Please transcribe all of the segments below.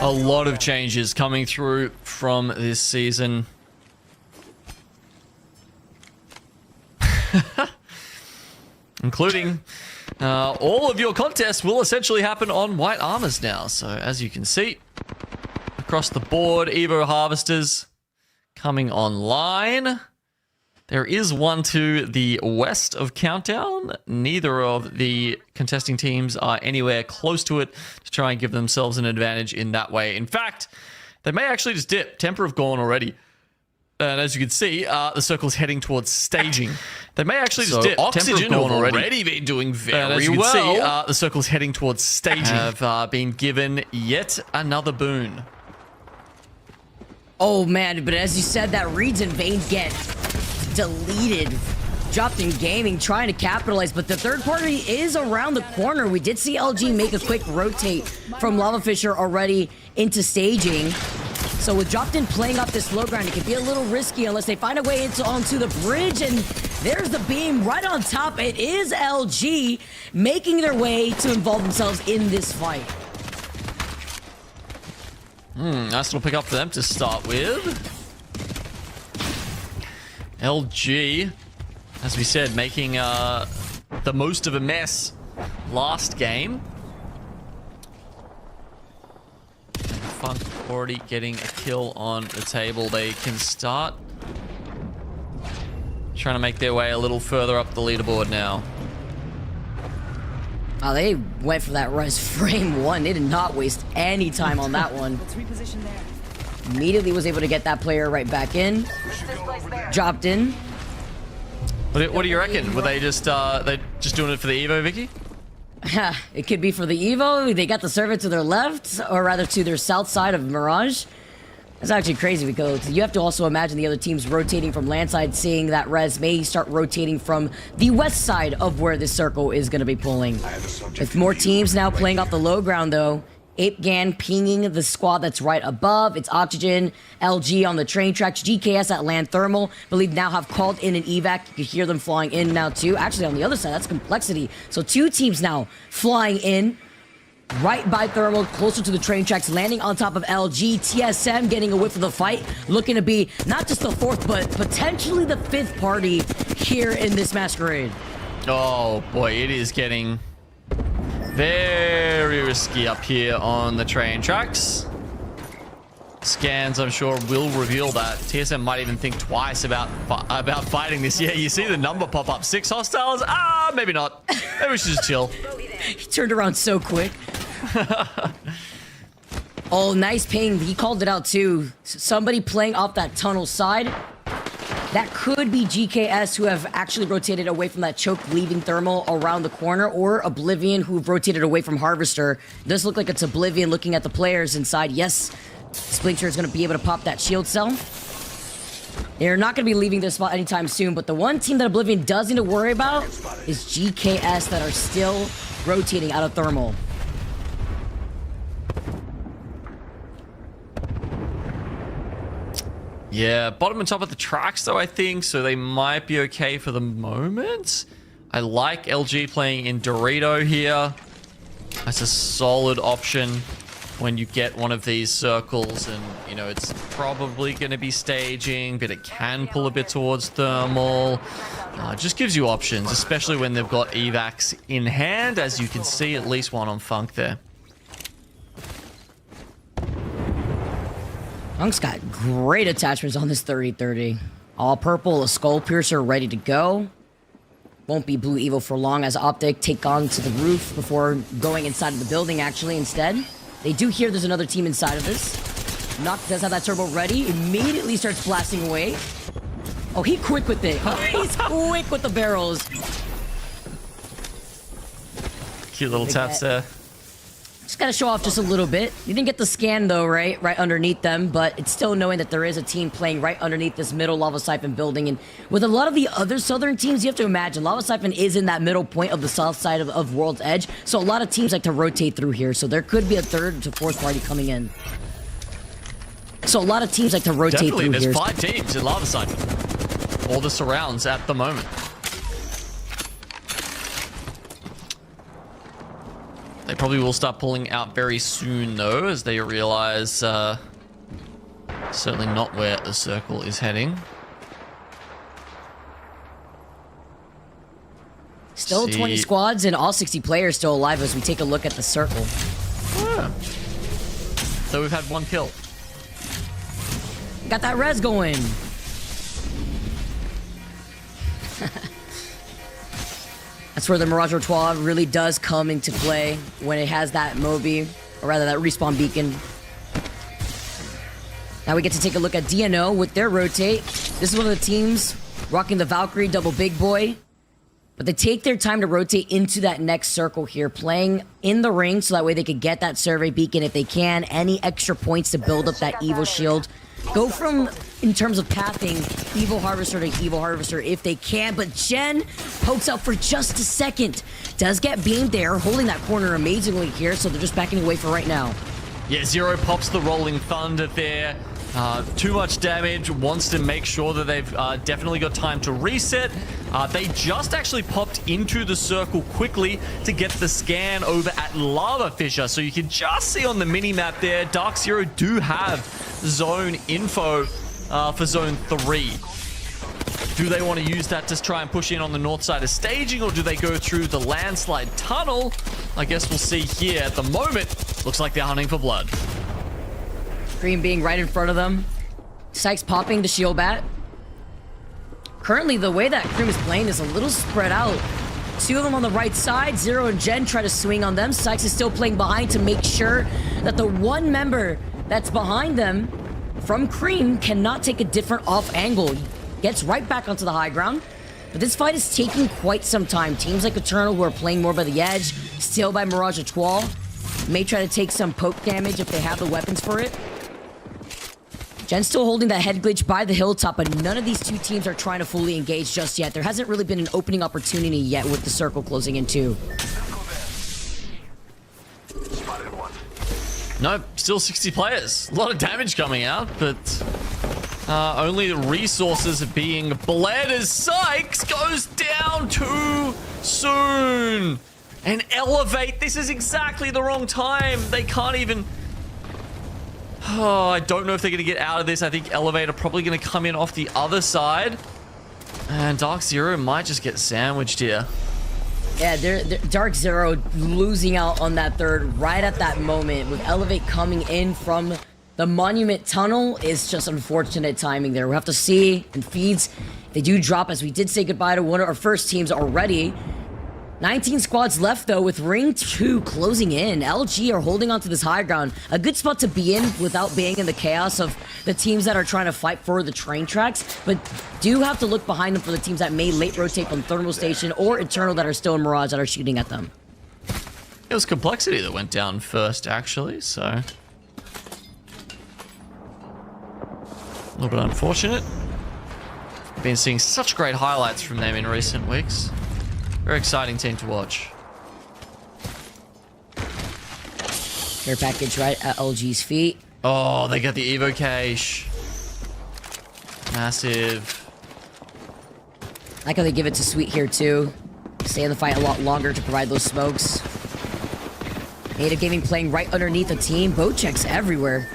A lot of changes coming through from this season. Including all of your contests will essentially happen on white armors now. So as you can see, across the board, Evo Harvesters coming online. There is one to the west of Countdown. Neither of the contesting teams are anywhere close to it to try and give themselves an advantage in that way. In fact, they may actually just dip. Temper have gone already. And as you can see, the circle's heading towards staging. They may actually just dip. Oxygen have already been doing very as you can well. see, the circle's heading towards staging. Have been given yet another boon. Oh man, but as you said, that Reeds and Vane get deleted. Dropped in gaming, trying to capitalize, but the third party is around the corner. We did see LG make a quick rotate from Lava Fisher already into staging. So with Dropped in playing up this low ground, it can be a little risky unless they find a way onto the bridge, and there's the beam right on top. It is LG making their way to involve themselves in this fight. Nice little pick up for them to start with. LG, as we said, making the most of a mess last game. Funk already getting a kill on the table. They can start trying to make their way a little further up the leaderboard now. Oh, they went for that res frame one. They did not waste any time on that one. Let's reposition there. Immediately was able to get that player right back in. Dropped in. What do you reckon? Were they just doing it for the Evo, Vicky? It could be for the Evo. They got the server to their left, or rather to their south side of Mirage. That's actually crazy because you have to also imagine the other teams rotating from landside, seeing that res may start rotating from the west side of where this circle is going to be pulling. With more teams now playing off the low ground, though, ApeGan pinging the squad that's right above. It's Oxygen, LG on the train tracks, GKS at Land Thermal. Believe now have called in an evac. You can hear them flying in now too. Actually, on the other side, that's Complexity. So two teams now flying in. Right by Thermal, closer to the train tracks, landing on top of LG. TSM getting a whiff of the fight, looking to be not just the fourth, but potentially the fifth party here in this masquerade. Oh boy, it is getting very risky up here on the train tracks. Scans, I'm sure, will reveal that. TSM might even think twice about fighting this. Yeah, you see the number pop up. 6 hostiles? Ah, maybe not. Maybe we should just chill. He turned around so quick. Oh, nice ping. He called it out too. Somebody playing off that tunnel side. That could be GKS, who have actually rotated away from that choke, leaving Thermal around the corner, or Oblivion, who've rotated away from Harvester. It does look like it's Oblivion looking at the players inside. Yes, Splinter is going to be able to pop that shield cell. They're not going to be leaving this spot anytime soon, but the one team that Oblivion does need to worry about is GKS, that are still rotating out of Thermal. Yeah, bottom and top of the tracks though, I think, so they might be okay for the moment. I like LG playing in Dorito here. That's a solid option when you get one of these circles, and you know it's probably going to be staging, but it can pull a bit towards Thermal. Just gives you options, especially when they've got evacs in hand, as you can see, at least one on Funk there. Funk's got great attachments on this 30-30. All purple, a skull piercer ready to go. Won't be Blue Evo for long as Optic take on to the roof before going inside of the building, actually, instead. They do hear there's another team inside of this. Noct does have that turbo ready. Immediately starts blasting away. Oh, he's quick with it. He's quick with the barrels. Cute little taps there. Just gotta show off just a little bit. You didn't get the scan though, right? Right underneath them, but it's still knowing that there is a team playing right underneath this middle Lava Siphon building. And with a lot of the other southern teams, you have to imagine Lava Siphon is in that middle point of the south side of World's Edge. So a lot of teams like to rotate through here. So there could be a third to fourth party coming in. So a lot of teams like to rotate through here. Definitely, there's 5 teams in Lava Siphon. All the surrounds at the moment. They probably will start pulling out very soon, though, as they realize certainly not where the circle is heading. Still 20 squads and all 60 players still alive as we take a look at the circle. Yeah. So we've had 1 kill. Got that res going. That's where the Mirage Rotoir really does come into play when it has that Moby, or rather that respawn beacon. Now we get to take a look at DNO with their rotate. This is one of the teams rocking the Valkyrie double big boy. But they take their time to rotate into that next circle here, playing in the ring so that way they could get that survey beacon if they can. Any extra points to build up that Evo shield. Go from, in terms of pathing, Evil Harvester to Evil Harvester if they can. But Jen pokes out for just a second. Does get beamed there, holding that corner amazingly here, so they're just backing away for right now. Yeah, Zero pops the Rolling Thunder there. Too much damage, wants to make sure that they've definitely got time to reset. They just actually popped into the circle quickly to get the scan over at Lava Fisher. So you can just see on the mini-map there, Dark Zero do have zone info for zone 3. Do they want to use that to try and push in on the north side of staging, or do they go through the landslide tunnel? I guess we'll see here. At the moment, looks like they're hunting for blood. Cream being right in front of them. Sykes popping the shield bat. Currently, the way that Cream is playing is a little spread out. 2 of them on the right side. Zero and Jen try to swing on them. Sykes is still playing behind to make sure that the one member that's behind them from Cream cannot take a different off angle. He gets right back onto the high ground. But this fight is taking quite some time. Teams like Eternal, who are playing more by the edge, still by Mirage Etoile, may try to take some poke damage if they have the weapons for it. Jen's still holding that head glitch by the hilltop, but none of these two teams are trying to fully engage just yet. There hasn't really been an opening opportunity yet with the circle closing in too. Nope, still 60 players. A lot of damage coming out, but only the resources are being bled as Sykes goes down too soon. And Elevate, this is exactly the wrong time. They can't even... Oh, I don't know if they're going to get out of this. I think Elevate are probably going to come in off the other side. And Dark Zero might just get sandwiched here. Yeah, they're Dark Zero losing out on that third right at that moment. With Elevate coming in from the Monument Tunnel is just unfortunate timing there. We'll have to see in feeds. They do drop as we did say goodbye to one of our first teams already. 19 squads left, though, with Ring 2 closing in. LG are holding on to this high ground. A good spot to be in without being in the chaos of the teams that are trying to fight for the train tracks, but do have to look behind them for the teams that may late rotate from Thermal Station or Eternal that are still in Mirage that are shooting at them. It was Complexity that went down first, actually, so... a little bit unfortunate. Been seeing such great highlights from them in recent weeks. Very exciting team to watch. Care package right at LG's feet. Oh, they got the Evo cache. Massive. I like how they give it to Sweet here too. Stay in the fight a lot longer to provide those smokes. Native Gaming playing right underneath the team. Boat checks everywhere.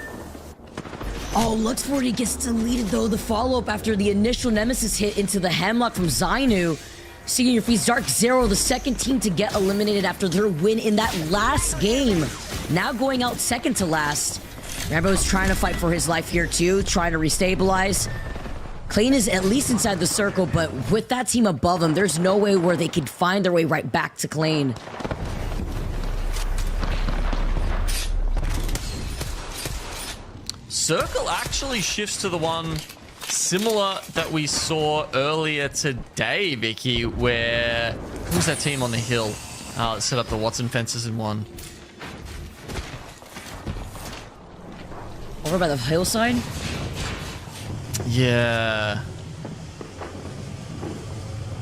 Oh, Lux 40 gets deleted though. The follow-up after the initial Nemesis hit into the Hemlock from Zainu. Seeing your feet, Dark Zero, the second team to get eliminated after their win in that last game. Now going out second to last. Rambo's trying to fight for his life here too, trying to restabilize. Clean is at least inside the circle, but with that team above him, there's no way where they could find their way right back to Clean. Circle actually shifts to the one similar that we saw earlier today, Vicky, where... who's that team on the hill? Let's set up the Watson fences in one. Over by the hillside? Yeah.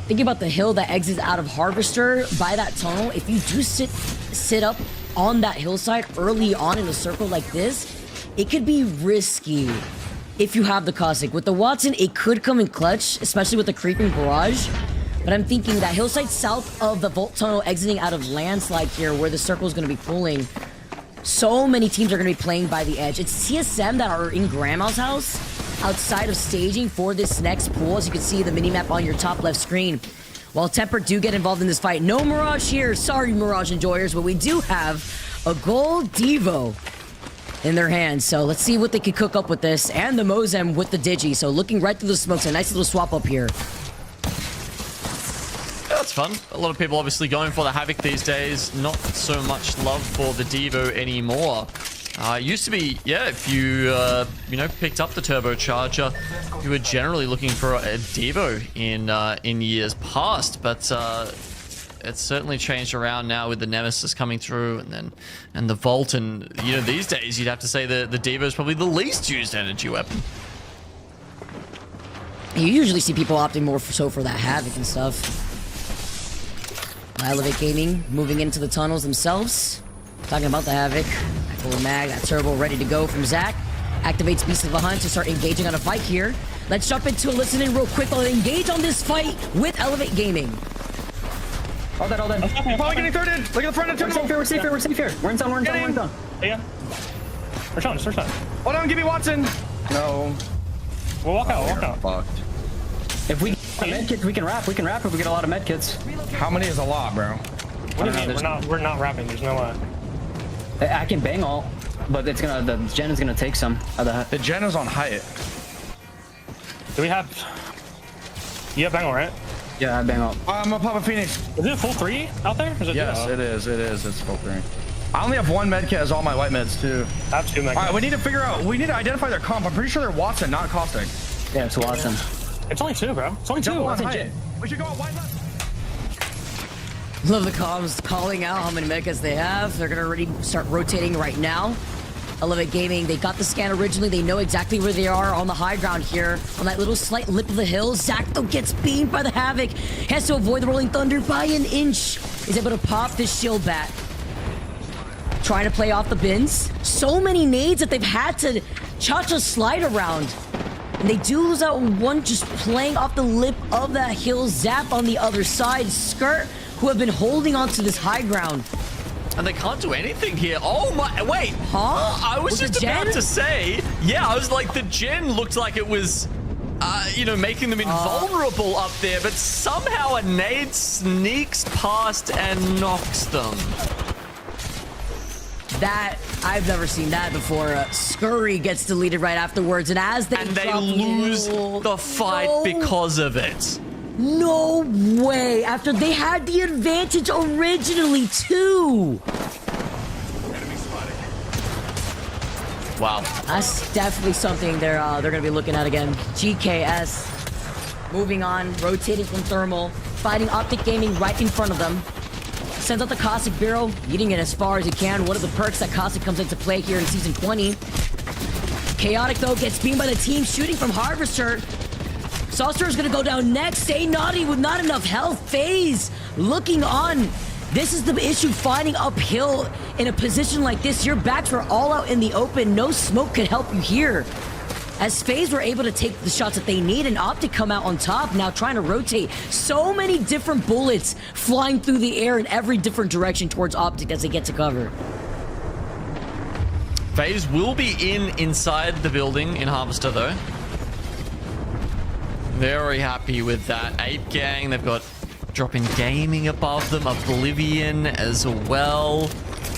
Think about the hill that exits out of Harvester by that tunnel. If you do sit up on that hillside early on in a circle like this, it could be risky. If you have the Caustic. With the Watson, it could come in clutch, especially with the creeping barrage. But I'm thinking that hillside south of the Vault Tunnel exiting out of Landslide here, where the circle is going to be pulling, so many teams are going to be playing by the edge. It's TSM that are in Grandma's house outside of staging for this next pool. As you can see the minimap on your top left screen. While Temper do get involved in this fight. No Mirage here. Sorry, Mirage enjoyers, but we do have a gold Devo in their hands. So let's see what they can cook up with this. And the Mozem with the Digi. So looking right through the smokes. A nice little swap up here. That's fun. A lot of people obviously going for the Havoc these days. Not so much love for the Devo anymore. It used to be, yeah, if you, picked up the turbocharger, you were generally looking for a Devo in years past, but it's certainly changed around now with the Nemesis coming through and the Vault, and these days you'd have to say the Devo is probably the least used energy weapon. You usually see people opting more for that Havoc and stuff. Elevate Gaming moving into the tunnels themselves. Talking about the Havoc. Full mag, that turbo ready to go from Zach. Activates Beast of the Hunt to start engaging on a fight here. Let's jump into a listen-in real quick. I'll engage on this fight with Elevate Gaming. All dead. We're probably getting thirded. Look at the front of the tunnel. We're safe here. We're in zone. Yeah. First shot. Hold on, give me Watson. No. We'll walk out. Fucked. If we get medkits, we can wrap if we get a lot of medkits. How many is a lot, bro? What do you mean? We're not wrapping. There's no I can bang all, but the gen is gonna take some of that. The gen is on height. Do we have... You have Bangle, right? Yeah, I bang all. I'm gonna pop a Phoenix. Is it full 3 out there? Is it Yes, it is. It's full 3. I only have 1 medkit as all my white meds, too. I have 2 medkits. Alright, we need to identify their comp. I'm pretty sure they're Watson, not Caustic. Yeah, it's Watson. It's only 2, bro. It's only 2. On height. We should go wide left. Love the comms calling out how many mechas they have. They're gonna already start rotating right now. Elevate Gaming, they got the scan originally. They know exactly where they are on the high ground here. On that little slight lip of the hill. Zach, though, gets beamed by the Havoc. Has to avoid the Rolling Thunder by an inch. Is able to pop this shield bat. Trying to play off the bins. So many nades that they've had to cha-cha slide around. And they do lose out one just playing off the lip of that hill. Zap on the other side. Skirt, who have been holding on to this high ground. And they can't do anything here. Oh my, wait. Huh? I was just about to say, yeah, I was like, the gen looked like it was, making them invulnerable up there, but somehow a nade sneaks past and knocks them. That, I've never seen that before. Scurry gets deleted right afterwards, and as they lose the fight because of it. No way! After they had the advantage originally, too! Wow. That's definitely something they're gonna be looking at again. GKS. Moving on, rotating from Thermal. Fighting Optic Gaming right in front of them. Sends out the Caustic Barrel, eating it as far as he can. One of the perks that Caustic comes into play here in Season 20. Chaotic, though, gets beamed by the team, shooting from Harvester. Saucer is gonna go down next. Stay Naughty with not enough health. FaZe looking on. This is the issue, fighting uphill in a position like this. Your backs were all out in the open. No smoke could help you here. As FaZe were able to take the shots that they need, and Optic come out on top, now trying to rotate. So many different bullets flying through the air in every different direction towards Optic as they get to cover. FaZe will be inside the building in Harvester, though. Very happy with that. Ape Gang, they've got Drop-In Gaming above them, Oblivion as well.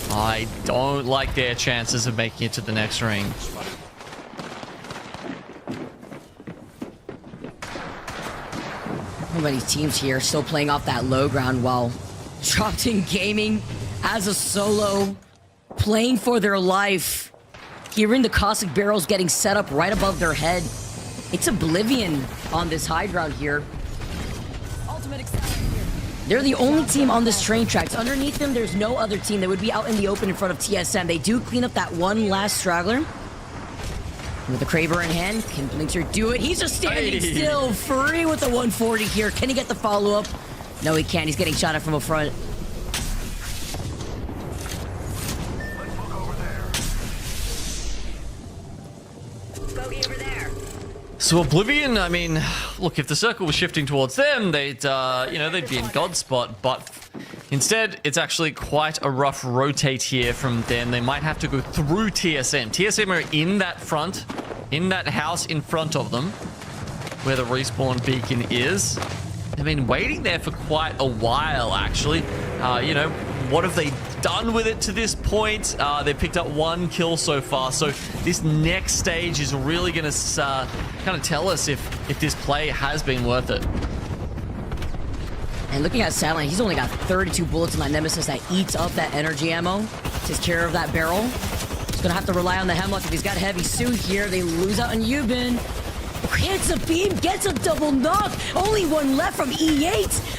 I don't like their chances of making it to the next ring. How many teams here still playing off that low ground while Drop-In Gaming as a solo, playing for their life. Hearing the Caustic Barrels getting set up right above their head. It's Oblivion on this high ground here. They're the only team on this train tracks. Underneath them, there's no other team that would be out in the open in front of TSM. They do clean up that one last straggler. With the Kraber in hand, can Blinker do it? He's just standing still, free with the 140 here. Can he get the follow-up? No, he can't. He's getting shot at from up front. So Oblivion, I mean, look, if the circle was shifting towards them, they'd, they'd be in God's spot, but instead, it's actually quite a rough rotate here from them. They might have to go through TSM. TSM are in that front, in that house in front of them, where the respawn beacon is. They've been waiting there for quite a while, actually. What have they done with it to this point? They've picked up 1 kill so far, so this next stage is really going to kind of tell us if this play has been worth it. And looking at Silent, he's only got 32 bullets on that Nemesis that eats up that energy ammo. Takes care of that barrel. He's gonna have to rely on the Hemlock. If he's got heavy suit here, they lose out on Yubin. Hits a beam, gets a double knock. Only 1 left from E8.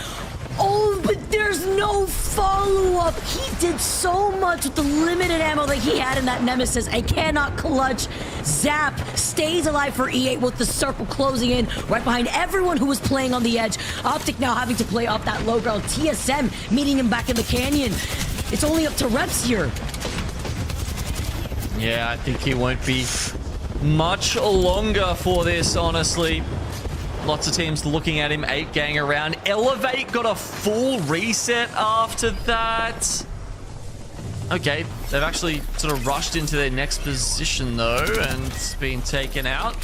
Oh, but there's no follow-up. He did so much with the limited ammo that he had in that Nemesis. I cannot clutch. Zap stays alive for E8 with the circle closing in right behind everyone who was playing on the edge. Optic now having to play up that low ground. TSM meeting him back in the canyon. It's only up to Reps here. Yeah, I think he won't be much longer for this, honestly. Lots of teams looking at him. 8 gang around. Elevate got a full reset after that. Okay, they've actually sort of rushed into their next position though, and it's been taken out.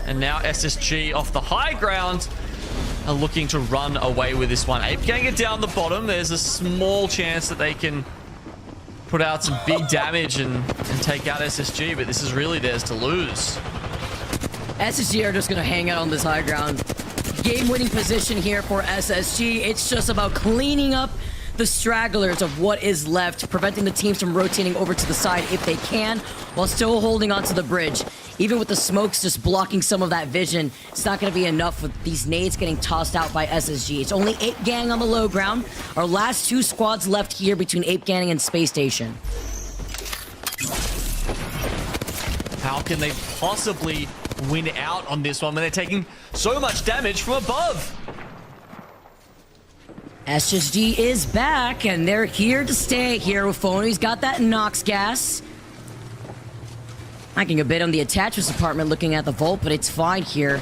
And now SSG off the high ground are looking to run away with this one. 8 gang are down the bottom. There's a small chance that they can put out some big damage and take out SSG, but this is really theirs to lose. SSG are just going to hang out on this high ground. Game-winning position here for SSG. It's just about cleaning up the stragglers of what is left, preventing the teams from rotating over to the side if they can, while still holding onto the bridge. Even with the smokes just blocking some of that vision, it's not going to be enough with these nades getting tossed out by SSG. It's only 8 gang on the low ground. Our last 2 squads left here between 8 gang and Space Station. How can they possibly win out on this one when they're taking so much damage from above? SSG is back, and they're here to stay here with Phony's got that Nox gas. Lacking a bit on the attachments department looking at the vault, but it's fine here.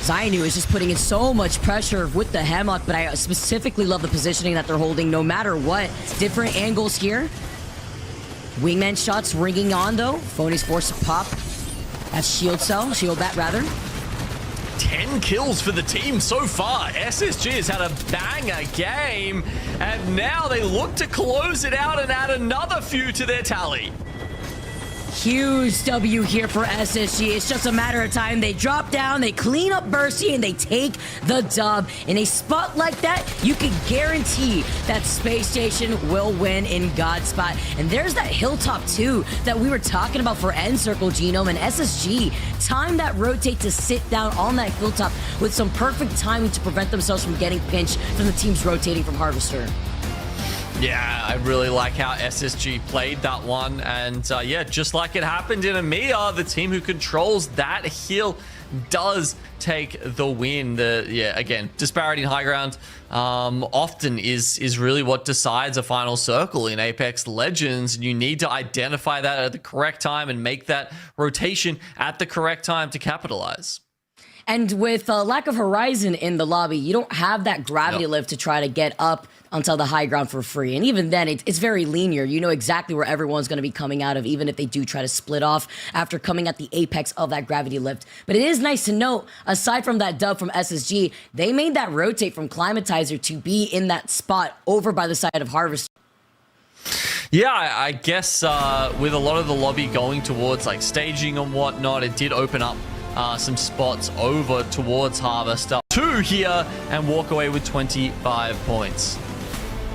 Zainu is just putting in so much pressure with the Hemlock, but I specifically love the positioning that they're holding no matter what. Different angles here. Wingman shots ringing on though. Phony's forced to pop. That's shield bat rather. 10 kills for the team so far. SSG has had a banger game, and now they look to close it out and add another few to their tally. Huge W here for SSG. It's just a matter of time. They drop down, they clean up Bursty, and they take the dub. In a spot like that, you can guarantee that Space Station will win in God's spot. And there's that hilltop too that we were talking about for End Circle Genome, and SSG timed that rotate to sit down on that hilltop with some perfect timing to prevent themselves from getting pinched from the teams rotating from Harvester. Yeah, I really like how SSG played that one. And yeah, just like it happened in EMEA, the team who controls that hill does take the win. Again, disparity in high ground often is really what decides a final circle in Apex Legends. And you need to identify that at the correct time and make that rotation at the correct time to capitalize. And with lack of horizon in the lobby, you don't have that gravity lift to try to get up onto the high ground for free. And even then, it's very linear. You know exactly where everyone's going to be coming out of, even if they do try to split off after coming at the apex of that gravity lift. But it is nice to note, aside from that dub from SSG, they made that rotate from Climatizer to be in that spot over by the side of Harvest. Yeah, I guess with a lot of the lobby going towards like staging and whatnot, it did open up some spots over towards Harvester. 2 here and walk away with 25 points.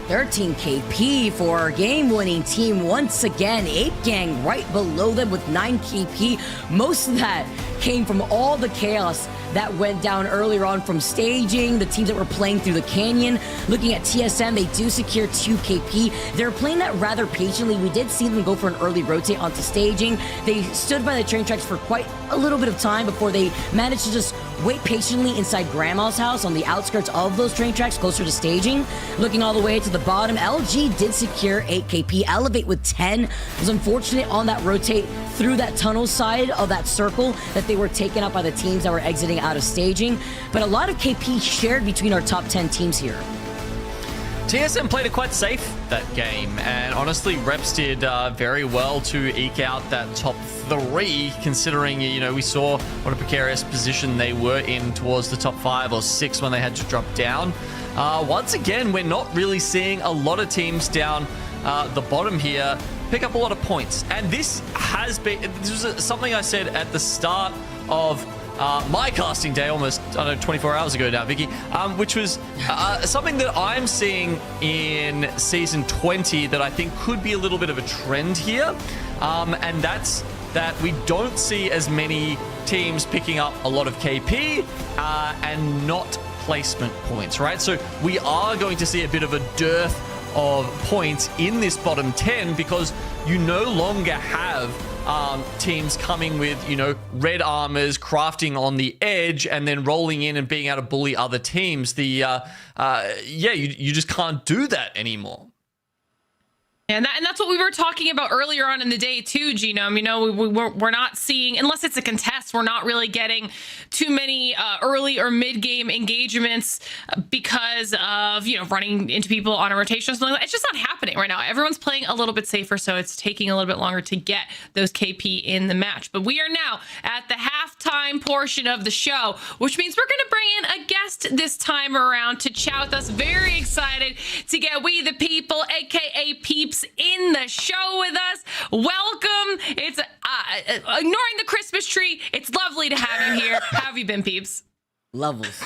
13 KP for our game-winning team once again. 8 gang right below them with 9 KP. Most of that came from all the chaos that went down earlier on from staging, the teams that were playing through the canyon. Looking at TSM, they do secure 2 KP. They're playing that rather patiently. We did see them go for an early rotate onto staging. They stood by the train tracks for quite a little bit of time before they managed to just wait patiently inside Grandma's house on the outskirts of those train tracks closer to staging. Looking all the way to the bottom. LG did secure 8 KP. Elevate with 10. It was unfortunate on that rotate through that tunnel side of that circle that they were taken out by the teams that were exiting out of staging. But a lot of KP shared between our top 10 teams here. TSM played it quite safe that game, and honestly, Reps did very well to eke out that top 3, considering, you know, we saw what a precarious position they were in towards the top 5 or 6 when they had to drop down. Once again, we're not really seeing a lot of teams down the bottom here pick up a lot of points, and this was something I said at the start of my casting day, almost, I don't know, 24 hours ago now, Vicky, which was something that I'm seeing in Season 20 that I think could be a little bit of a trend here, and that's that we don't see as many teams picking up a lot of KP and not placement points, right? So we are going to see a bit of a dearth of points in this bottom 10 because you no longer have teams coming with, you know, red armors, crafting on the edge, and then rolling in and being able to bully other teams. You just can't do that anymore. And that's what we were talking about earlier on in the day too, Genome. You know, we're not seeing, unless it's a contest, we're not really getting too many early or mid-game engagements because of, you know, running into people on a rotation or something like that. It's just not happening right now. Everyone's playing a little bit safer, so it's taking a little bit longer to get those KP in the match. But we are now at the halftime portion of the show, which means we're going to bring in a guest this time around to chat with us. Very excited to get We the People, aka Peeps, in the show with us. Welcome. It's ignoring the Christmas tree. It's lovely to have you here. How have you been, Peeps? Levels.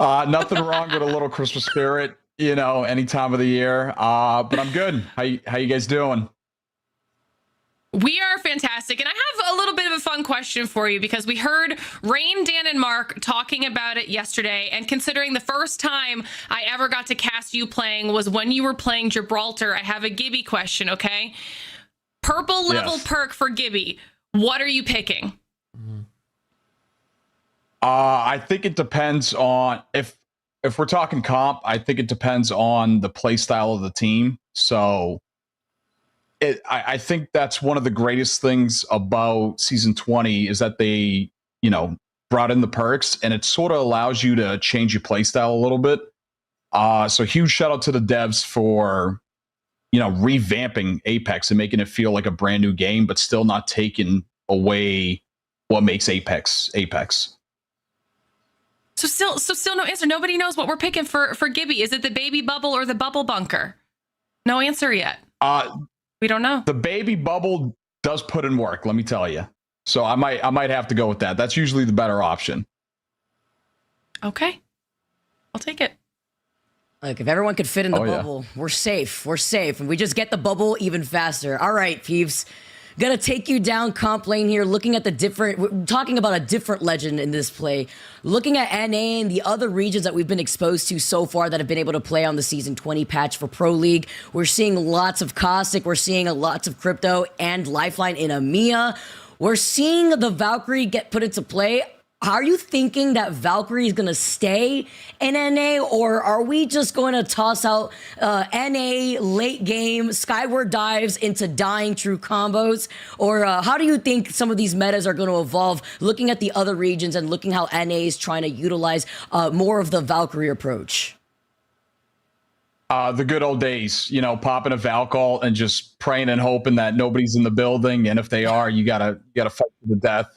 Nothing wrong with a little Christmas spirit, you know, any time of the year. But I'm good. How you guys doing? We are fantastic. And I have a little bit of a fun question for you because we heard Rain, Dan, and Mark talking about it yesterday. And considering the first time I ever got to cast you playing was when you were playing Gibraltar, I have a Gibby question, okay? Purple level perk for Gibby. What are you picking? I think it depends on if we're talking comp, I think it depends on the play style of the team. So I think that's one of the greatest things about Season 20 is that they, you know, brought in the perks, and it sort of allows you to change your play style a little bit. So huge shout out to the devs for, you know, revamping Apex and making it feel like a brand new game, but still not taking away what makes Apex. So still no answer. Nobody knows what we're picking for Gibby. Is it the baby bubble or the bubble bunker? No answer yet. We don't know. The baby bubble does put in work, let me tell you. So I might have to go with that. That's usually the better option. Okay. I'll take it. Look, if everyone could fit in the bubble, we're safe. We're safe. And we just get the bubble even faster. All right, Peeps. Gonna take you down comp lane here, looking at we're talking about a different legend in this play. Looking at NA and the other regions that we've been exposed to so far that have been able to play on the Season 20 patch for Pro League. We're seeing lots of Caustic, we're seeing lots of Crypto and Lifeline in EMEA. We're seeing the Valkyrie get put into play. Are you thinking that Valkyrie is going to stay in NA, or are we just going to toss out NA late game skyward dives into dying true combos? Or how do you think some of these metas are going to evolve, looking at the other regions and looking how NA is trying to utilize more of the Valkyrie approach? The good old days, you know, popping a Valkyrie and just praying and hoping that nobody's in the building, and if they are, you gotta fight to the death.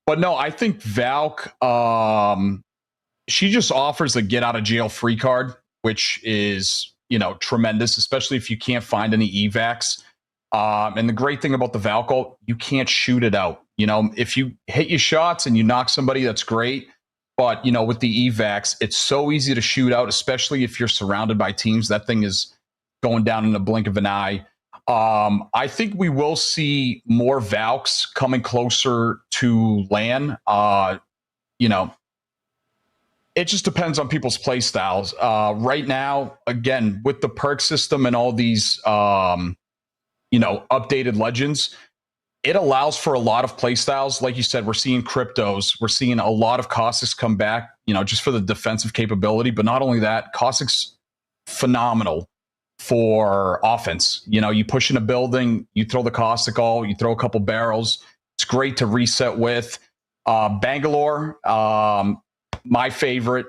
But no, I think Valk, she just offers a get out of jail free card, which is, you know, tremendous, especially if you can't find any evacs. And the great thing about the Valk ult, you can't shoot it out. You know, if you hit your shots and you knock somebody, that's great. But, you know, with the evacs, it's so easy to shoot out, especially if you're surrounded by teams. That thing is going down in the blink of an eye. I think we will see more Valks coming closer to LAN. You know, it just depends on people's play styles. Right now, again, with the perk system and all these, you know, updated legends, it allows for a lot of play styles. Like you said, we're seeing Cryptos. We're seeing a lot of Caustics come back, you know, just for the defensive capability. But not only that, Caustics phenomenal for offense. You know, you push in a building, you throw the caustic all, you throw a couple barrels. It's great to reset with. Bangalore, my favorite,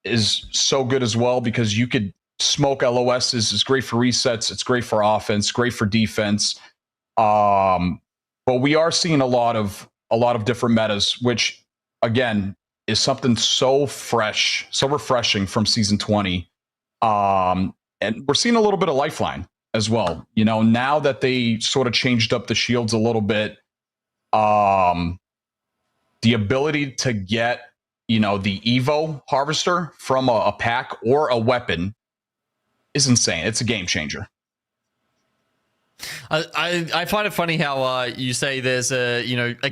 is so good as well because you could smoke LOSs. It's great for resets. It's great for offense. Great for defense. But we are seeing a lot of different metas, which again is something so fresh, so refreshing from season 20. And we're seeing a little bit of Lifeline as well. You know, now that they sort of changed up the shields a little bit, the ability to get, you know, the Evo harvester from a pack or a weapon is insane. It's a game changer. I find it funny how you say there's a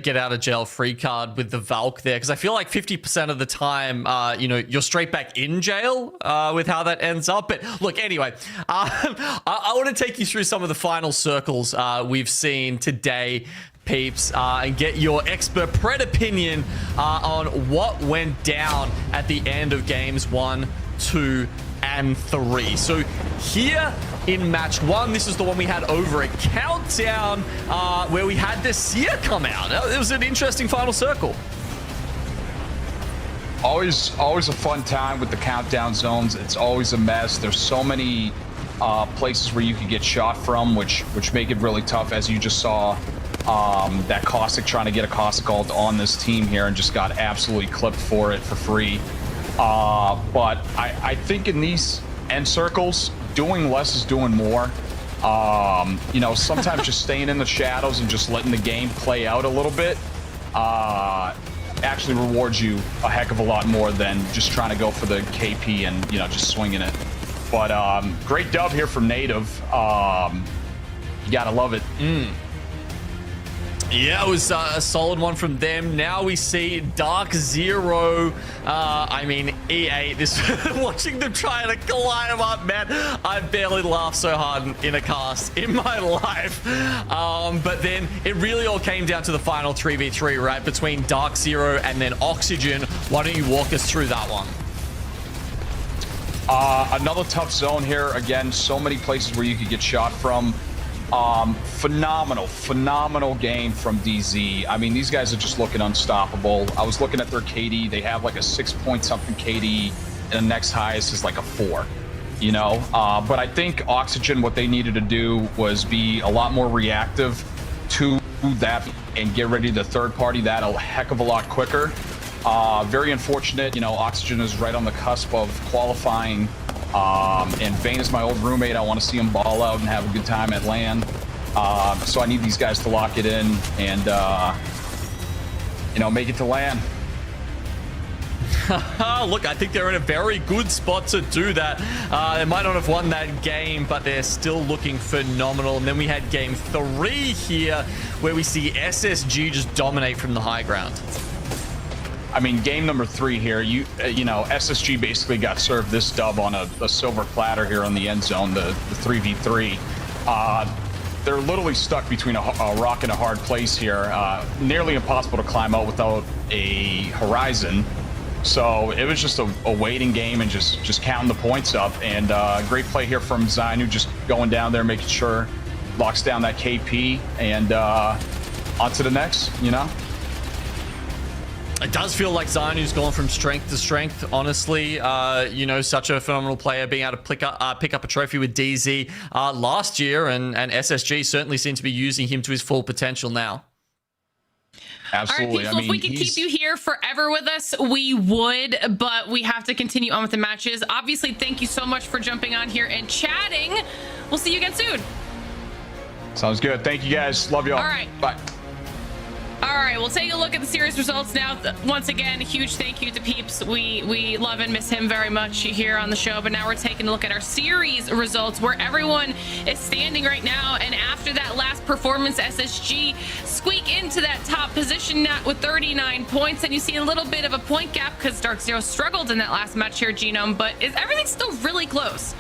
get out of jail free card with the Valk there, because I feel like 50% of the time you're straight back in jail with how that ends up. But look, anyway, I want to take you through some of the final circles we've seen today, peeps, and get your expert Pred opinion on what went down at the end of games 1, 2, and 3. So here in match 1, this is the one we had over a countdown where we had the Seer come out. It was an interesting final circle. Always a fun time with the countdown zones. It's always a mess. There's so many places where you could get shot from, which make it really tough, as you just saw. That Caustic trying to get a Caustic ult on this team here and just got absolutely clipped for it for free. But I think in these end circles, doing less is doing more. Sometimes just staying in the shadows and just letting the game play out a little bit actually rewards you a heck of a lot more than just trying to go for the KP and, just swinging it. But great dub here from Native. You gotta love it. Yeah, it was a solid one from them. Now we see Dark Zero. EA, watching them trying to climb them up, man. I barely laughed so hard in a cast in my life. But then it really all came down to the final 3v3, right? Between Dark Zero and then Oxygen. Why don't you walk us through that one? Another tough zone here. Again, so many places where you could get shot from. Phenomenal game from DZ. I mean, these guys are just looking unstoppable. I was looking at their KD. They have like a 6-point-something KD, and the next highest is like a 4. But I think Oxygen, what they needed to do was be a lot more reactive to that and get ready to the third party that a heck of a lot quicker. Very unfortunate. Oxygen is right on the cusp of qualifying. And Vayne is my old roommate. I want to see him ball out and have a good time at LAN. So I need these guys to lock it in and, make it to LAN. Look, I think they're in a very good spot to do that. They might not have won that game, but they're still looking phenomenal. And then we had game 3 here, where we see SSG just dominate from the high ground. I mean, game number 3 here, SSG basically got served this dub on a silver platter here on the end zone, the 3v3. They're literally stuck between a rock and a hard place here. Nearly impossible to climb out without a horizon. So it was just a waiting game and just counting the points up. And great play here from Zainu, just going down there, making sure locks down that KP and on to the next, It does feel like Zainu's gone from strength to strength, honestly. Such a phenomenal player, being able to pick up a trophy with DZ last year, and SSG certainly seem to be using him to his full potential now. Absolutely. All right, people, if we could keep you here forever with us, we would, but we have to continue on with the matches. Obviously, thank you so much for jumping on here and chatting. We'll see you again soon. Sounds good. Thank you, guys. Love you all. All right. Bye. All right, we'll take a look at the series results now. Once again, a huge thank you to Peeps. We love and miss him very much here on the show. But now we're taking a look at our series results, where everyone is standing right now. And after that last performance, SSG squeak into that top position with 39 points. And you see a little bit of a point gap because Dark Zero struggled in that last match here, Genome. But is everything still really close?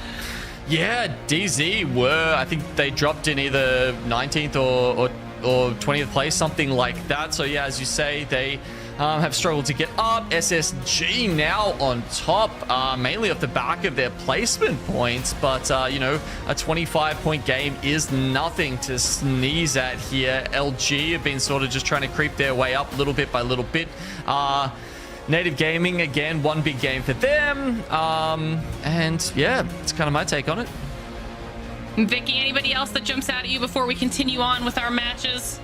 Yeah, DZ were, I think they dropped in either 19th or 20th place, something like that. So yeah, as you say, they have struggled to get up. SSG now on top, mainly off the back of their placement points, but you know, a 25-point game is nothing to sneeze at here. LG have been sort of just trying to creep their way up little bit by little bit. Native Gaming, again, one big game for them. And yeah, it's kind of my take on it. Vicky, anybody else that jumps out at you before we continue on with our matches?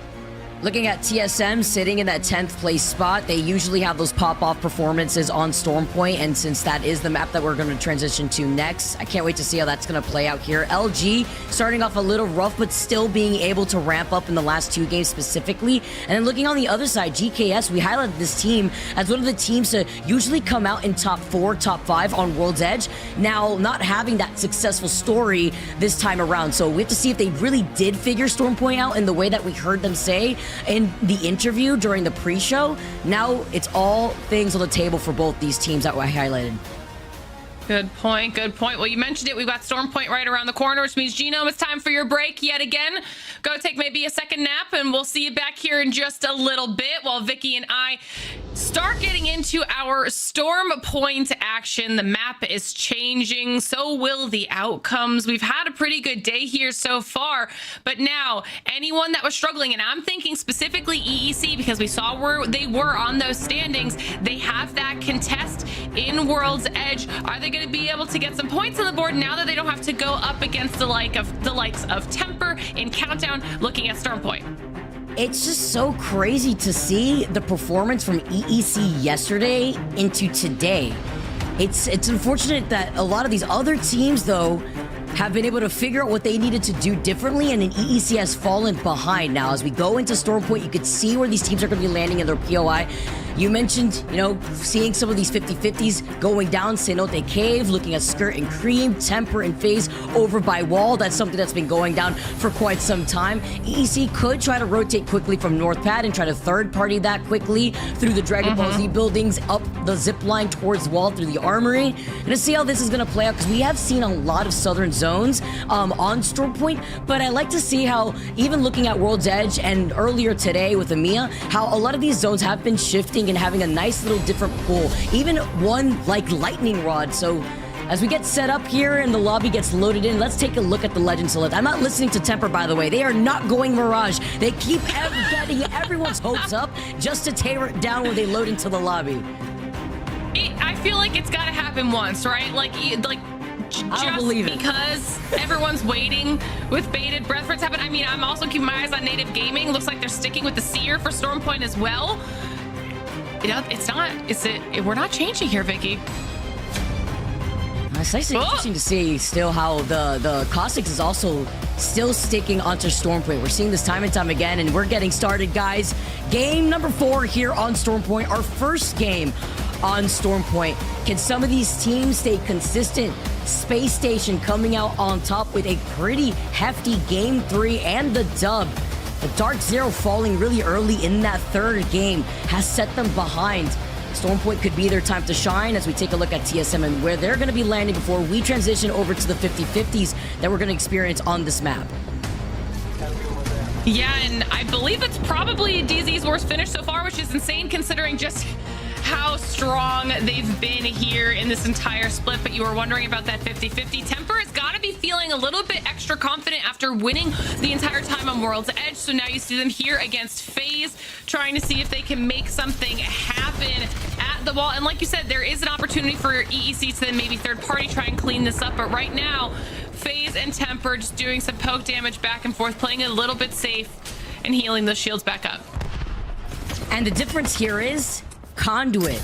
Looking at TSM sitting in that 10th place spot, they usually have those pop-off performances on Stormpoint, and since that is the map that we're going to transition to next, I can't wait to see how that's going to play out here. LG starting off a little rough, but still being able to ramp up in the last 2 games specifically. And then looking on the other side, GKS, we highlighted this team as one of the teams to usually come out in top 4, top 5 on World's Edge. Now, not having that successful story this time around, so we have to see if they really did figure Stormpoint out in the way that we heard them say in the interview during the pre-show. Now it's all things on the table for both these teams that I highlighted. Good point, good point. Well, you mentioned it. We've got Stormpoint right around the corner, which means, Genome, it's time for your break yet again. Go take maybe a second nap, and we'll see you back here in just a little bit while Vicky and I start getting into our Stormpoint action. The map is changing, so will the outcomes. We've had a pretty good day here so far, but now anyone that was struggling, and I'm thinking specifically EEC because we saw where they were on those standings, they have that contest in World's Edge. Are they going to be able to get some points on the board now that they don't have to go up against the likes of Temper in Countdown looking at Stormpoint? It's just so crazy to see the performance from EEC yesterday into today. It's unfortunate that a lot of these other teams, though, have been able to figure out what they needed to do differently, and then EEC has fallen behind. Now, as we go into Stormpoint, you could see where these teams are going to be landing in their POI. You mentioned, you know, seeing some of these 50-50s going down. Cenote Cave, looking at Skirt and Cream, Temper and FaZe over by Wall. That's something that's been going down for quite some time. EEC could try to rotate quickly from North Pad and try to third-party that quickly through the Dragon Ball Z buildings, up the zip line towards Wall through the Armory. And to see how this is going to play out, because we have seen a lot of Southern zones on Stormpoint, but I like to see how, even looking at World's Edge and earlier today with EMEA, how a lot of these zones have been shifting and having a nice little different pool, even one like Lightning Rod. So as we get set up here and the lobby gets loaded in, let's take a look at the Legend Select. I'm not listening to Temper, by the way. They are not going Mirage. They keep getting everyone's hopes up just to tear it down when they load into the lobby. I feel like it's got to happen once, right? Just believe it. because everyone's waiting with bated breath for it to happen. I mean, I'm also keeping my eyes on Native Gaming. Looks like they're sticking with the Seer for Stormpoint as well. You know, we're not changing here, Vicky. It's actually interesting to see still how the Caustics is also still sticking onto Stormpoint. We're seeing this time and time again, and we're getting started, guys. Game number 4 here on Stormpoint, our first game on Stormpoint. Can some of these teams stay consistent? Space Station coming out on top with a pretty hefty Game 3 and the dub. The Dark Zero falling really early in that third game has set them behind. Stormpoint could be their time to shine as we take a look at TSM and where they're going to be landing before we transition over to the 50-50s that we're going to experience on this map. Yeah, and I believe it's probably DZ's worst finish so far, which is insane considering just how strong they've been here in this entire split. But you were wondering about that 50-50. Temper has got to be feeling a little bit extra confident after winning the entire time on World's Edge. So now you see them here against FaZe, trying to see if they can make something happen at the wall. And like you said, there is an opportunity for EEC to then maybe third party try and clean this up. But right now, FaZe and Temper just doing some poke damage back and forth, playing it a little bit safe and healing those shields back up. And the difference here is Conduit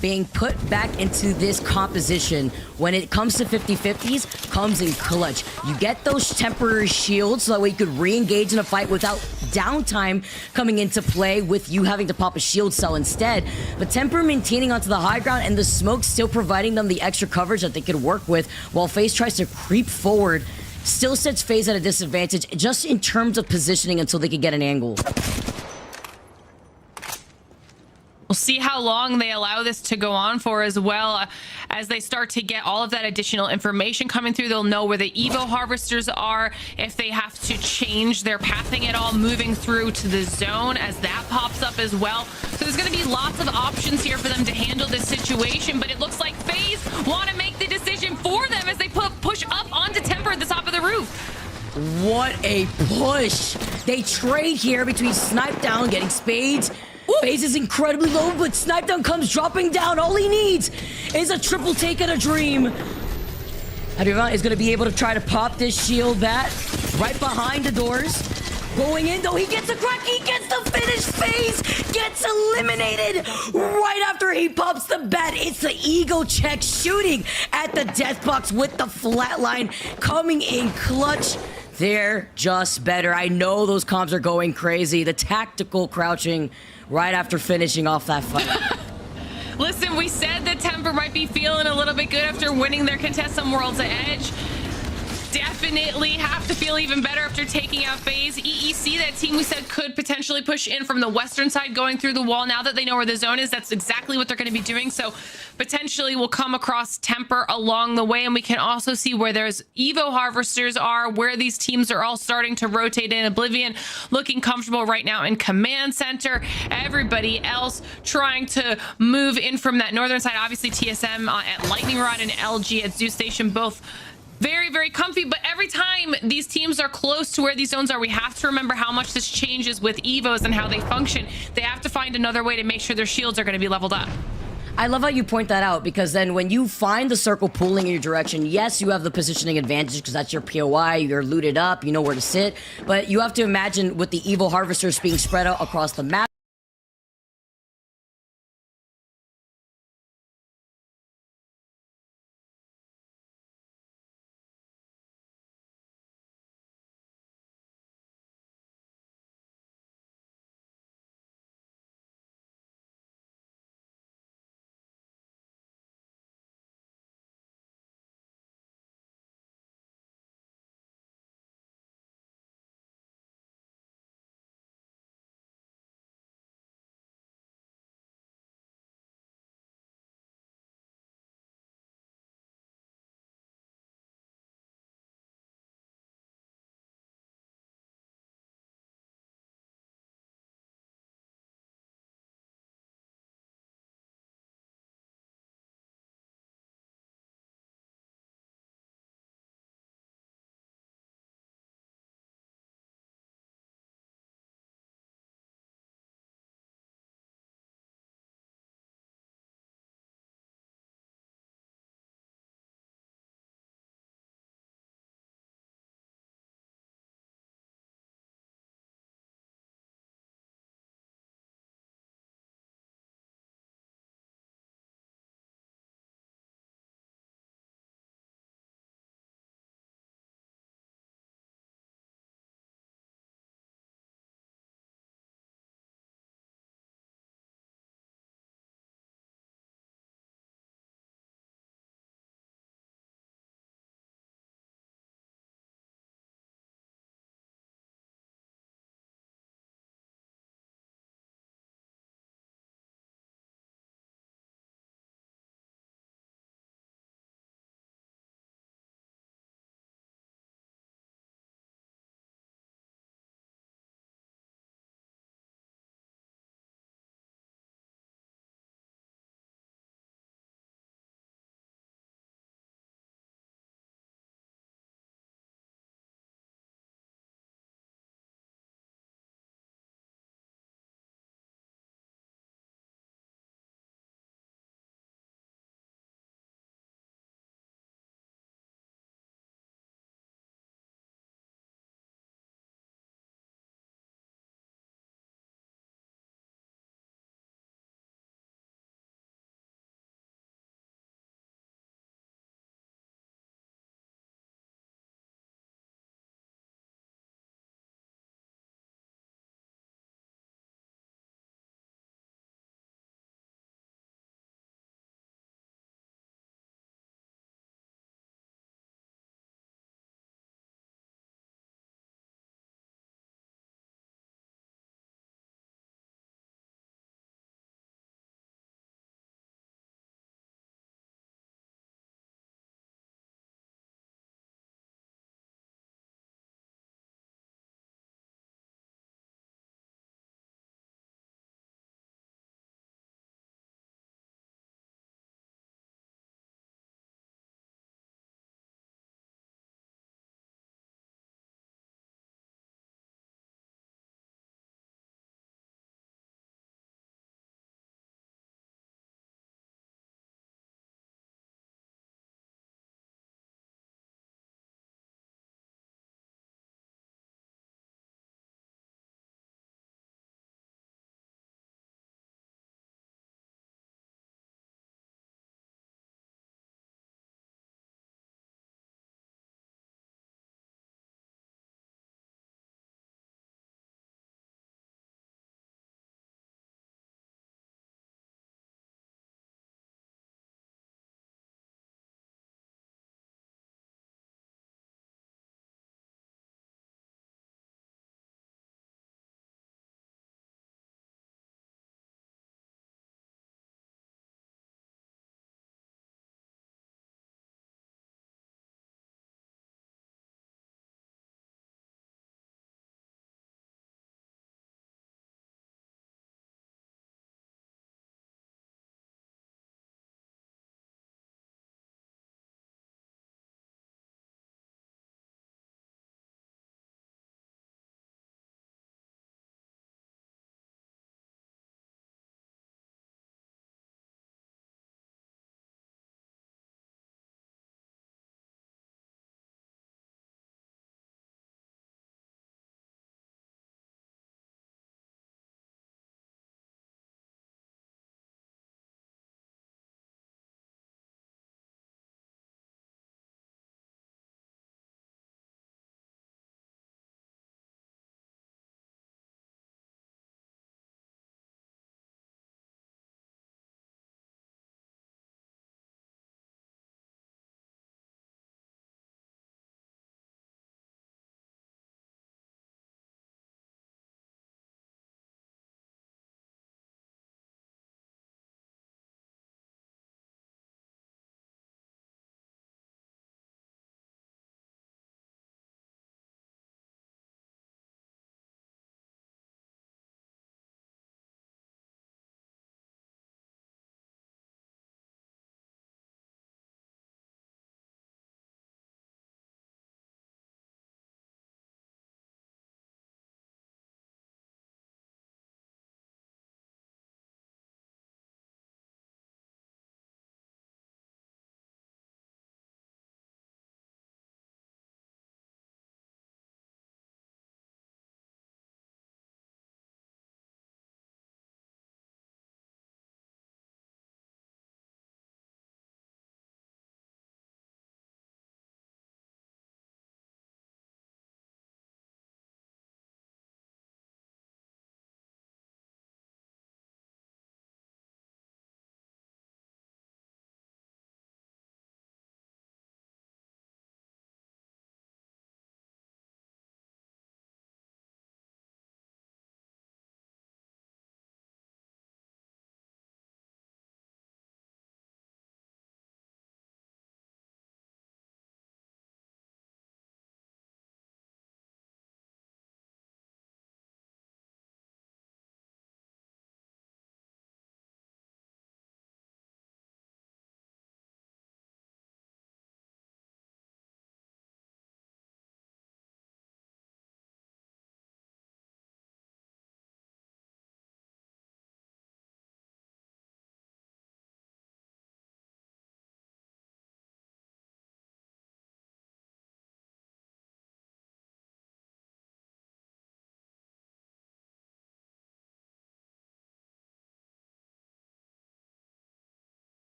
being put back into this composition when it comes to 50-50s comes in clutch. You get those temporary shields so that way you could re-engage in a fight without downtime coming into play with you having to pop a shield cell instead. But Temper maintaining onto the high ground and the smoke still providing them the extra coverage that they could work with while FaZe tries to creep forward. Still sets FaZe at a disadvantage just in terms of positioning until they can get an angle. We'll see how long they allow this to go on for as well. as they start to get all of that additional information coming through. They'll know where the Evo harvesters are, if they have to change their pathing at all, moving through to the zone as that pops up as well. So there's going to be lots of options here for them to handle this situation, but it looks like FaZe want to make the decision for them as they push up onto Temper at the top of the roof. What a push. They trade here between Snipe Down getting spades. FaZe is incredibly low, but Snipe Down comes dropping down. All he needs is a triple take and a dream. Adrivan is going to be able to try to pop this shield bat right behind the doors. Going in, though, he gets a crack. He gets the finish. FaZe gets eliminated right after he pops the bat. It's the ego check shooting at the death box with the flatline coming in clutch. They're just better. I know those comms are going crazy. The tactical crouching right after finishing off that fight. Listen, we said that Temper might be feeling a little bit good after winning their contest on World's Edge. Definitely have to feel even better after taking out FaZe. EEC, that team we said could potentially push in from the western side, going through the wall. Now that they know where the zone is, that's exactly what they're going to be doing. So potentially we'll come across Temper along the way, and we can also see where there's Evo harvesters are, where these teams are all starting to rotate in. Oblivion looking comfortable right now in command center. Everybody else trying to move in from that northern side. Obviously TSM at Lightning Rod and LG at Zeus Station, both very, very comfy. But every time these teams are close to where these zones are, we have to remember how much this changes with Evos and how they function. They have to find another way to make sure their shields are going to be leveled up. I love how you point that out, because then when you find the circle pulling in your direction, yes, you have the positioning advantage because that's your POI, you're looted up, you know where to sit, but you have to imagine with the Evo harvesters being spread out across the map,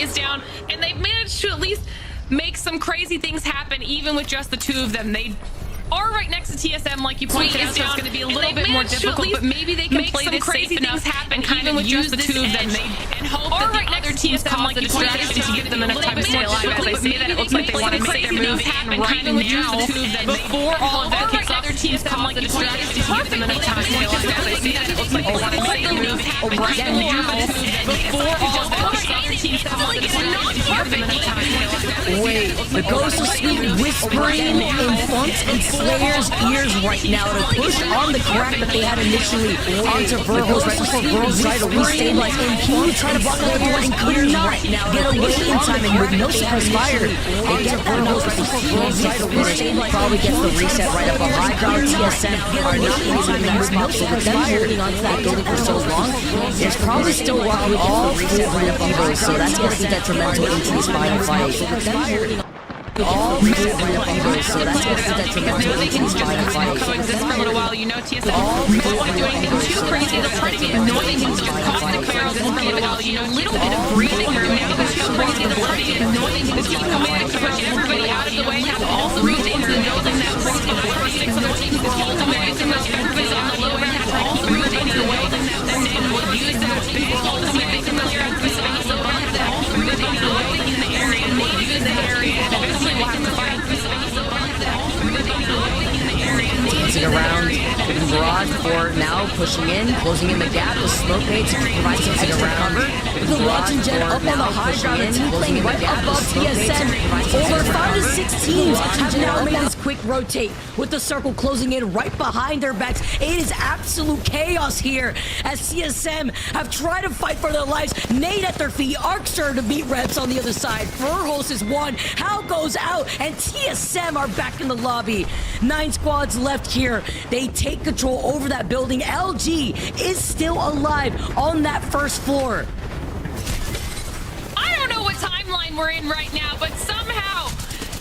is down, and they've managed to at least make some crazy things happen, even with just the two of them. They are right next to TSM, like you pointed out, so it's going to be a little bit more difficult, but maybe they can play this crazy things happen, even with just the two of them, and hope that the other teams cause the distraction to give them enough time to stay alive. As I say that, it looks like they want to make their move in right now, before all of that kicks off. Other teams cause the distraction to give them enough time to stay alive. As I say that, it looks like they want to make their move right now, before all of that kicks off. Other teams cause the distraction to give them enough time to stay alive. Wait, the Ghost of Sleep whispering in Funk's and Slayer's ears right now to push on the crack that they had initially onto Virgos right before Virgos tried to restabilize and he tried to block the door and could not get away in time, and with no suppressed fire, they get that Virgos right before Virgos tried to restabilize, probably gets the reset right up. A high ground TSM are not using that spot, so with them holding onto that building for so long, there's probably still walking all four right up on those, so that's going to be detrimental into this final fight. All so that's detrimental into this final fight. Coexist for a little while, you know, TSM don't want to do anything too crazy. They're trying to be annoying and just caustic barrels for a little while, you know, a little bit of breathing room. Now they're too crazy, they're trying to be annoying. The team who managed to push everybody out of the way have also moved into the building that brings 5 or 6 other teams to hold them away. So everybody on the low end has also moved into the building that will use that big ultimate to clear out the space. So that also moved into the building in the area, and they use the area. Eventually we'll have to fight for space. Dancing around, giving barrage before now pushing in, closing in the gap. The smoke nade to provide some extra cover. The launching jet up on the high ground, the team playing right above TSM. Over 5 to 6 teams have now made this quick rotate with the circle closing in right behind their backs. It is absolute chaos here as TSM have tried to fight for their lives. Nade at their feet, Arkster to beat Reps on the other side. Verhos is one, Hal goes out, and TSM are back in the lobby. 9 squads left here. They take control over that building. LG is still alive on that first floor. I don't know what timeline we're in right now, but somehow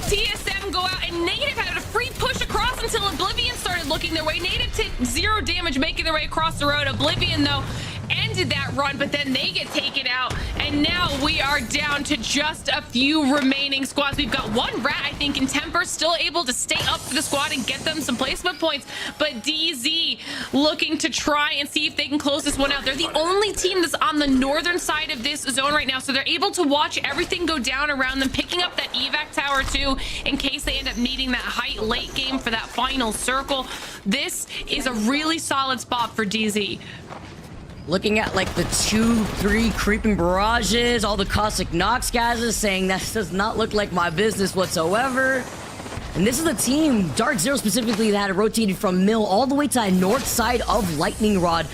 TSM go out and Native had a free push across until Oblivion started looking their way. Native took 0 damage making their way across the road. Oblivion, though, ended that run, but then they get taken out, and now we are down to just a few remaining squads. We've got one Rat, I think, in Temper, still able to stay up for the squad and get them some placement points, but DZ looking to try and see if they can close this one out. They're the only team that's on the northern side of this zone right now, so they're able to watch everything go down around them, picking up that evac tower too, in case they end up needing that height late game for that final circle. This is a really solid spot for DZ. Looking at like the 2-3 creeping barrages, all the caustic Nox gases saying that does not look like my business whatsoever. And this is the team, Dark Zero specifically, that had rotated from Mill all the way to the north side of Lightning Rod,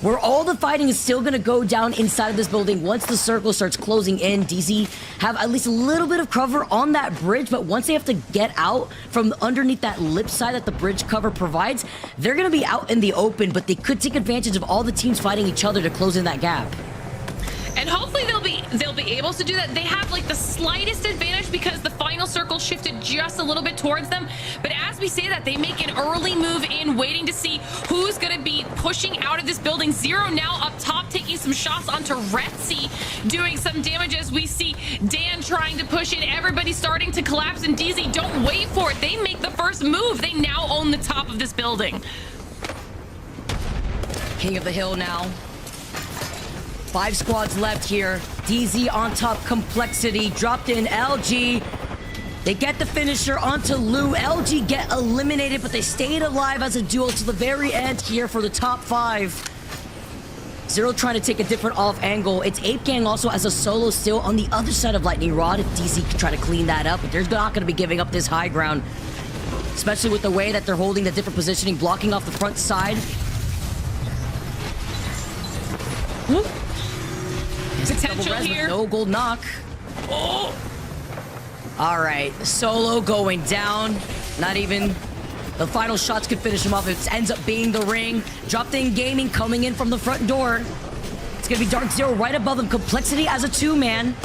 where all the fighting is still going to go down inside of this building once the circle starts closing in. DZ have at least a little bit of cover on that bridge, but once they have to get out from underneath that lip side that the bridge cover provides, they're going to be out in the open, but they could take advantage of all the teams fighting each other to close in that gap. And hopefully they'll be able to do that. They have like the slightest advantage because the final circle shifted just a little bit towards them. But as we say that, they make an early move in, waiting to see who's going to be pushing out of this building. Zero now up top, taking some shots onto Retzi, doing some damage as we see Dan trying to push in. Everybody starting to collapse, and DZ don't wait for it. They make the first move. They now own the top of this building. King of the Hill now. 5 squads left here. DZ on top, Complexity dropped in LG. They get the finisher onto Lou. LG get eliminated, but they stayed alive as a duo to the very end here for the top 5. Zero trying to take a different off angle. It's Ape Gang also as a solo still on the other side of Lightning Rod. If DZ can try to clean that up, but they're not going to be giving up this high ground, especially with the way that they're holding the different positioning, blocking off the front side. Whoop. Potential here. No gold knock. Oh. All right, solo going down. Not even the final shots could finish him off. It ends up being the ring. Dropped in Gaming coming in from the front door. It's gonna be Dark Zero right above him. Complexity as a 2-man.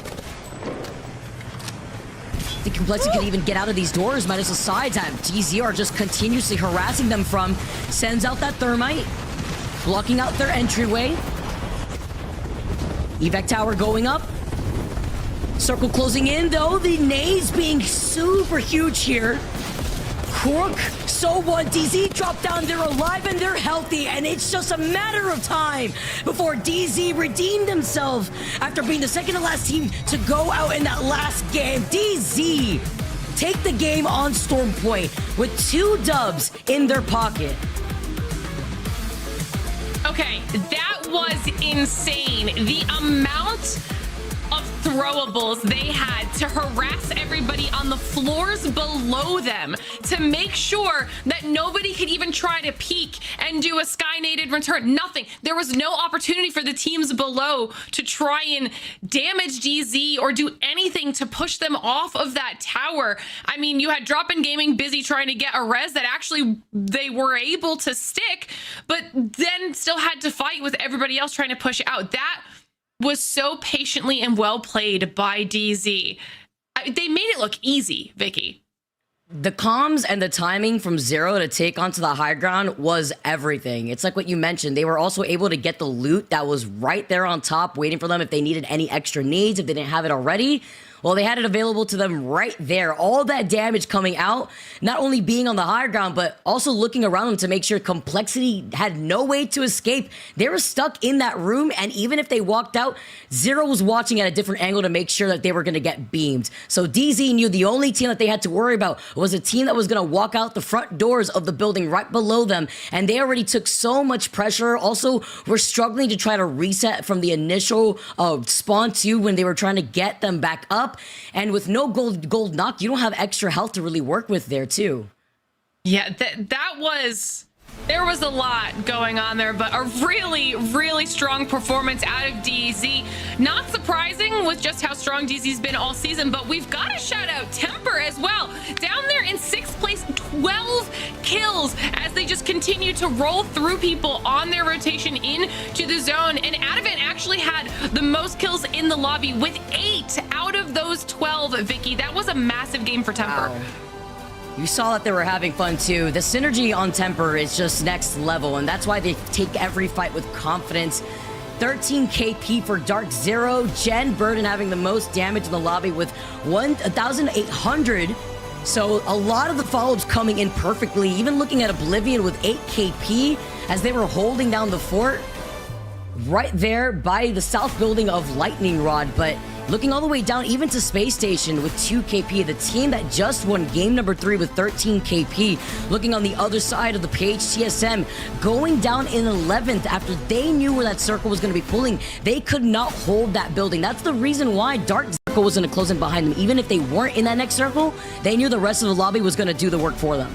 The Complexity can even get out of these doors. Minus the sides that DZ are just continuously harassing them from. Sends out that thermite, blocking out their entryway. Evac tower going up. Circle closing in though, the nades being super huge here. Crook, so what? DZ dropped down, they're alive and they're healthy, and it's just a matter of time before DZ redeemed himself after being the second to last team to go out in that last game. DZ take the game on Storm Point with 2 dubs in their pocket. Okay, that was insane. The amount of throwables they had to harass everybody on the floors below them to make sure that nobody could even try to peek and do a sky-nated return. Nothing. There was no opportunity for the teams below to try and damage DZ or do anything to push them off of that tower. I mean, you had Drop In Gaming busy trying to get a res that actually they were able to stick, but then still had to fight with everybody else trying to push out. That was so patiently and well played by DZ. They made it look easy, Vicky. The comms and the timing from Zero to take onto the high ground was everything. It's like what you mentioned. They were also able to get the loot that was right there on top, waiting for them if they needed any extra needs, if they didn't have it already. Well, they had it available to them right there. All that damage coming out, not only being on the higher ground, but also looking around them to make sure Complexity had no way to escape. They were stuck in that room, and even if they walked out, Zero was watching at a different angle to make sure that they were going to get beamed. So DZ knew the only team that they had to worry about was a team that was going to walk out the front doors of the building right below them, and they already took so much pressure. Also, were struggling to try to reset from the initial spawn 2 when they were trying to get them back up. And with no gold knock, you don't have extra health to really work with there too. Yeah, there was a lot going on there, but a really, really strong performance out of DZ. Not surprising with just how strong DZ's been all season, but we've got to shout out Temper as well. Down there in 6th place, 12 kills as they just continue to roll through people on their rotation into the zone. And Advent actually had the most kills in the lobby with 8 out of those 12, Vicky. That was a massive game for Temper. Wow. You saw that they were having fun too. The synergy on Temper is just next level, and that's why they take every fight with confidence. 13 KP for Dark Zero. Jen Burden having the most damage in the lobby with 1,800. So a lot of the follow-ups coming in perfectly. Even looking at Oblivion with 8 KP as they were holding down the fort right there by the south building of Lightning Rod. But looking all the way down even to Space Station with 2 KP, the team that just won game number 3 with 13 KP. Looking on the other side of the page, TSM going down in 11th after they knew where that circle was going to be pulling. They could not hold that building. That's the reason why Dark Circle was going to close in behind them. Even if they weren't in that next circle, they knew the rest of the lobby was going to do the work for them.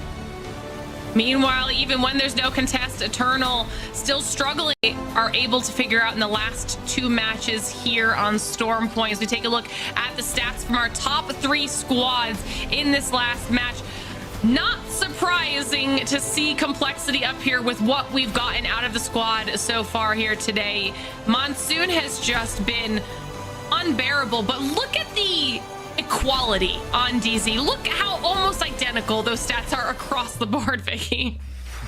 Meanwhile, even when there's no contest, Eternal still struggling, are able to figure out in the last 2 matches here on Storm Point. As we take a look at the stats from our top 3 squads in this last match. Not surprising to see Complexity up here with what we've gotten out of the squad so far here today. Monsoon has just been unbearable, but look at the equality on DZ. Look how almost identical those stats are across the board, Vicky.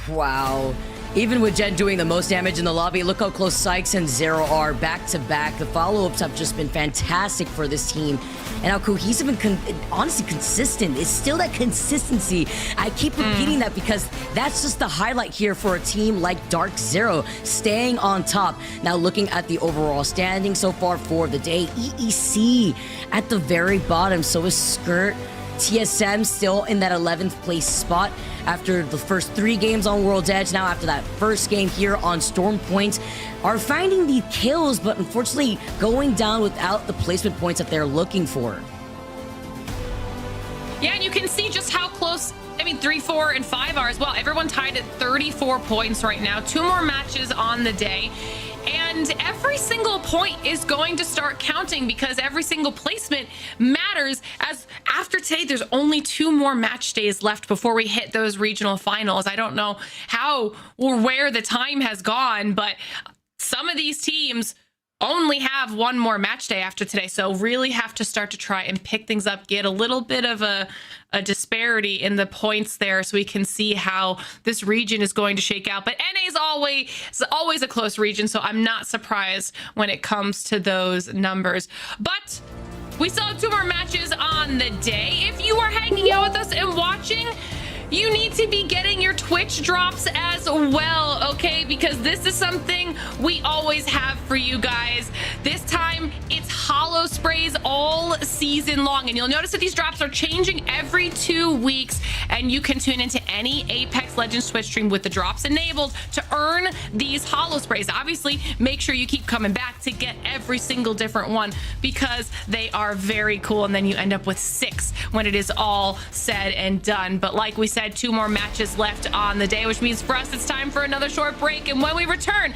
Wow. Even with Jen doing the most damage in the lobby, look how close Sykes and Zero are back to back. The follow-ups have just been fantastic for this team. And how cohesive and honestly consistent. It's still that consistency. I keep repeating that because that's just the highlight here for a team like Dark Zero, staying on top. Now looking at the overall standing so far for the day, EEC at the very bottom. So is Skirt. TSM still in that 11th place spot after the first 3 games on World's Edge. Now after that first game here on Storm Point, are finding the kills, but unfortunately going down without the placement points that they're looking for. Yeah, and you can see just how close, 3, 4, and 5 are as well. Everyone tied at 34 points right now. 2 more matches on the day. And every single point is going to start counting because every single placement matters. As after today, there's only 2 more match days left before we hit those regional finals. I don't know how or where the time has gone, but some of these teams only have 1 more match day after today. So really have to start to try and pick things up, get a little bit of a disparity in the points there so we can see how this region is going to shake out. But NA is always a close region, so I'm not surprised when it comes to those numbers. But We still have 2 more matches on the day. If you are hanging out with us and watching, you need to be getting your Twitch drops as well, okay? Because this is something we always have for you guys. This time, it's holo sprays all season long. And you'll notice that these drops are changing every 2 weeks. And you can tune into any Apex Legends Twitch stream with the drops enabled to earn these holo sprays. Obviously, make sure you keep coming back to get every single different one because they are very cool. And then you end up with 6 when it is all said and done. But like we said, 2 more matches left on the day, which means for us, it's time for another short break. And when we return,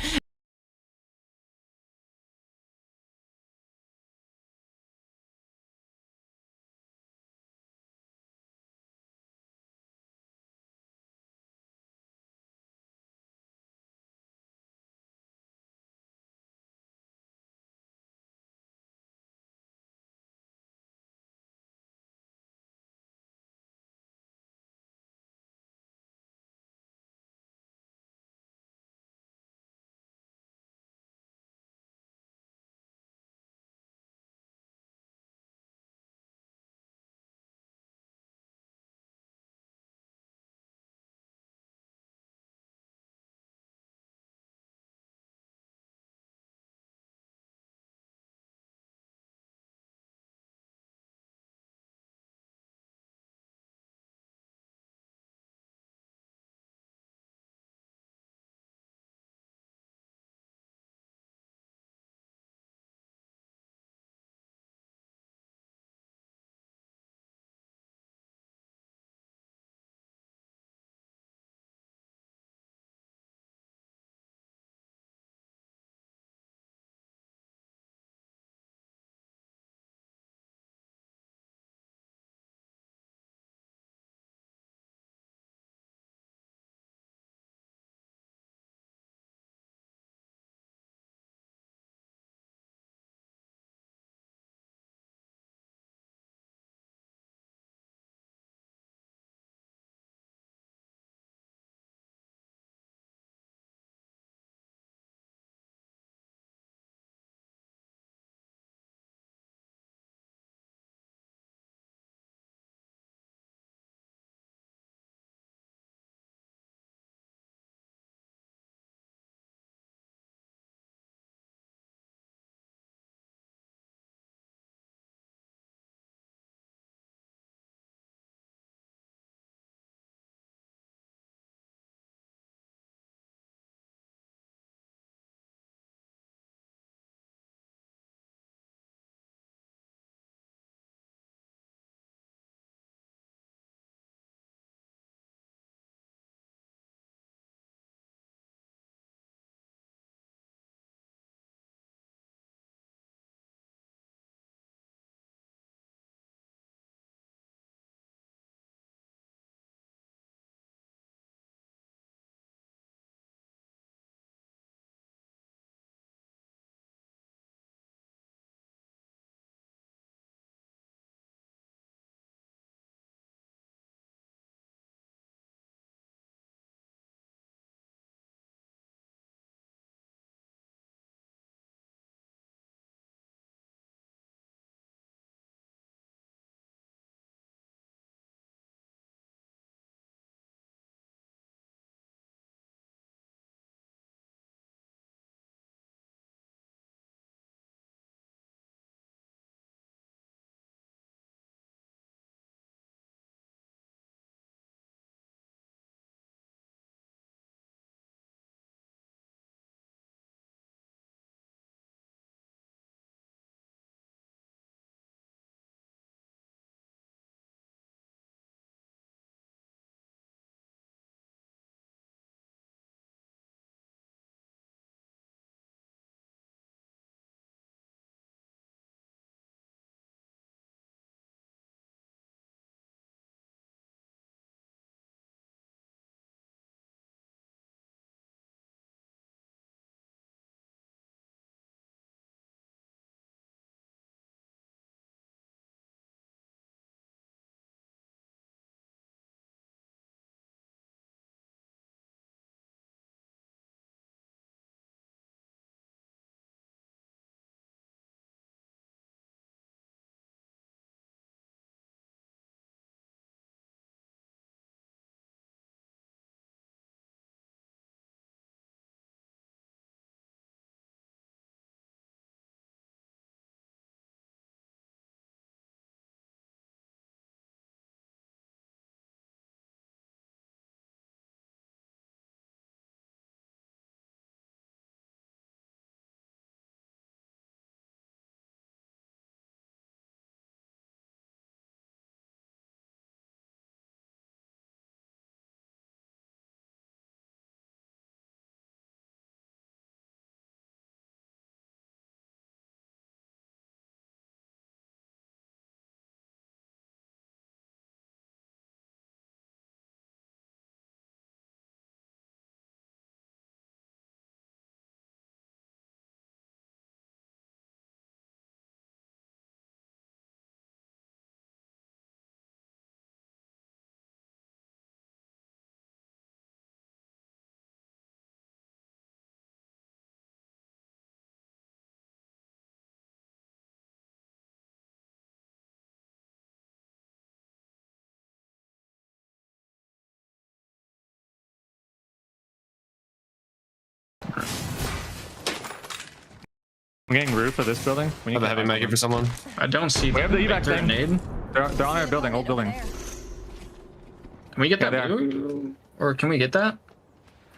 I'm getting roof of this building. We I have a heavy maggot for someone. I don't see. We have the evac thing. Grenade. They're on our building, old building. Can we get that Yeah, blue? Or can we get that?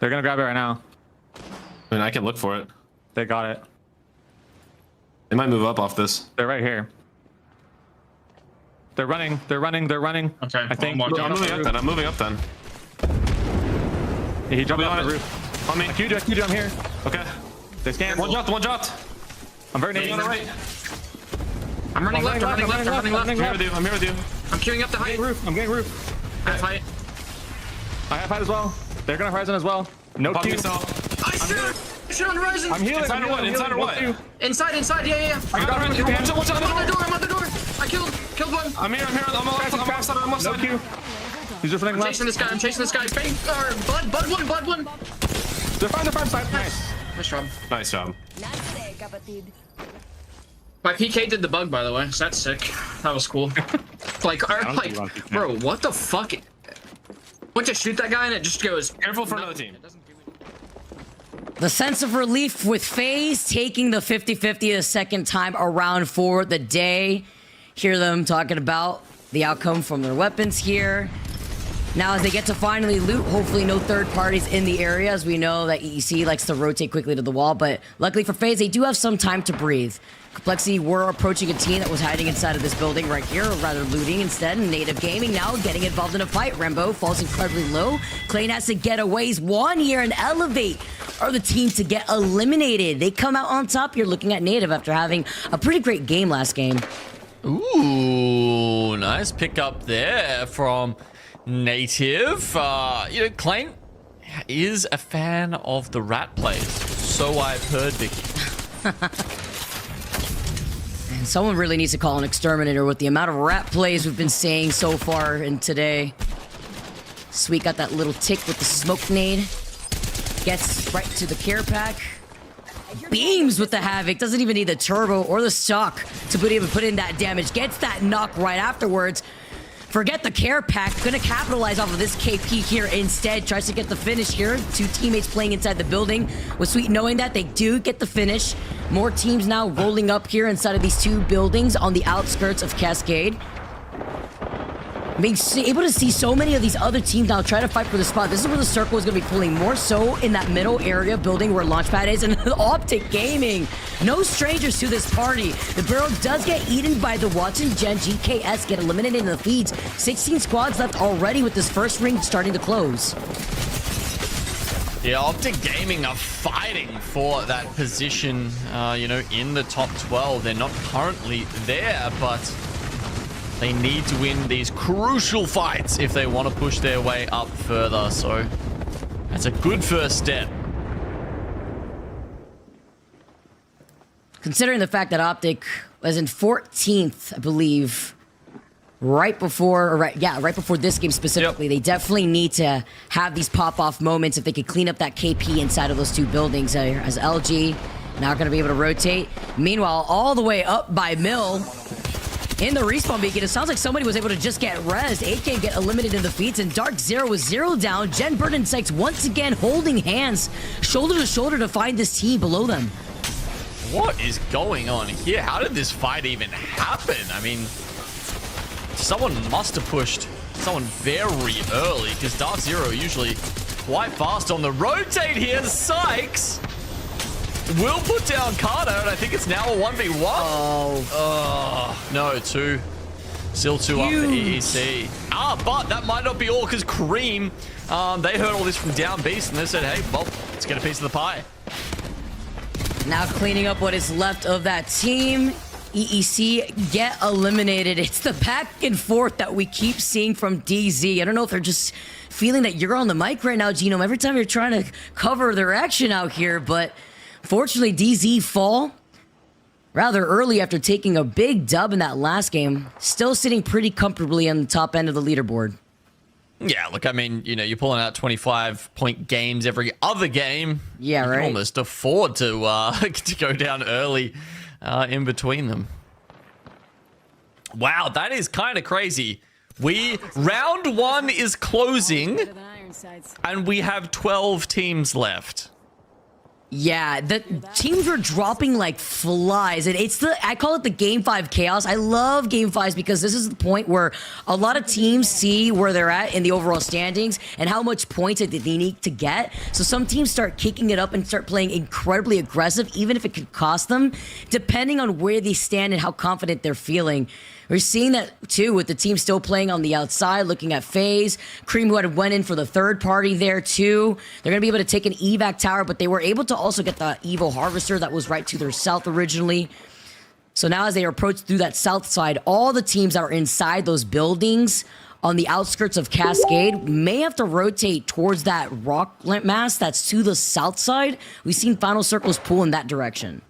They're gonna grab it right now. I mean, I can look for it. They got it. They might move up off this. They're right here. They're running. They're running. They're running. Okay, I think. I'm walking I'm moving up then. I'm moving up then. He jumped I'll off be the on it. roof. On me. I queued you. I'm here. Okay. They scanned. One dropped. I'm very On the right. I'm running left. I'm running left. I'm running left. I'm here with you. I'm here with you. I'm queuing up the height. I'm getting roof. Half height. I have height as well. They're gonna horizon as well. No Pop queue. yourself. I shoot on horizon. I'm healing. Inside I'm or what? healing, Inside or no what? queue. Inside. Yeah. I got it. Watch out. I'm on the door. I killed one. I'm here. I'm left side. I'm left No side. queue. He's just running I'm left. chasing this guy. Bang. Bud one. They're farm side. Nice. Nice job. Nice job. My PK did the bug, by the way, so that's sick. That was cool. Bro, what the fuck? Went to shoot that guy and it just goes. Careful for another team. The sense of relief with FaZe taking the 50-50 the second time around for the day. Hear them talking about the outcome from their weapons here. Now as they get to finally loot, hopefully no third parties in the area, as we know that EEC likes to rotate quickly to the wall, but luckily for FaZe, they do have some time to breathe. Complexity were approaching a team that was hiding inside of this building right here, or rather looting instead. Native Gaming now getting involved in a fight. Rambo falls incredibly low. Clay has to get away. He's one here and Elevate are the team to get eliminated. They come out on top here looking at Native after having a pretty great game last game. Ooh, nice pickup there from Native. Klein is a fan of the rat plays. So I've heard, Vicky. And someone really needs to call an exterminator with the amount of rat plays we've been seeing so far in today. Sweet got that little tick with the smoke nade. Gets right to the care pack. Beams with the Havoc. Doesn't even need the turbo or the stock to even put in that damage. Gets that knock right afterwards. Forget the care pack. Gonna capitalize off of this KP here instead. Tries to get the finish here. Two teammates playing inside the building. With Sweet knowing that they do get the finish. More teams now rolling up here inside of these two buildings on the outskirts of Cascade. Being able to see so many of these other teams now try to fight for the spot. This is where the circle is going to be pulling more so in that middle area building where Launchpad is, and Optic Gaming. No strangers to this party. The barrel does get eaten by the Watson Gen. GKS get eliminated in the feeds. 16 squads left already with this first ring starting to close. Yeah, Optic Gaming are fighting for that position, in the top 12. They're not currently there, but they need to win these crucial fights if they want to push their way up further. So that's a good first step. Considering the fact that Optic was in 14th, I believe, right before this game specifically, They definitely need to have these pop-off moments if they could clean up that KP inside of those two buildings. As LG not going to be able to rotate. Meanwhile, all the way up by Mill. In the respawn beacon, it sounds like somebody was able to just get rezzed. 8K get eliminated in the feeds, and Dark Zero was 0 down. Gen Bird and Sykes once again holding hands, shoulder to shoulder to find this team below them. What is going on here? How did this fight even happen? I mean, someone must have pushed someone very early, because Dark Zero usually quite fast on the rotate here. Sykes will put down Carter, and I think it's now a 1v1. Oh, no, 2. Still 2 up for EEC. But that might not be all, because Cream, they heard all this from down beast, and they said, hey, well, let's get a piece of the pie. Now cleaning up what is left of that team. EEC get eliminated. It's the back and forth that we keep seeing from DZ. I don't know if they're just feeling that you're on the mic right now, Genome, every time you're trying to cover their action out here, but fortunately, DZ fall rather early after taking a big dub in that last game. Still sitting pretty comfortably on the top end of the leaderboard. Yeah, look, I mean, you're pulling out 25-point games every other game. Yeah, you right. can almost afford to go down early in between them. Wow, that is kind of crazy. Round 1 is closing, and we have 12 teams left. Yeah, the teams were dropping like flies, and I call it the Game 5 chaos. I love Game 5s because this is the point where a lot of teams see where they're at in the overall standings and how much points that they need to get. So some teams start kicking it up and start playing incredibly aggressive, even if it could cost them, depending on where they stand and how confident they're feeling. We're seeing that too with the team still playing on the outside, looking at FaZe. Cream, who had went in for the third party there too. They're going to be able to take an evac tower, but they were able to also get the Evo Harvester that was right to their south originally. So now as they approach through that south side, all the teams that are inside those buildings on the outskirts of Cascade may have to rotate towards that rock mass that's to the south side. We've seen Final Circles pull in that direction.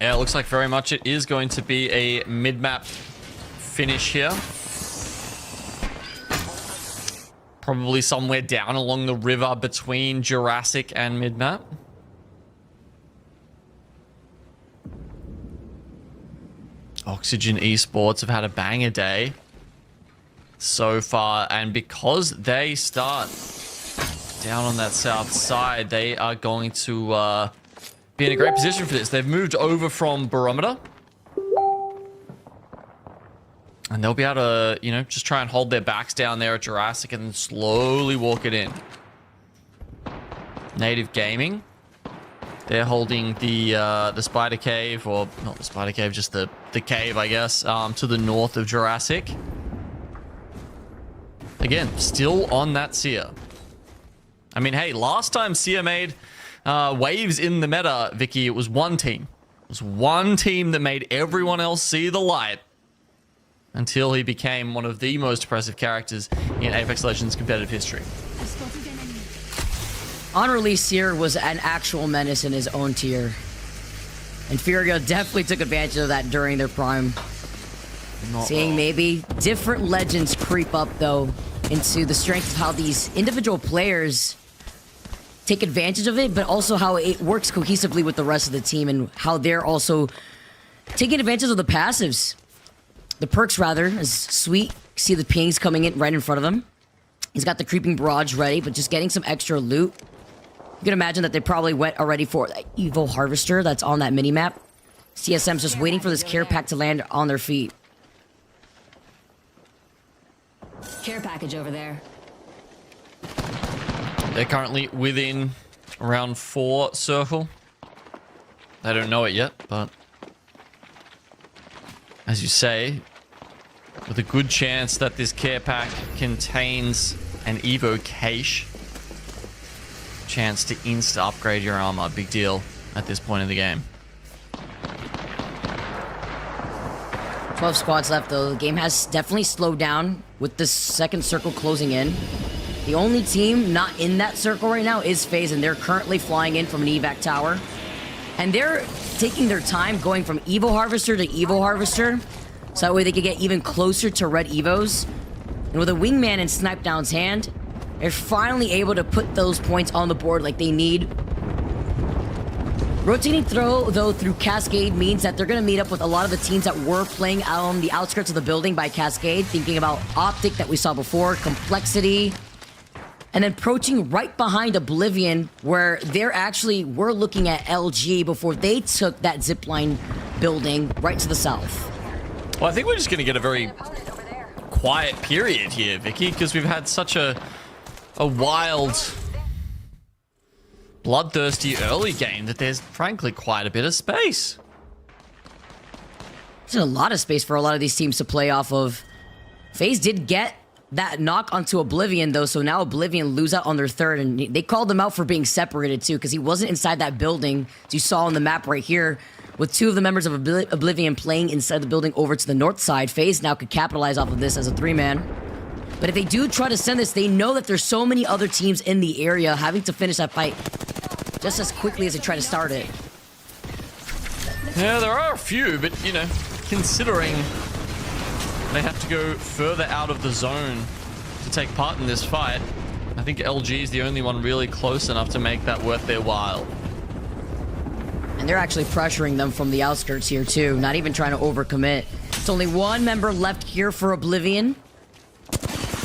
Yeah, it looks like very much it is going to be a mid-map finish here. Probably somewhere down along the river between Jurassic and mid-map. Oxygen Esports have had a banger day so far, and because they start down on that south side, they are going to be in a great position for this. They've moved over from Barometer. And they'll be able to, you know, just try and hold their backs down there at Jurassic and then slowly walk it in. Native Gaming. They're holding the Spider Cave, or not the Spider Cave, just the cave, I guess, to the north of Jurassic. Again, still on that Seer. I mean, hey, last time Seer made waves in the meta, Vicky, it was one team. It was one team that made everyone else see the light until he became one of the most impressive characters in Apex Legends competitive history. On release, Seer was an actual menace in his own tier. And Furio definitely took advantage of that during their prime. Seeing maybe different legends creep up, though, into the strength of how these individual players take advantage of it, but also how it works cohesively with the rest of the team and how they're also taking advantage of the passives. The perks, rather, is sweet. See the pings coming in right in front of them. He's got the creeping barrage ready, but just getting some extra loot. You can imagine that they probably went already for that Evo Harvester that's on that minimap. CSM's just waiting for this care pack to land on their feet. Care package over there. They're currently within round 4 circle. They don't know it yet, but as you say, with a good chance that this care pack contains an Evo cache, chance to insta upgrade your armor, big deal at this point in the game. 12 squads left, though. The game has definitely slowed down with this second circle closing in. The only team not in that circle right now is FaZe, and they're currently flying in from an evac tower. And they're taking their time going from Evo Harvester to Evo Harvester, so that way they can get even closer to red Evos. And with a wingman in Snipe Down's hand, they're finally able to put those points on the board like they need. Rotating though through Cascade means that they're going to meet up with a lot of the teams that were playing on the outskirts of the building by Cascade, thinking about Optic that we saw before, Complexity, and then approaching right behind Oblivion, where they're actually were looking at LG before they took that zipline building right to the south. Well, I think we're just going to get a very quiet period here, Vicky, because we've had such a wild, bloodthirsty early game that there's frankly quite a bit of space. There's a lot of space for a lot of these teams to play off of. FaZe did get that knock onto Oblivion, though, so now Oblivion lose out on their third, and they called him out for being separated, too, because he wasn't inside that building, as you saw on the map right here, with 2 of the members of Oblivion playing inside the building over to the north side. FaZe now could capitalize off of this as a 3-man. But if they do try to send this, they know that there's so many other teams in the area having to finish that fight just as quickly as they try to start it. Yeah, there are a few, but, you know, considering they have to go further out of the zone to take part in this fight, I think LG is the only one really close enough to make that worth their while. And they're actually pressuring them from the outskirts here, too, not even trying to overcommit. It's only 1 member left here for Oblivion.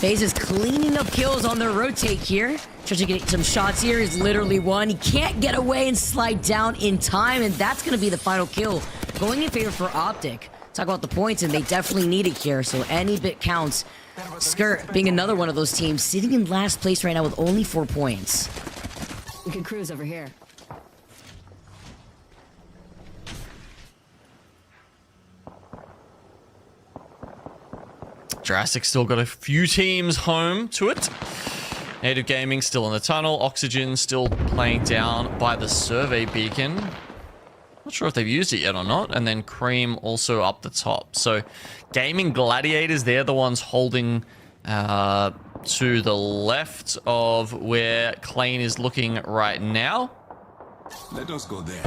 FaZe is cleaning up kills on their rotate here. Trying to get some shots here. Is literally one. He can't get away and slide down in time, and that's going to be the final kill. Going in favor for Optic. Talk about the points, and they definitely need it here, so any bit counts. Skirt being another one of those teams, sitting in last place right now with only 4 points. We can cruise over here. Jurassic still got a few teams home to it. Native Gaming still in the tunnel. Oxygen still playing down by the survey beacon. Not sure if they've used it yet or not. And then Cream also up the top. So Gaming Gladiators, they're the ones holding to the left of where Klein is looking right now. Let us go there.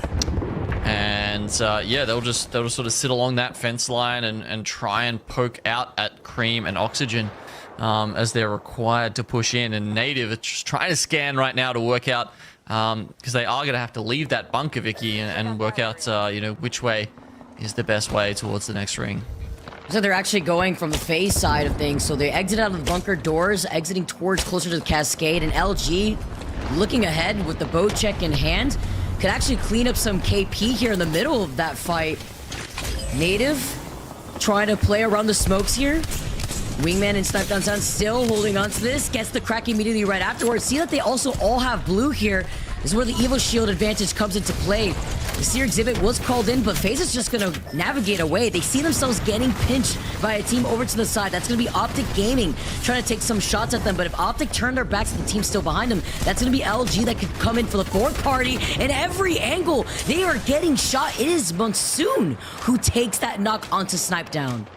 And yeah, they'll just sort of sit along that fence line and try and poke out at Cream and Oxygen as they're required to push in. And Native are just trying to scan right now to work out, because they are going to have to leave that bunker, Vicky, and work out, you know, which way is the best way towards the next ring. So they're actually going from the FaZe side of things. So they exit out of the bunker doors, exiting towards closer to the Cascade. And LG, looking ahead with the boat check in hand, could actually clean up some KP here in the middle of that fight. Native trying to play around the smokes here. Wingman and Snipe Down Sound still holding on to this. Gets the crack immediately right afterwards. See that they also all have blue here. This is where the Evo Shield advantage comes into play. The Seer exhibit was called in, but FaZe is just going to navigate away. They see themselves getting pinched by a team over to the side. That's going to be Optic Gaming trying to take some shots at them. But if Optic turn their backs to the team still behind them, that's going to be LG that could come in for the fourth party. In every angle, they are getting shot. It is Monsoon who takes that knock onto Snipe Down.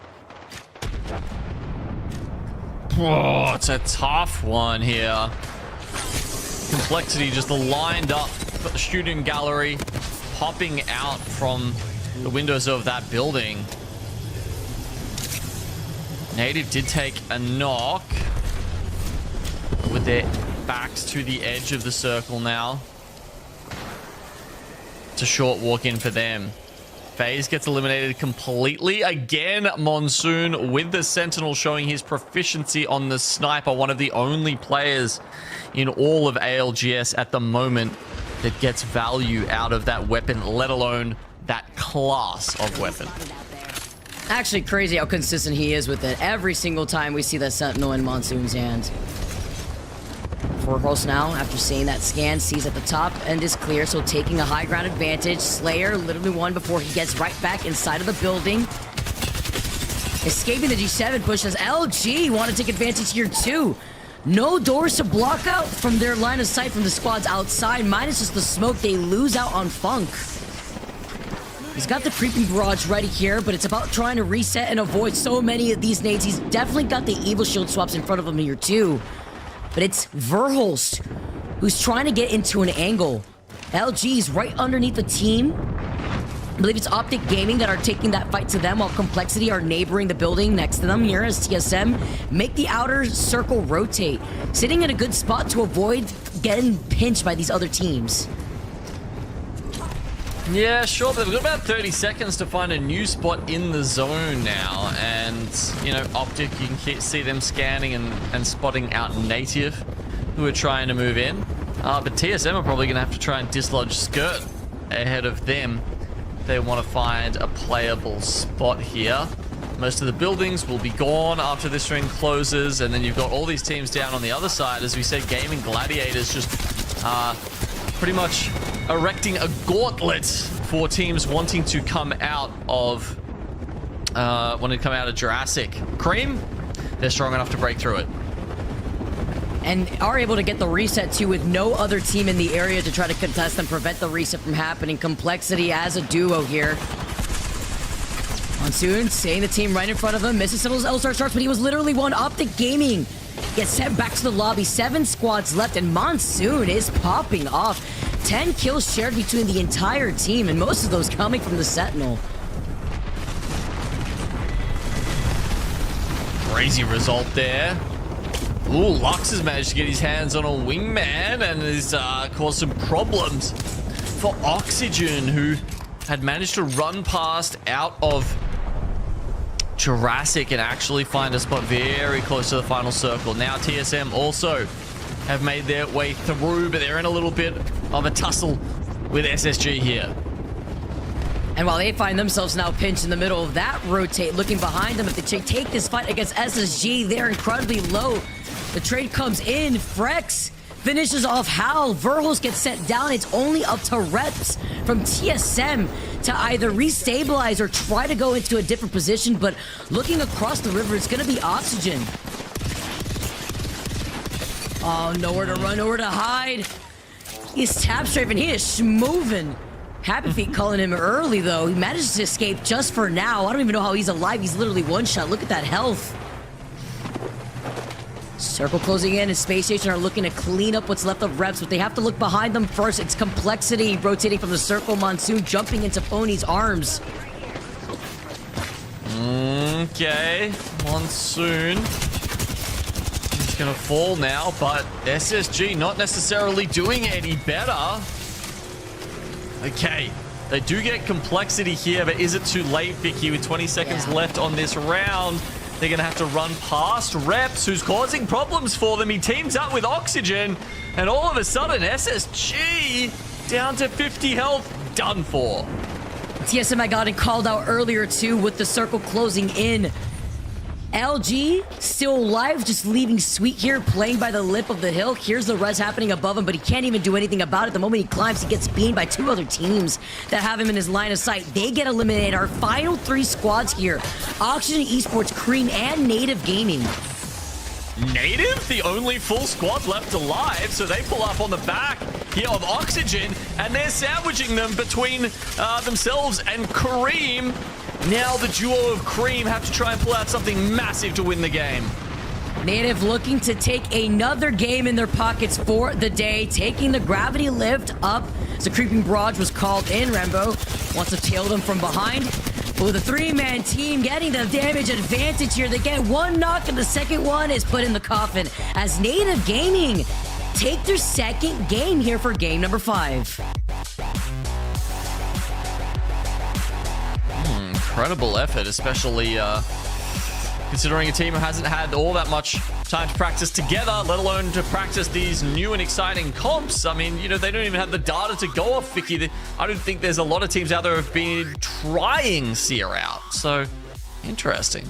Oh, it's a tough one here. Complexity just lined up shooting gallery, popping out from the windows of that building. Native did take a knock with their backs to the edge of the circle now. It's a short walk in for them. FaZe gets eliminated completely. Again, Monsoon with the Sentinel showing his proficiency on the sniper. One of the only players in all of ALGS at the moment that gets value out of that weapon, let alone that class of weapon. Actually crazy how consistent he is with it. Every single time we see that Sentinel in Monsoon's hand. Forhost now, after seeing that scan, sees at the top end is clear, so taking a high ground advantage. Slayer literally won before he gets right back inside of the building. Escaping the G7 push as LG want to take advantage here too. No doors to block out from their line of sight from the squads outside, minus just the smoke. They lose out on Funk. He's got the creeping barrage ready here, but it's about trying to reset and avoid so many of these nades. He's definitely got the evil shield swaps in front of him here too. But it's Verholst who's trying to get into an angle. LG's right underneath the team. I believe it's Optic Gaming that are taking that fight to them, while Complexity are neighboring the building next to them here as TSM make the outer circle rotate, sitting in a good spot to avoid getting pinched by these other teams. Yeah, sure, but we've got about 30 seconds to find a new spot in the zone now. And, you know, Optic, you can see them scanning and spotting out Native, who are trying to move in. But TSM are probably going to have to try and dislodge Skirt ahead of them. They want to find a playable spot here. Most of the buildings will be gone after this ring closes. And then you've got all these teams down on the other side. As we said, Gaming Gladiators just pretty much erecting a gauntlet for teams wanting to come out of Jurassic. Cream, they're strong enough to break through it. And are able to get the reset too, with no other team in the area to try to contest and prevent the reset from happening. Complexity as a duo here. Monsoon seeing the team right in front of him, misses some of those L-Star starts, but he was literally one. Optic Gaming gets sent back to the lobby. 7 squads left, and Monsoon is popping off. 10 kills shared between the entire team, and most of those coming from the Sentinel. Crazy result there. Ooh, Lux has managed to get his hands on a wingman and has caused some problems for Oxygen, who had managed to run past out of Jurassic can actually find a spot very close to the final circle. Now TSM also have made their way through, but they're in a little bit of a tussle with SSG here. And while they find themselves now pinched in the middle of that rotate, looking behind them, if they take this fight against SSG, they're incredibly low. The trade comes in. Frex finishes off Hal. Verhulst gets sent down. It's only up to reps from TSM to either restabilize or try to go into a different position. But looking across the river, it's going to be Oxygen. Oh, nowhere to run, nowhere to hide. He's tap strafing. He is moving. Happy Feet calling him early, though. He manages to escape just for now. I don't even know how he's alive. He's literally one shot. Look at that health. Circle closing in, and Space Station are looking to clean up what's left of reps, but they have to look behind them first. It's Complexity rotating from the circle. Monsoon jumping into Pony's arms. Okay, Monsoon. He's gonna fall now, but SSG not necessarily doing any better. Okay, they do get Complexity here, but is it too late, Vicky? With 20 seconds left on this round, they're going to have to run past Reps, who's causing problems for them. He teams up with Oxygen, and all of a sudden, SSG down to 50 health, done for. TSM had gotten called out earlier, too, with the circle closing in. LG still alive, just leaving Sweet here, playing by the lip of the hill. Here's the res happening above him, but he can't even do anything about it. The moment he climbs, he gets beamed by two other teams that have him in his line of sight. They get eliminated. Our final three squads here: Oxygen Esports, Cream, and Native Gaming. Native, the only full squad left alive, so they pull up on the back here of Oxygen, and they're sandwiching them between themselves and Kareem. Now the duo of Cream have to try and pull out something massive to win the game. Native looking to take another game in their pockets for the day, taking the gravity lift up. As the creeping barrage was called in, Rambo wants to tail them from behind. But with a three-man team getting the damage advantage here, they get one knock, and the second one is put in the coffin as Native Gaming take their second game here for game number 5. Incredible effort, especially considering a team who hasn't had all that much time to practice together, let alone to practice these new and exciting comps. I mean, you know, they don't even have the data to go off, Vicky. I don't think there's a lot of teams out there who have been trying Seer out. So, interesting.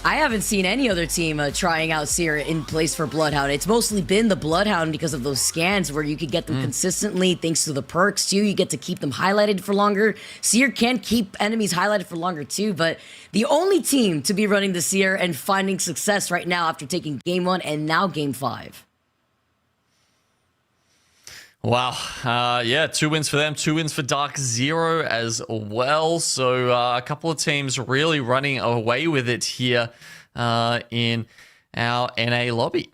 I haven't seen any other team trying out Seer in place for Bloodhound. It's mostly been the Bloodhound because of those scans where you could get them consistently thanks to the perks too. You get to keep them highlighted for longer. Seer can keep enemies highlighted for longer too, but the only team to be running the Seer and finding success right now after taking game 1 and now game 5. Wow. Yeah, 2 wins for them, 2 wins for Dark Zero as well. So a couple of teams really running away with it here in our NA lobby.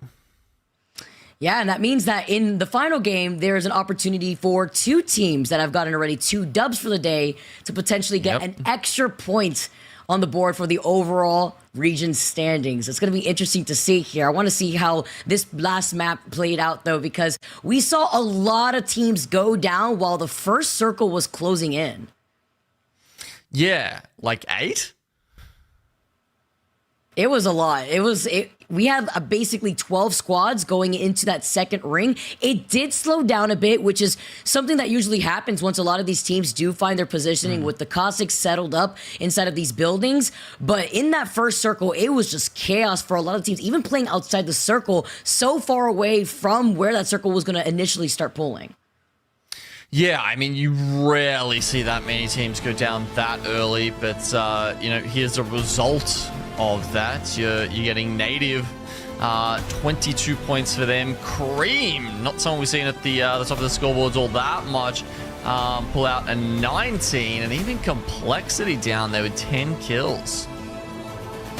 Yeah, and that means that in the final game, there is an opportunity for 2 teams that have gotten already 2 dubs for the day to potentially get an extra point on the board for the overall region standings. It's going to be interesting to see here. I want to see how this last map played out, though, because we saw a lot of teams go down while the first circle was closing in. Yeah, like 8? It was a lot. We had basically 12 squads going into that second ring. It did slow down a bit, which is something that usually happens once a lot of these teams do find their positioning with the Cossacks settled up inside of these buildings. But in that first circle, it was just chaos for a lot of teams, even playing outside the circle, so far away from where that circle was going to initially start pulling. Yeah, I mean, you rarely see that many teams go down that early, but, you know, here's a result of that. You're getting Native, 22 points for them. Cream, not someone we've seen at the top of the scoreboards all that much, pull out a 19, and even Complexity down there with 10 kills.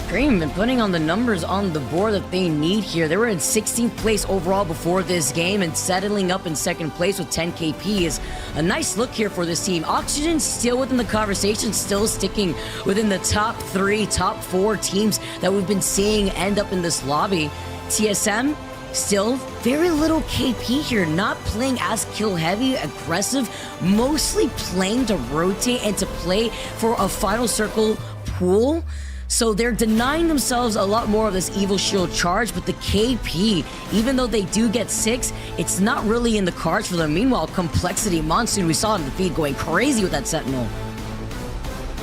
Cream been putting on the numbers on the board that they need here. They were in 16th place overall before this game, and settling up in second place with 10 KP is a nice look here for this team. Oxygen still within the conversation, still sticking within the top 3, top 4 teams that we've been seeing end up in this lobby. TSM, still very little KP here, not playing as kill heavy, aggressive, mostly playing to rotate and to play for a final circle pool. So they're denying themselves a lot more of this Evil Shield charge, but the KP, even though they do get 6, it's not really in the cards for them. Meanwhile, Complexity Monsoon, we saw in the feed going crazy with that Sentinel.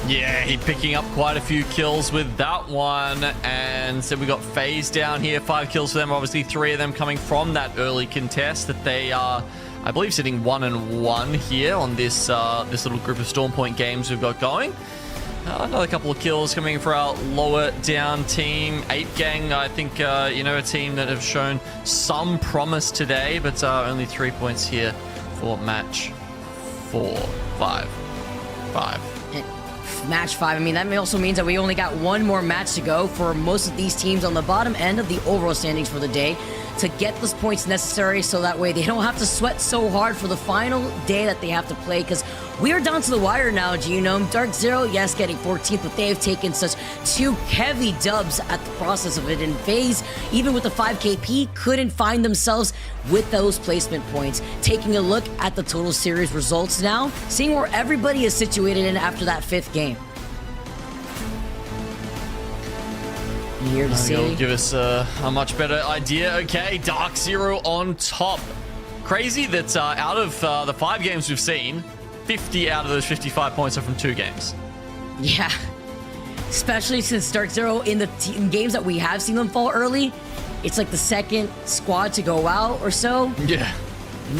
Yeah, he picking up quite a few kills with that one. And so we got FaZe down here, 5 kills for them. Obviously 3 of them coming from that early contest that they are, I believe, sitting 1-1 here on this this little group of Stormpoint games we've got going. Another couple of kills coming for our lower down team. 8 Gang, I think, you know, a team that have shown some promise today, but only 3 points here for match 5. Match 5. I mean, that also means that we only got one more match to go for most of these teams on the bottom end of the overall standings for the day to get those points necessary, so that way they don't have to sweat so hard for the final day that they have to play, because we are down to the wire now, Genome. Dark Zero, yes, getting 14th, but they have taken such 2 heavy dubs at the process of it. And FaZe, even with the 5 KP, couldn't find themselves with those placement points. Taking a look at the total series results now, seeing where everybody is situated in after that 5th game. Here to see. It'll give us a much better idea. Okay, Dark Zero on top. Crazy that out of the 5 games we've seen, 50 out of those 55 points are from 2 games. Yeah. Especially since Dark Zero, in the in games that we have seen them fall early, it's like the second squad to go out or so. Yeah.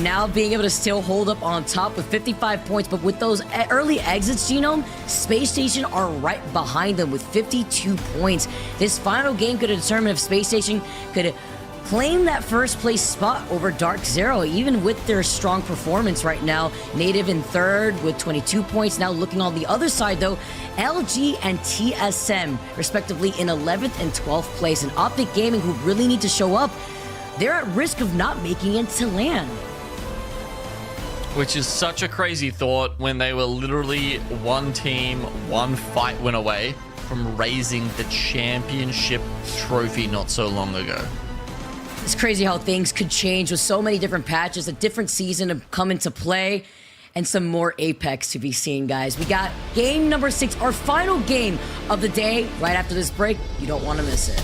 Now being able to still hold up on top with 55 points, but with those early exits, Genome, Space Station are right behind them with 52 points. This final game could determine if Space Station could claim that first place spot over Dark Zero, even with their strong performance right now. Native in 3rd with 22 points. Now looking on the other side though, LG and TSM respectively in 11th and 12th place. And Optic Gaming, who really need to show up, they're at risk of not making it to LAN. Which is such a crazy thought when they were literally 1 team, 1 fight win away from raising the championship trophy not so long ago. It's crazy how things could change with so many different patches, a different season to come into play, and some more Apex to be seen, guys. We got game number 6, our final game of the day, right after this break. You don't want to miss it.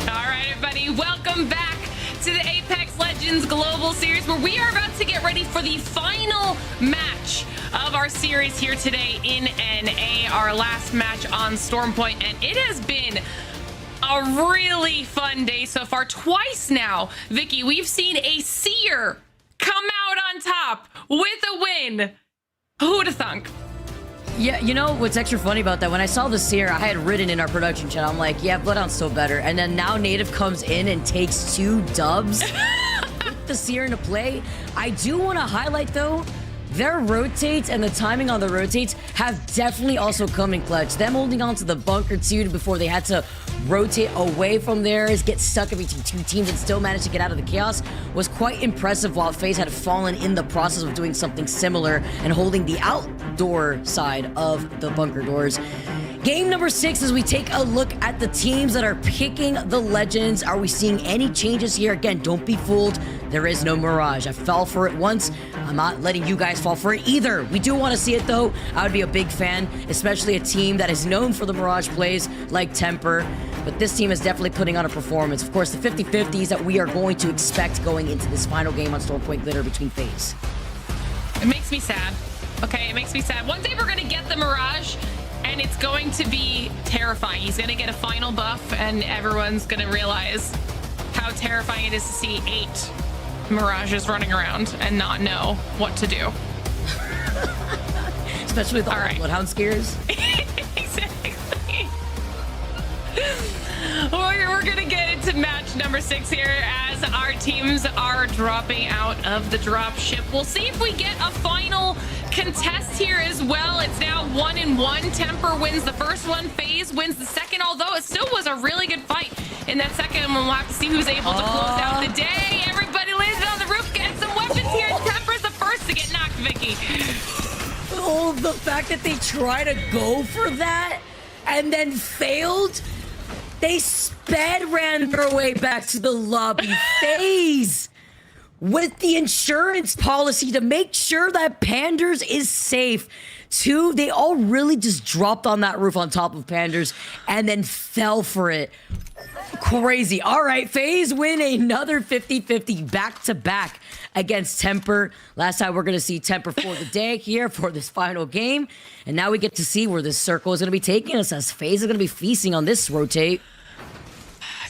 Everybody, welcome back to the Apex Legends Global Series, where we are about to get ready for the final match of our series here today in NA, our last match on Stormpoint, and it has been a really fun day so far. Twice now, Vicky, we've seen a seer come out on top with a win. Who'd have thunk? Yeah, you know what's extra funny about that? When I saw the Seer, I had written in our production channel, I'm like, yeah, Bloodhound's still better. And then now Native comes in and takes 2 dubs with the Seer into play. I do want to highlight, though, their rotates and the timing on the rotates have definitely also come in clutch. Them holding on to the bunker too before they had to rotate away from theirs, get stuck in between 2 teams and still manage to get out of the chaos was quite impressive, while FaZe had fallen in the process of doing something similar and holding the outdoor side of the bunker doors. Game number 6, as we take a look at the teams that are picking the Legends. Are we seeing any changes here? Again, don't be fooled. There is no Mirage. I fell for it once. I'm not letting you guys fall for it either. We do want to see it, though. I would be a big fan, especially a team that is known for the Mirage plays like Temper. But this team is definitely putting on a performance. Of course, the 50-50s that we are going to expect going into this final game on Stormpoint Glitter between FaZe. It makes me sad. Okay, it makes me sad. One day we're going to get the Mirage, and it's going to be terrifying. He's going to get a final buff, and everyone's going to realize how terrifying it is to see 8 Mirages running around and not know what to do. Especially with all the Bloodhound skiers. Exactly. We're going to get into match number 6 here as our teams are dropping out of the drop ship. We'll see if we get a final contest here as well. It's now 1-1. Temper wins the first one. FaZe wins the second, although it still was a really good fight in that second one. We'll have to see who's able to close out the day. Everybody landed on the roof, getting some weapons here. Temper's the first to get knocked, Vicky. Oh, the fact that they try to go for that and then failed. They ran their way back to the lobby. FaZe with the insurance policy to make sure that Panders is safe. 2, they all really just dropped on that roof on top of Panders and then fell for it. Crazy. All right, FaZe win another 50-50 back-to-back against Temper. Last time we're going to see Temper for the day here for this final game. And now we get to see where this circle is going to be taking us, as FaZe is going to be feasting on this rotate.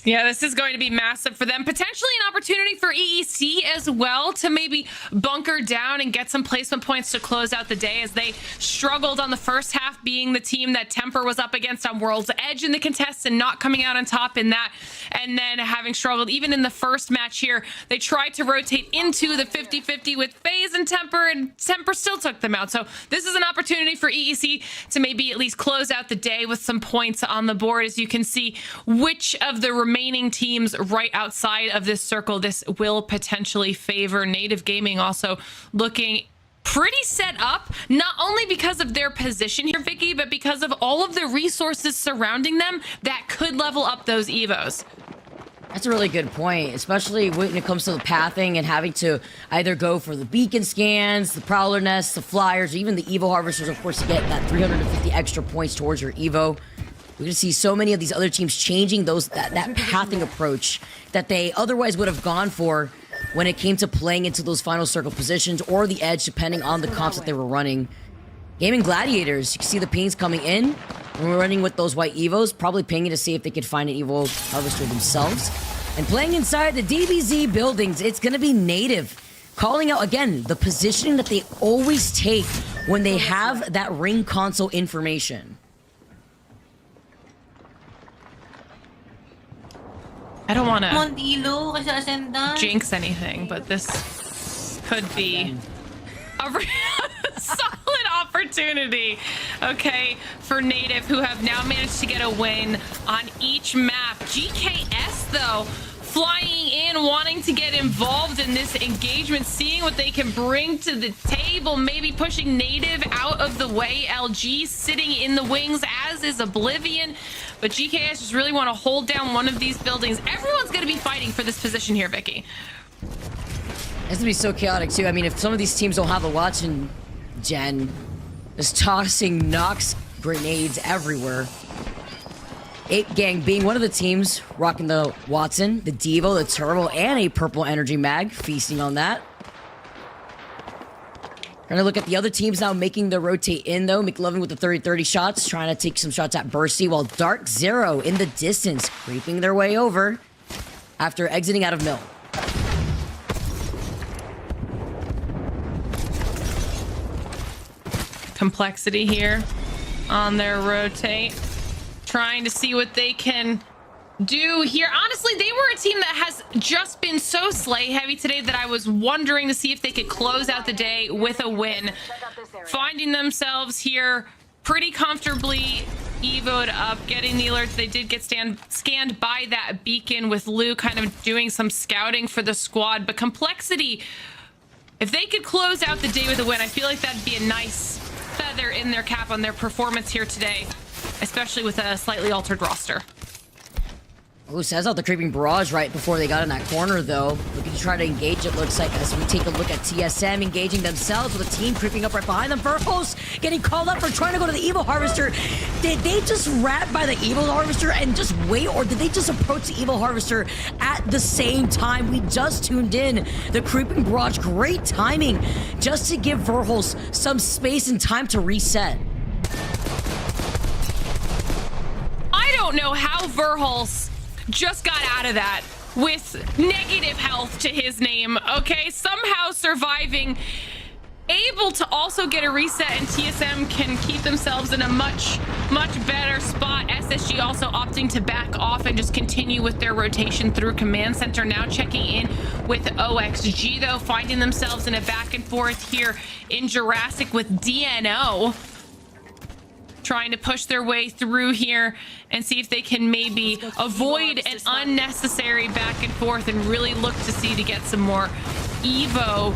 Yeah, this is going to be massive for them. Potentially an opportunity for EEC as well to maybe bunker down and get some placement points to close out the day, as they struggled on the first half, being the team that Temper was up against on World's Edge in the contest and not coming out on top in that. And then having struggled even in the first match here, they tried to rotate into the 50-50 with FaZe and Temper still took them out. So this is an opportunity for EEC to maybe at least close out the day with some points on the board. As you can see, which of the remaining teams right outside of this circle this will potentially favor. Native Gaming also looking pretty set up, not only because of their position here, Vicky, but because of all of the resources surrounding them that could level up those evos. That's a really good point, especially when it comes to the pathing and having to either go for the beacon scans, the prowler nests, the flyers, or even the evo harvesters, of course, to get that 350 extra points towards your evo. We're going to see so many of these other teams changing that pathing approach that they otherwise would have gone for when it came to playing into those final circle positions or the edge, depending on the comps that they were running. Gaming Gladiators, you can see the pings coming in. When we're running with those white evos, probably pinging to see if they could find an evo harvester themselves. And playing inside the DBZ buildings, it's going to be Native. Calling out, again, the positioning that they always take when they have that ring console information. I don't want to jinx anything, but this could be a real solid opportunity, okay, for Native, who have now managed to get a win on each map. GKS, though, flying in, wanting to get involved in this engagement, seeing what they can bring to the table, maybe pushing Native out of the way. LG sitting in the wings, as is Oblivion. But GKS just really want to hold down one of these buildings. Everyone's going to be fighting for this position here, Vicky. It's going to be so chaotic, too. I mean, if some of these teams don't have a watching gen, just tossing Nox grenades everywhere. 8 Gang being one of the teams rocking the Watson, the Devo, the Turbo, and a purple energy mag, feasting on that. Gonna look at the other teams now making the rotate in, though. McLovin with the 30-30 shots, trying to take some shots at Bursty, while Dark Zero in the distance, creeping their way over after exiting out of Mill. Complexity here on their rotate, trying to see what they can do here. Honestly, they were a team that has just been so slay heavy today that I was wondering to see if they could close out the day with a win, finding themselves here pretty comfortably evoed up, getting the alerts. They did get scanned by that beacon, with Lou kind of doing some scouting for the squad. But Complexity, if they could close out the day with a win, I feel like that'd be a nice feather in their cap on their performance here today, especially with a slightly altered roster. Who says out the creeping barrage right before they got in that corner, though? Looking to try to engage, it looks like, as we take a look at TSM engaging themselves with a team creeping up right behind them. Verhos getting called up for trying to go to the Evil Harvester. Did they just rat by the Evil Harvester and just wait, or did they just approach the Evil Harvester at the same time? We just tuned in. The creeping barrage, great timing, just to give Verhos some space and time to reset. I don't know how Verhos just got out of that with negative health to his name, okay? Somehow surviving, able to also get a reset, and TSM can keep themselves in a much better spot. SSG also opting to back off and just continue with their rotation through command center. Now checking in with OXG, though, finding themselves in a back and forth here in Jurassic with DNO, trying to push their way through here and see if they can maybe avoid an unnecessary back and forth and really look to see to get some more Evo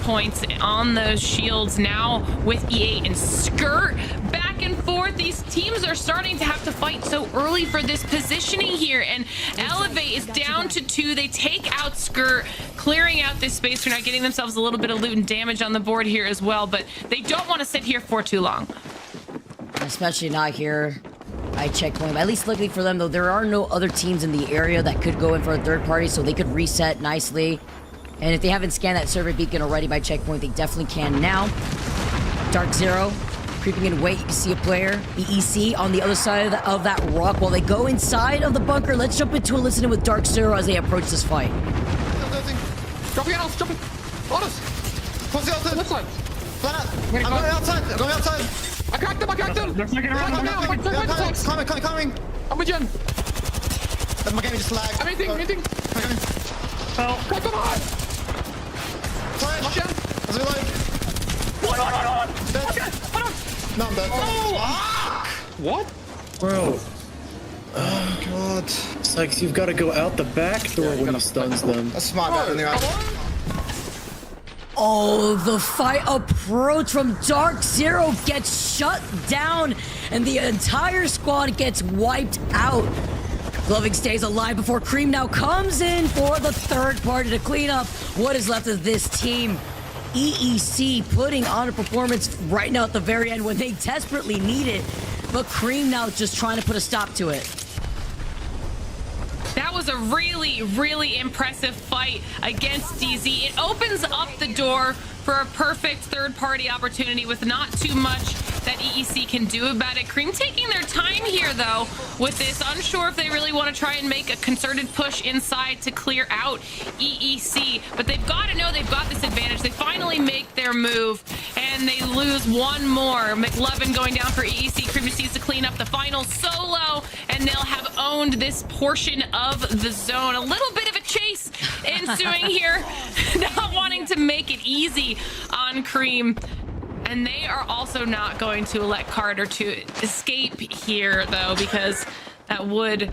points on those shields. Now with E8 and Skirt back and forth, these teams are starting to have to fight so early for this positioning here, and Elevate is down to 2. They take out Skirt, clearing out this space. They're not getting themselves a little bit of loot and damage on the board here as well, but they don't want to sit here for too long. Especially not here. I checkpoint. At least luckily for them, though, there are no other teams in the area that could go in for a third party, so they could reset nicely. And if they haven't scanned that survey beacon already by checkpoint, they definitely can now. Dark Zero creeping in wait. You can see a player, EEC, on the other side of that rock. While they go inside of the bunker, let's jump into a listening with Dark Zero as they approach this fight. Dropping out, dropping. On us. What's the outside? Left side. I'm going outside. I'm going outside. I cracked him, I cracked him! They're flicking around. Coming. I'm with Jen. My game just lagged. I'm anything. Oh. Crack them hard! Sorry, Jen. How's it going? Dead. No, I'm dead. Oh. What? Bro. Oh, God. It's like you've got to go out the back door when he stuns them. That's smart, man. Anyway. Oh, the fight approach from Dark Zero gets shut down, and the entire squad gets wiped out. Gloving stays alive before Cream now comes in for the third party to clean up what is left of this team. EEC putting on a performance right now at the very end when they desperately need it, but Cream now just trying to put a stop to it. That was a really impressive fight against DZ. It opens up the door for a perfect third-party opportunity with not too much that EEC can do about it. Cream taking their time here, though, with this. Unsure if they really want to try and make a concerted push inside to clear out EEC, but they've got to know they've got this advantage. They finally make their move, and they lose one more. McLovin going down for EEC. Cream just needs to clean up the final solo, and they'll have owned this portion of the zone. A little bit of a chase ensuing here, not wanting to make it easy on Cream. And they are also not going to let Carter to escape here, though, because that would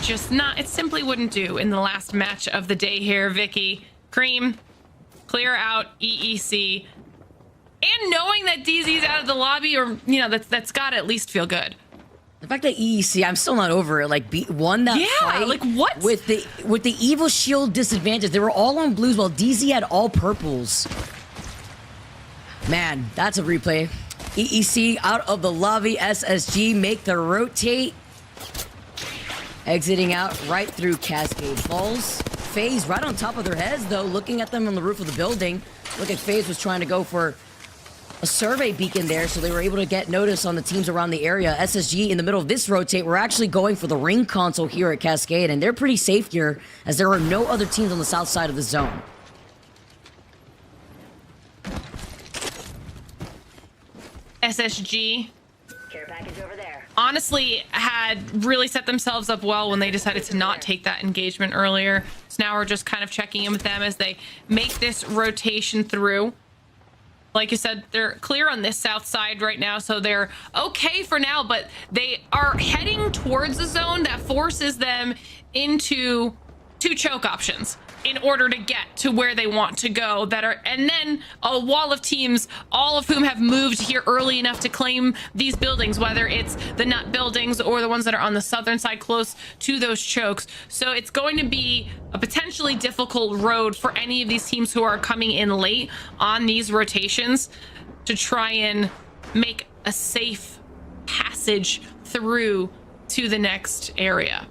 just not, it simply wouldn't do in the last match of the day here. Vicky, Cream, clear out EEC. And knowing that DZ's out of the lobby, or, you know, that's got to at least feel good. The fact that EEC, I'm still not over it. Like, won that fight. Like, what? With the evil shield disadvantage. They were all on blues while DZ had all purples. Man, that's a replay. EEC out of the lobby. SSG make the rotate. Exiting out right through Cascade Falls. FaZe right on top of their heads, though, looking at them on the roof of the building. Look at FaZe was trying to go for a survey beacon there, so they were able to get notice on the teams around the area. SSG in the middle of this rotate, we're actually going for the ring console here at Cascade, and they're pretty safe here as there are no other teams on the south side of the zone. SSG Care package over there. honestly had really set themselves up well when they decided to not take that engagement earlier. So now we're just kind of checking in with them as they make this rotation through. Like you said, they're clear on this south side right now, so they're okay for now, but they are heading towards a zone that forces them into 2 choke options in order to get to where they want to go, and then a wall of teams, all of whom have moved here early enough to claim these buildings, whether it's the nut buildings or the ones that are on the southern side close to those chokes. So it's going to be a potentially difficult road for any of these teams who are coming in late on these rotations to try and make a safe passage through to the next area.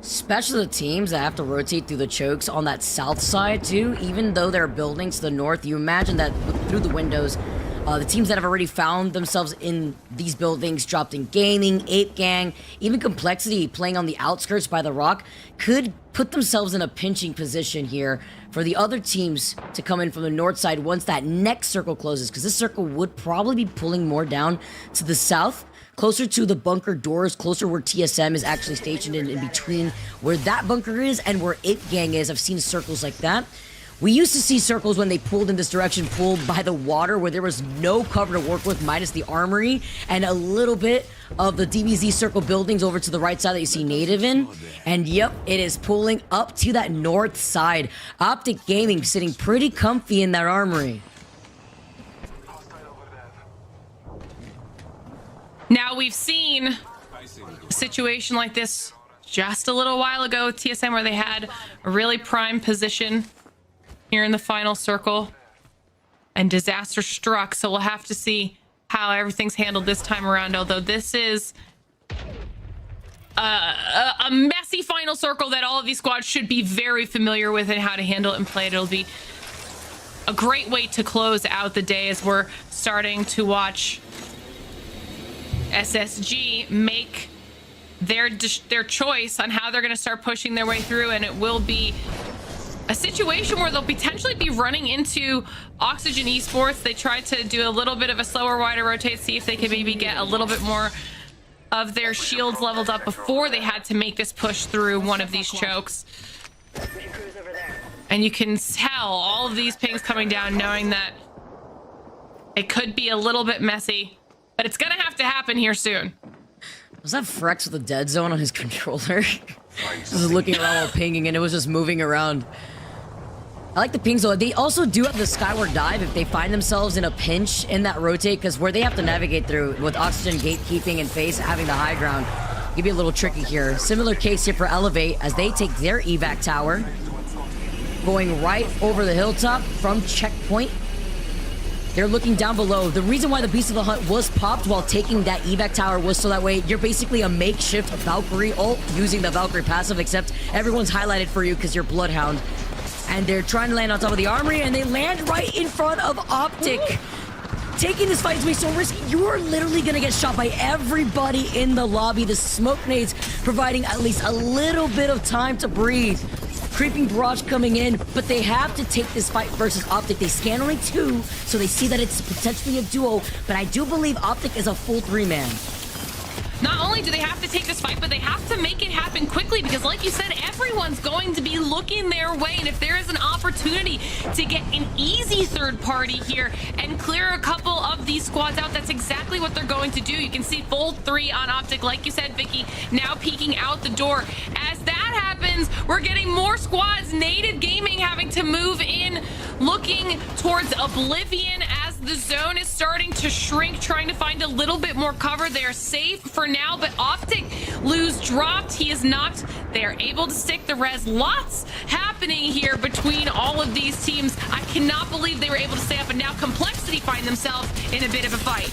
Especially the teams that have to rotate through the chokes on that south side too, even though there are buildings to the north. You imagine that through the windows, the teams that have already found themselves in these buildings, dropped in gaming, ape gang, even complexity playing on the outskirts by the rock, could put themselves in a pinching position here for the other teams to come in from the north side once that next circle closes, because this circle would probably be pulling more down to the south, closer to the bunker doors, closer where TSM is actually stationed in between where that bunker is and where Ape Gang is. I've seen circles like that. We used to see circles when they pulled in this direction, pulled by the water, where there was no cover to work with, minus the armory, and a little bit of the DBZ circle buildings over to the right side that you see native in. And yep, it is pulling up to that north side. Optic Gaming sitting pretty comfy in that armory. Now, we've seen a situation like this just a little while ago with TSM, where they had a really prime position here in the final circle and disaster struck. So we'll have to see how everything's handled this time around, although this is a messy final circle that all of these squads should be very familiar with and how to handle it and play it. It'll be a great way to close out the day as we're starting to watch SSG make their choice on how they're going to start pushing their way through, and it will be a situation where they'll potentially be running into Oxygen Esports. They tried to do a little bit of a slower, wider rotate, see if they could maybe get a little bit more of their shields leveled up before they had to make this push through one of these chokes. And you can tell all of these pings coming down, knowing that it could be a little bit messy, but it's gonna have to happen here soon. Was that Frex with a dead zone on his controller? Just looking around while pinging, and it was just moving around. I like the pings though. They also do have the skyward dive if they find themselves in a pinch in that rotate, because where they have to navigate through with Oxygen gatekeeping and Face having the high ground, can be a little tricky here. Similar case here for Elevate as they take their evac tower, going right over the hilltop from checkpoint. They're looking down below. The reason why the Beast of the Hunt was popped while taking that evac tower was so that way you're basically a makeshift Valkyrie ult using the Valkyrie passive, except everyone's highlighted for you because you're Bloodhound. And they're trying to land on top of the armory, and they land right in front of Optic. Taking this fight is going to be so risky. You're literally going to get shot by everybody in the lobby. The smoke nades providing at least a little bit of time to breathe. Creeping barrage coming in, but they have to take this fight versus Optic. They scan only 2, so they see that it's potentially a duo, but I do believe Optic is a full 3-man. Not only do they have to take this fight, but they have to make it happen quickly, because like you said, everyone's going to be looking their way, and if there is an opportunity to get an easy third party here and clear a couple of these squads out, that's exactly what they're going to do. You can see full 3 on Optic, like you said, Vicky, now peeking out the door. As that happens, we're getting more squads. Native Gaming having to move in, looking towards Oblivion as the zone is starting to shrink, trying to find a little bit more cover. They are safe for now, but Optic lose dropped. He is not. They are able to stick the res. Lots happening here between all of these teams. I cannot believe they were able to stay up, and now Complexity find themselves in a bit of a fight.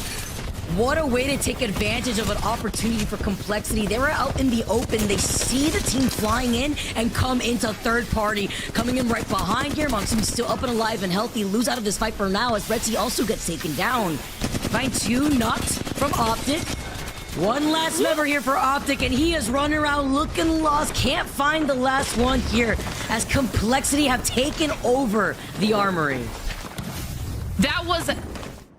What a way to take advantage of an opportunity for Complexity. They were out in the open. They see the team flying in and come into third party. Coming in right behind here. Monsoon still up and alive and healthy. Lose out of this fight for now as Red Sea also gets taken down. Find 2 knocks from Optic. One last member here for Optic, and he is running around looking lost. Can't find the last one here as Complexity have taken over the armory. That was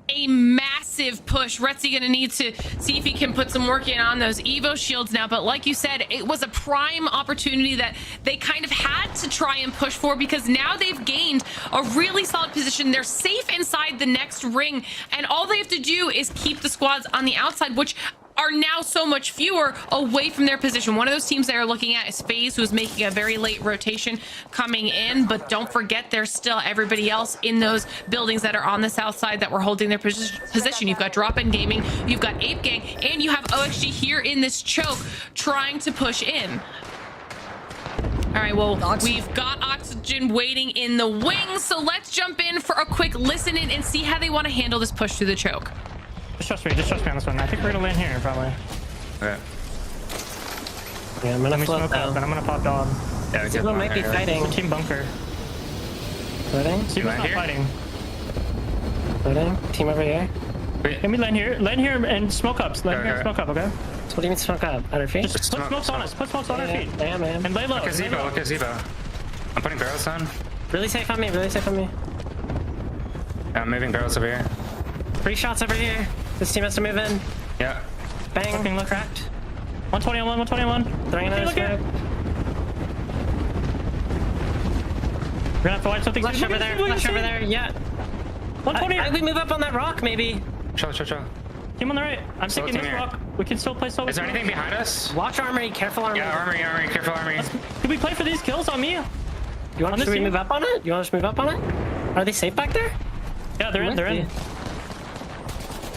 a massive massive push. Retzi gonna need to see if he can put some work in on those Evo shields now. But like you said, it was a prime opportunity that they kind of had to try and push for, because now they've gained a really solid position. They're safe inside the next ring, and all they have to do is keep the squads on the outside, which are now so much fewer, away from their position. One of those teams they are looking at is FaZe, who's making a very late rotation coming in, but don't forget there's still everybody else in those buildings that are on the south side that were holding their position. You've got Drop In Gaming, you've got Ape Gang, and you have OXG here in this choke trying to push in. All right, well, we've got Oxygen waiting in the wings, so let's jump in for a quick listen in and see how they want to handle this push through the choke. Just trust me on this one. I think we're gonna land here, probably. Okay. Yeah, I'm gonna float up, and I'm gonna pop dog. Yeah, People might be fighting. Team bunker. Floating? Team's not fighting. Floating? Team over here? Can we land here? Land here and smoke up. Land here and smoke up, okay? So what do you mean smoke up? At our feet? Just put smokes on us. Put smokes on our feet. I am. And lay low. Look at Zevo, look at Zevo. I'm putting barrels down. Really safe on me, really safe on me. Yeah, I'm moving barrels over here. 3 shots over here. This team has to move in. Yeah. Bang. Fucking look. Cracked. 120 on 1, 120 on 1. Throwing another smoke. We're gonna have to watch something. Flash over there. Flash over there. Yeah. 120. We move up on that rock, maybe. Chill. Team on the right. I'm Slow taking this team here. rock. We can still play solo. Is there anything behind us? Watch armory. Careful armory. Yeah, armory, careful armory. Can we play for these kills on me? You want us to move up on it? You want us to move up on it? Are they safe back there? Yeah, they're in. They're in.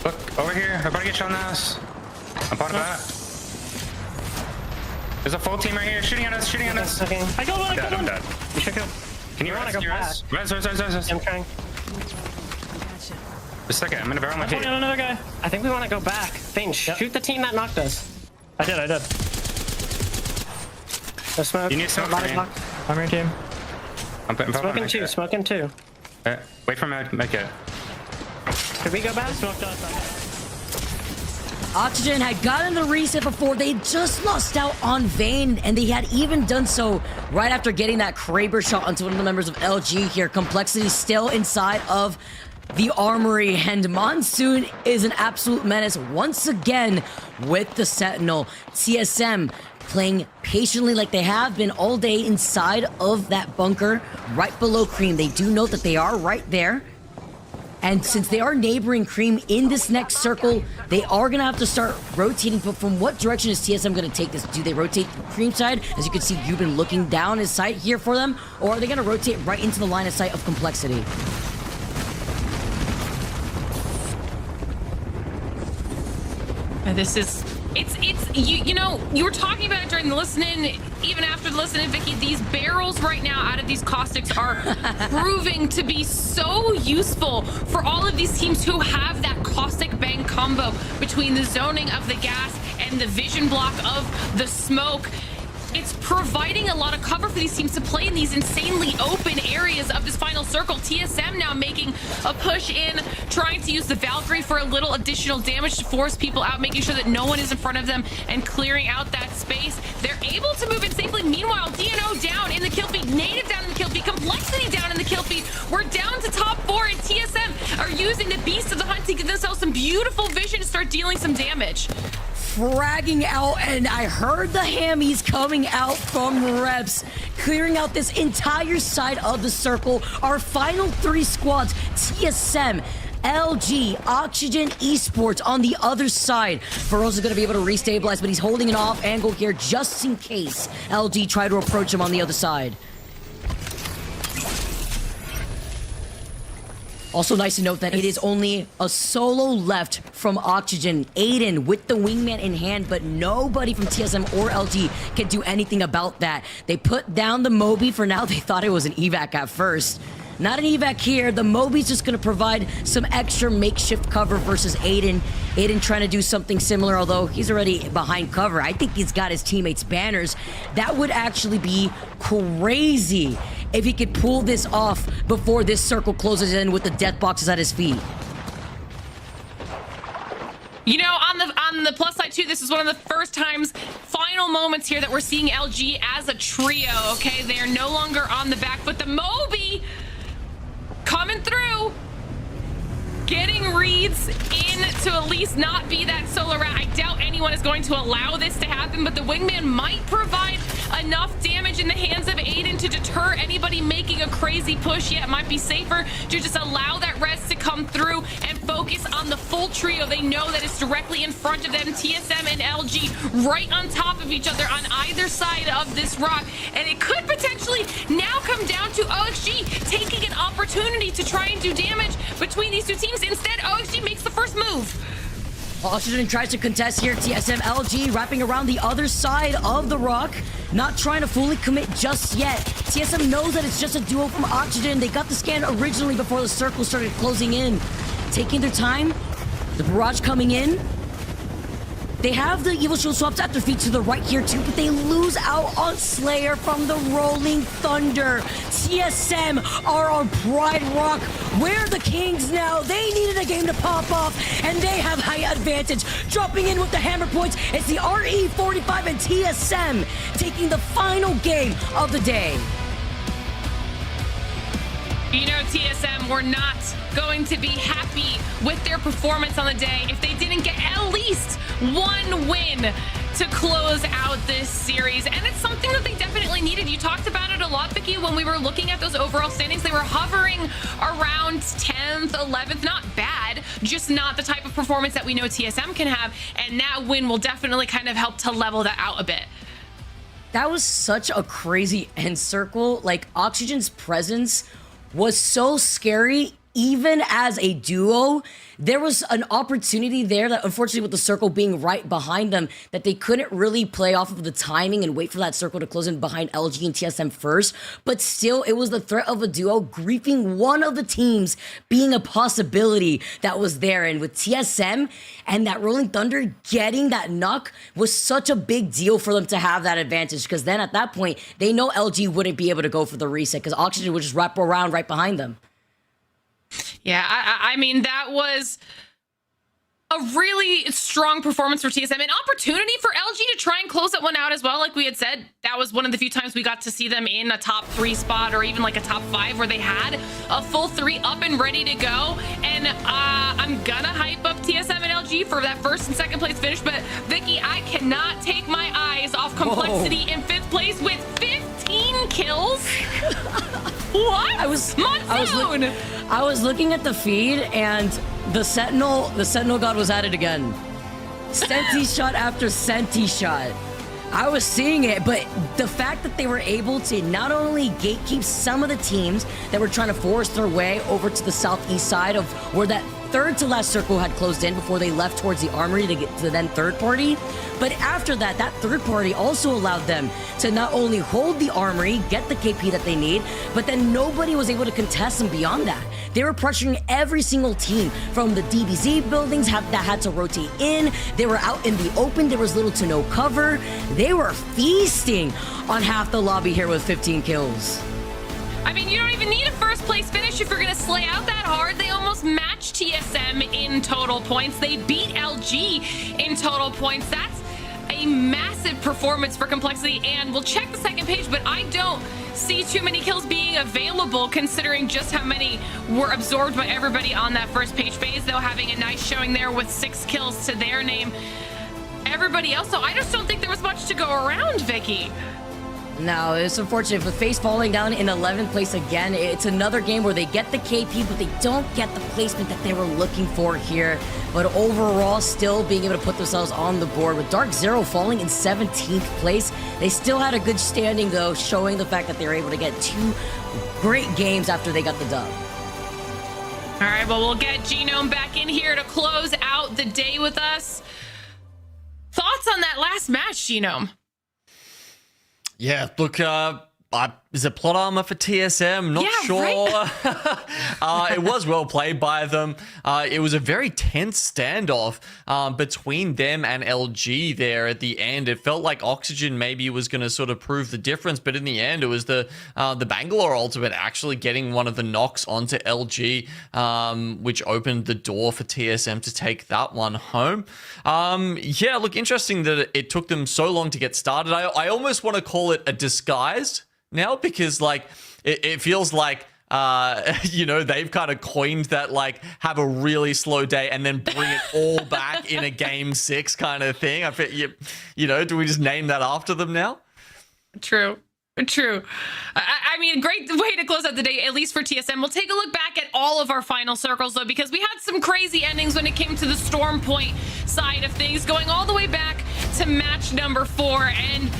Look, over here. I'm about to get shot in the house. I'm bottom bat. There's a full team right here shooting at us, Okay. I got one, I'm dead. You should go. Can you wanna go res? Res. I'm trying. Just a second, I'm gonna barrel my feet. Another guy. I think we want to go back. Thane, shoot the team that knocked us. I did. No smoke. You need smoke for me. I'm your team. I'm Smoking 2, smoking 2. Wait for me to make it. Could we go back? Oxygen had gotten the reset before. They just lost out on Vayne, and they had even done so right after getting that Kraber shot onto one of the members of LG here. Complexity still inside of the armory, and Monsoon is an absolute menace once again with the Sentinel. TSM playing patiently like they have been all day inside of that bunker right below Cream. They do know that they are right there. And since they are neighboring Cream in this next circle, they are going to have to start rotating. But from what direction is TSM going to take this? Do they rotate the Cream side? As you can see, you've been looking down his sight here for them. Or are they going to rotate right into the line of sight of Complexity? This is, you know, you were talking about it during the listen-in, even after the listen-in, Vicky, these barrels right now out of these caustics are proving to be so useful for all of these teams who have that caustic bang combo between the zoning of the gas and the vision block of the smoke. It's providing a lot of cover for these teams to play in these insanely open areas of this final circle. TSM now making a push in, trying to use the Valkyrie for a little additional damage to force people out, making sure that no one is in front of them and clearing out that space. They're able to move in safely. Meanwhile, DNO down in the kill feed, Native down in the kill feed, Complexity down in the kill feed. We're down to top 4, and TSM are using the Beast of the Hunt to give themselves some beautiful vision to start dealing some damage. Fragging out, and I heard the hammies coming out from reps, clearing out this entire side of the circle. Our final 3 squads, TSM, LG, Oxygen, Esports on the other side. Burrows is going to be able to restabilize, but he's holding an off angle here just in case LG try to approach him on the other side. Also nice to note that it is only a solo left from Oxygen. Aiden with the wingman in hand, but nobody from TSM or LG can do anything about that. They put down the Moby for now. They thought it was an evac at first. Not an evac here. The Moby's just going to provide some extra makeshift cover versus Aiden. Aiden trying to do something similar, although he's already behind cover. I think he's got his teammates' banners. That would actually be crazy if he could pull this off before this circle closes in with the death boxes at his feet. You know, on the plus side too, this is one of the first times, final moments here that we're seeing LG as a trio, okay? They are no longer on the back, but the Moby coming through, getting reads in to at least not be that solo round. I doubt anyone is going to allow this to happen, but the wingman might provide enough damage in the hands of Aiden to deter anybody making a crazy push. Yeah, it might be safer to just allow that res to come through and focus on the full trio. They know that it's directly in front of them, TSM and LG right on top of each other on either side of this rock, and it could potentially now come down to OXG taking an opportunity to try and do damage between these two teams. Instead, OXG makes the first move. Oxygen tries to contest here. TSM LG wrapping around the other side of the rock, not trying to fully commit just yet. TSM knows that it's just a duo from Oxygen. They got the scan originally before the circle started closing in. Taking their time, the barrage coming in. They have the Evil Shield swaps at their feet to the right here too, but they lose out on Slayer from the Rolling Thunder. TSM are on Pride Rock. We're the kings now. They needed a game to pop off, and they have high advantage. Dropping in with the hammer points, it's the RE45 and TSM taking the final game of the day. You know, TSM were not going to be happy with their performance on the day if they didn't get at least one win to close out this series. And it's something that they definitely needed. You talked about it a lot, Vicky, when we were looking at those overall standings. They were hovering around 10th, 11th. Not bad, just not the type of performance that we know TSM can have. And that win will definitely kind of help to level that out a bit. That was such a crazy end circle. Like, Oxygen's presence was so scary. Even as a duo, there was an opportunity there that, unfortunately, with the circle being right behind them, that they couldn't really play off of the timing and wait for that circle to close in behind LG and TSM first. But still, it was the threat of a duo griefing one of the teams being a possibility that was there. And with TSM and that Rolling Thunder getting that knock was such a big deal for them to have that advantage, because then at that point, they know LG wouldn't be able to go for the reset because Oxygen would just wrap around right behind them. Yeah, I mean, that was a really strong performance for TSM. An opportunity for LG to try and close that one out as well. Like we had said, that was one of the few times we got to see them in a top 3 spot or even like a top 5 where they had a full 3 up and ready to go. And I'm gonna hype up TSM and LG for that first and second place finish. But Vicky, I cannot take my eyes off Complexity in 5th place with 15 kills. What? I was looking at the feed, and the Sentinel God was at it again. Senti shot after Senti shot. I was seeing it, but the fact that they were able to not only gatekeep some of the teams that were trying to force their way over to the southeast side of where that third to last circle had closed in before they left towards the armory to get to the then third party. But after that, that third party also allowed them to not only hold the armory, get the KP that they need, but then nobody was able to contest them beyond that. They were pressuring every single team from the DBZ buildings that had to rotate in. They were out in the open. There was little to no cover. They were feasting on half the lobby here with 15 kills. I mean, you don't even need a first place finish if you're going to slay out that hard. They almost matched TSM in total points. They beat LG in total points. That's a massive performance for Complexity, and we'll check the second page, but I don't see too many kills being available considering just how many were absorbed by everybody on that first page. FaZe, though, having a nice showing there with 6 kills to their name. Everybody else, though, I just don't think there was much to go around, Vicky. No, it's unfortunate. With FaZe falling down in 11th place again, it's another game where they get the KP, but they don't get the placement that they were looking for here. But overall, still being able to put themselves on the board. With Dark Zero falling in 17th place, they still had a good standing, though, showing the fact that they were able to get 2 great games after they got the dub. All right, well, we'll get Genome back in here to close out the day with us. Thoughts on that last match, Genome? Yeah, look, is it plot armor for TSM? Not sure. Right? It was well played by them. It was a very tense standoff between them and LG there at the end. It felt like Oxygen maybe was going to sort of prove the difference, but in the end, it was the Bangalore ultimate actually getting one of the knocks onto LG, which opened the door for TSM to take that one home. Yeah, look, interesting that it took them so long to get started. I almost want to call it a disguised now, because like it feels like you know, they've kind of coined that, like, have a really slow day and then bring it all back in a game 6 kind of thing. I bet you know, do we just name that after them now? True. I mean, great way to close out the day, at least for TSM. We'll take a look back at all of our final circles, though, because we had some crazy endings when it came to the Storm Point side of things, going all the way back to match number 4. And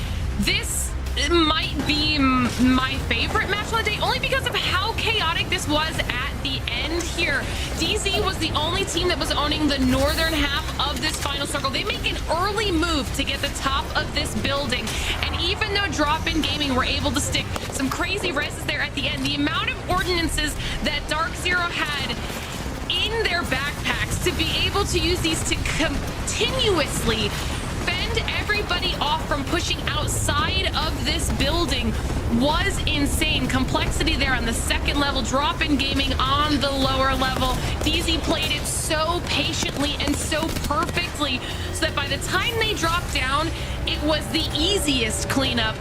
this might be my favorite match on the day, only because of how chaotic this was at the end here. DZ was the only team that was owning the northern half of this final circle. They make an early move to get the top of this building, and even though Drop-In Gaming were able to stick some crazy reses there at the end, the amount of ordinances that Dark Zero had in their backpacks to be able to use these to continuously fend everybody off from pushing outside of this building was insane. Complexity there on the second level, Drop-In Gaming on the lower level. DZ played it so patiently and so perfectly so that by the time they dropped down, it was the easiest cleanup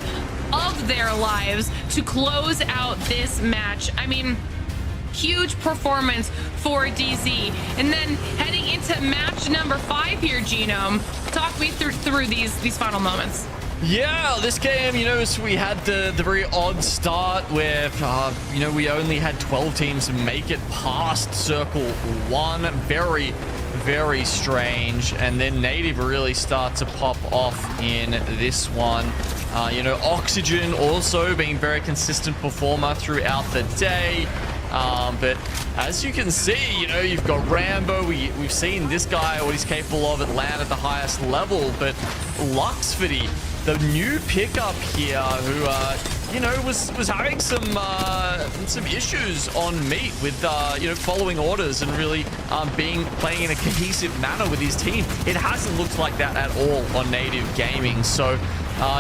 of their lives to close out this match. I mean, huge performance for DZ. And then heading into match number 5 here, Genome, talk me through these final moments. Yeah, this game, you know, so we had the very odd start where, you know, we only had 12 teams make it past Circle 1. Very, very strange. And then Native really start to pop off in this one. You know, Oxygen also being very consistent performer throughout the day. But as you can see, you know, you've got Rambo. We've seen this guy, what he's capable of, at land at the highest level. But Luxfity, the new pickup here, who, you know, was having some issues on meat with, you know, following orders and really playing in a cohesive manner with his team. It hasn't looked like that at all on Native Gaming. So,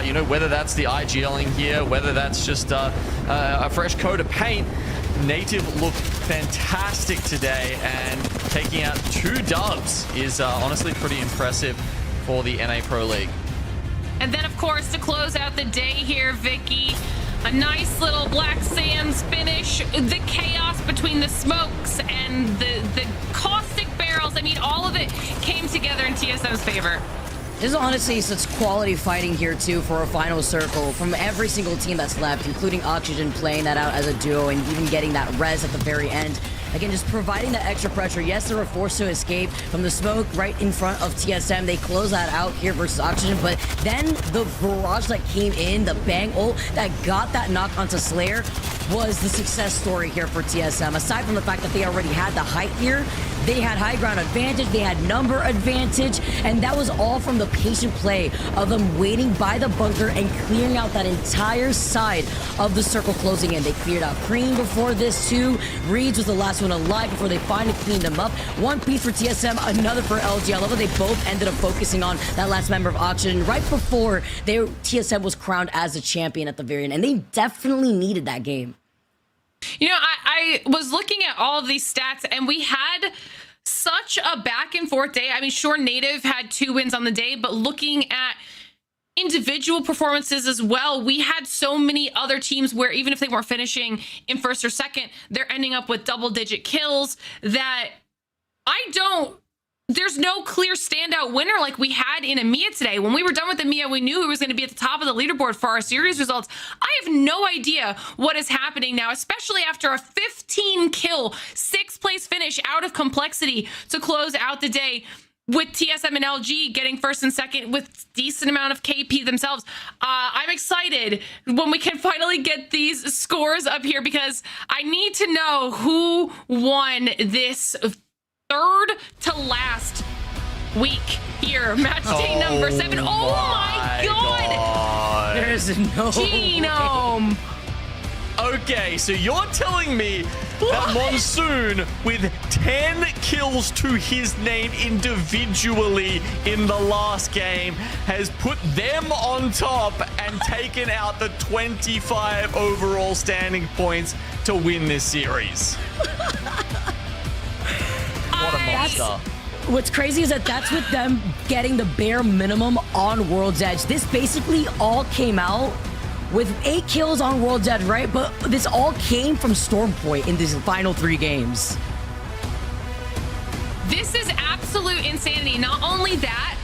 you know, whether that's the IGLing here, whether that's just a fresh coat of paint, Native looked fantastic today, and taking out 2 dubs is honestly pretty impressive for the NA Pro League. And then, of course, to close out the day here, Vicky, a nice little Black Sands finish. The chaos between the smokes and the caustic barrels, I mean, all of it came together in TSM's favor. There's honestly such quality fighting here, too, for a final circle from every single team that's left, including Oxygen playing that out as a duo and even getting that res at the very end. Again, just providing that extra pressure. Yes, they were forced to escape from the smoke right in front of TSM. They close that out here versus Oxygen, but then the barrage that came in, the bang ult that got that knock onto Slayer, was the success story here for TSM. Aside from the fact that they already had the height here, they had high ground advantage, they had number advantage, and that was all from the patient play of them waiting by the bunker and clearing out that entire side of the circle closing in. They cleared out Cream before this too. Reeds was the last one alive before they finally cleaned them up. One piece for TSM, another for LG. I love that they both ended up focusing on that last member of Oxygen right before TSM was crowned as a champion at the very end, and they definitely needed that game. You know, I was looking at all of these stats, and we had such a back and forth day. I mean, sure, Native had 2 wins on the day, but looking at individual performances as well, we had so many other teams where even if they weren't finishing in first or second, they're ending up with double-digit kills that there's no clear standout winner like we had in EMEA today. When we were done with EMEA, we knew who was going to be at the top of the leaderboard for our series results. I have no idea what is happening now, especially after a 15-kill, 6th place finish out of Complexity to close out the day, with TSM and LG getting first and second with decent amount of KP themselves. I'm excited when we can finally get these scores up here, because I need to know who won this 3rd to last week here. Match day number 7. Oh my god! There's no Genome! Okay, so you're telling me that Monsoon, with 10 kills to his name individually in the last game, has put them on top and taken out the 25 overall standing points to win this series. What a monster. What's crazy is that that's with them getting the bare minimum on World's Edge. This basically all came out with 8 kills on World's Edge, right? But this all came from Stormpoint in these final 3 games. This is absolute insanity. Not only that,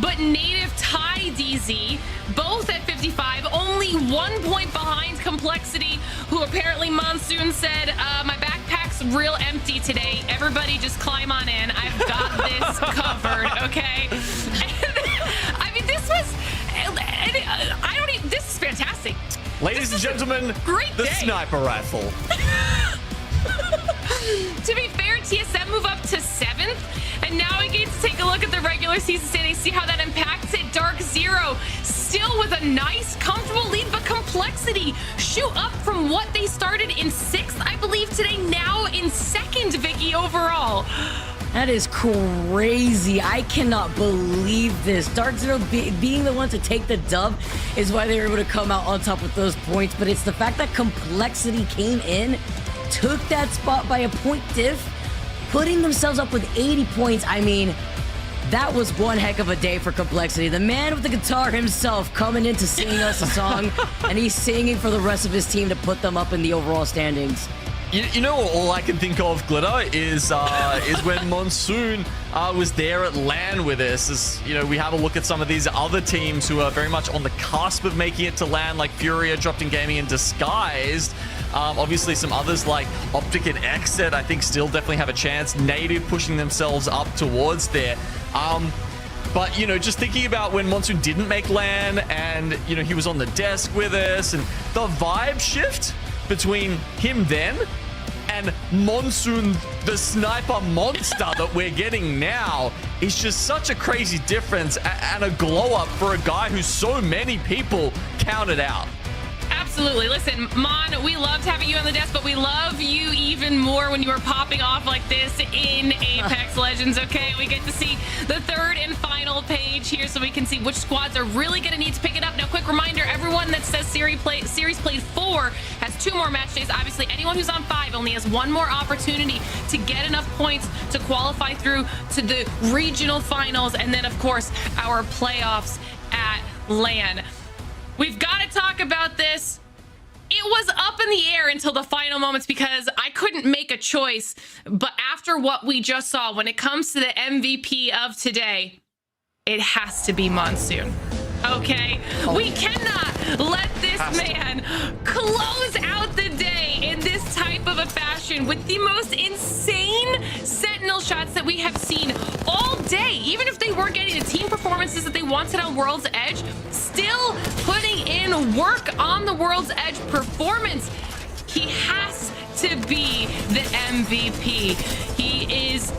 but Native Ty DZ, both at 55, only 1 point behind Complexity, who apparently Monsoon said, my backpack's real empty today. Everybody just climb on in. I've got this covered, okay? I mean, this was, I don't even, this is fantastic. Ladies and gentlemen, great the day. sniper rifle. To be fair, TSM move up to 7th, and now we get to take a look at the regular season standings, see how that impacts it. Dark Zero still with a nice, comfortable lead, but Complexity shoot up from what they started in 6th, I believe, today, now in 2nd, Vicky, overall. That is crazy. I cannot believe this. Dark Zero being the one to take the dub is why they were able to come out on top with those points, but it's the fact that Complexity came in, took that spot by a point diff, putting themselves up with 80 points. I mean, that was one heck of a day for Complexity. The man with the guitar himself coming in to sing us a song, and he's singing for the rest of his team to put them up in the overall standings. You know, all I can think of, Glitter, is when Monsoon was there at LAN with us. As you know, we have a look at some of these other teams who are very much on the cusp of making it to LAN, like Furia, Dropped in Gaming, and Disguised. Obviously, some others like Optic and Exit, I think, still definitely have a chance. Native pushing themselves up towards there. But, you know, just thinking about when Monsoon didn't make LAN and, you know, he was on the desk with us, and the vibe shift between him then and Monsoon, the sniper monster that we're getting now, is just such a crazy difference and a glow up for a guy who so many people counted out. Absolutely. Listen, Mon, we loved having you on the desk, but we love you even more when you were popping off like this in Apex Legends, okay? We get to see the 3rd and final page here so we can see which squads are really going to need to pick it up. Now, quick reminder, everyone that says series played 4 has 2 more match days. Obviously, anyone who's on 5 only has 1 more opportunity to get enough points to qualify through to the regional finals, and then, of course, our playoffs at LAN. We've got to talk about this. It was up in the air until the final moments because I couldn't make a choice. But after what we just saw, when it comes to the MVP of today, it has to be Monsoon. Okay? We cannot let this man close out the day in this type of a fashion with the most insane Sentinel shots that we have seen all day. Even if they weren't getting the team performances that they wanted on World's Edge, still putting in work on the World's Edge performance. He has to be the MVP. He is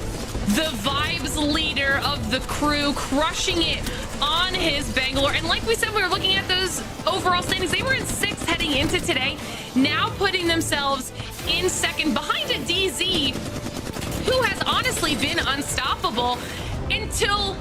the vibes leader of the crew, crushing it on his Bangalore. And like we said, we were looking at those overall standings. They were in 6th heading into today, now putting themselves in 2nd behind a DZ who has honestly been unstoppable until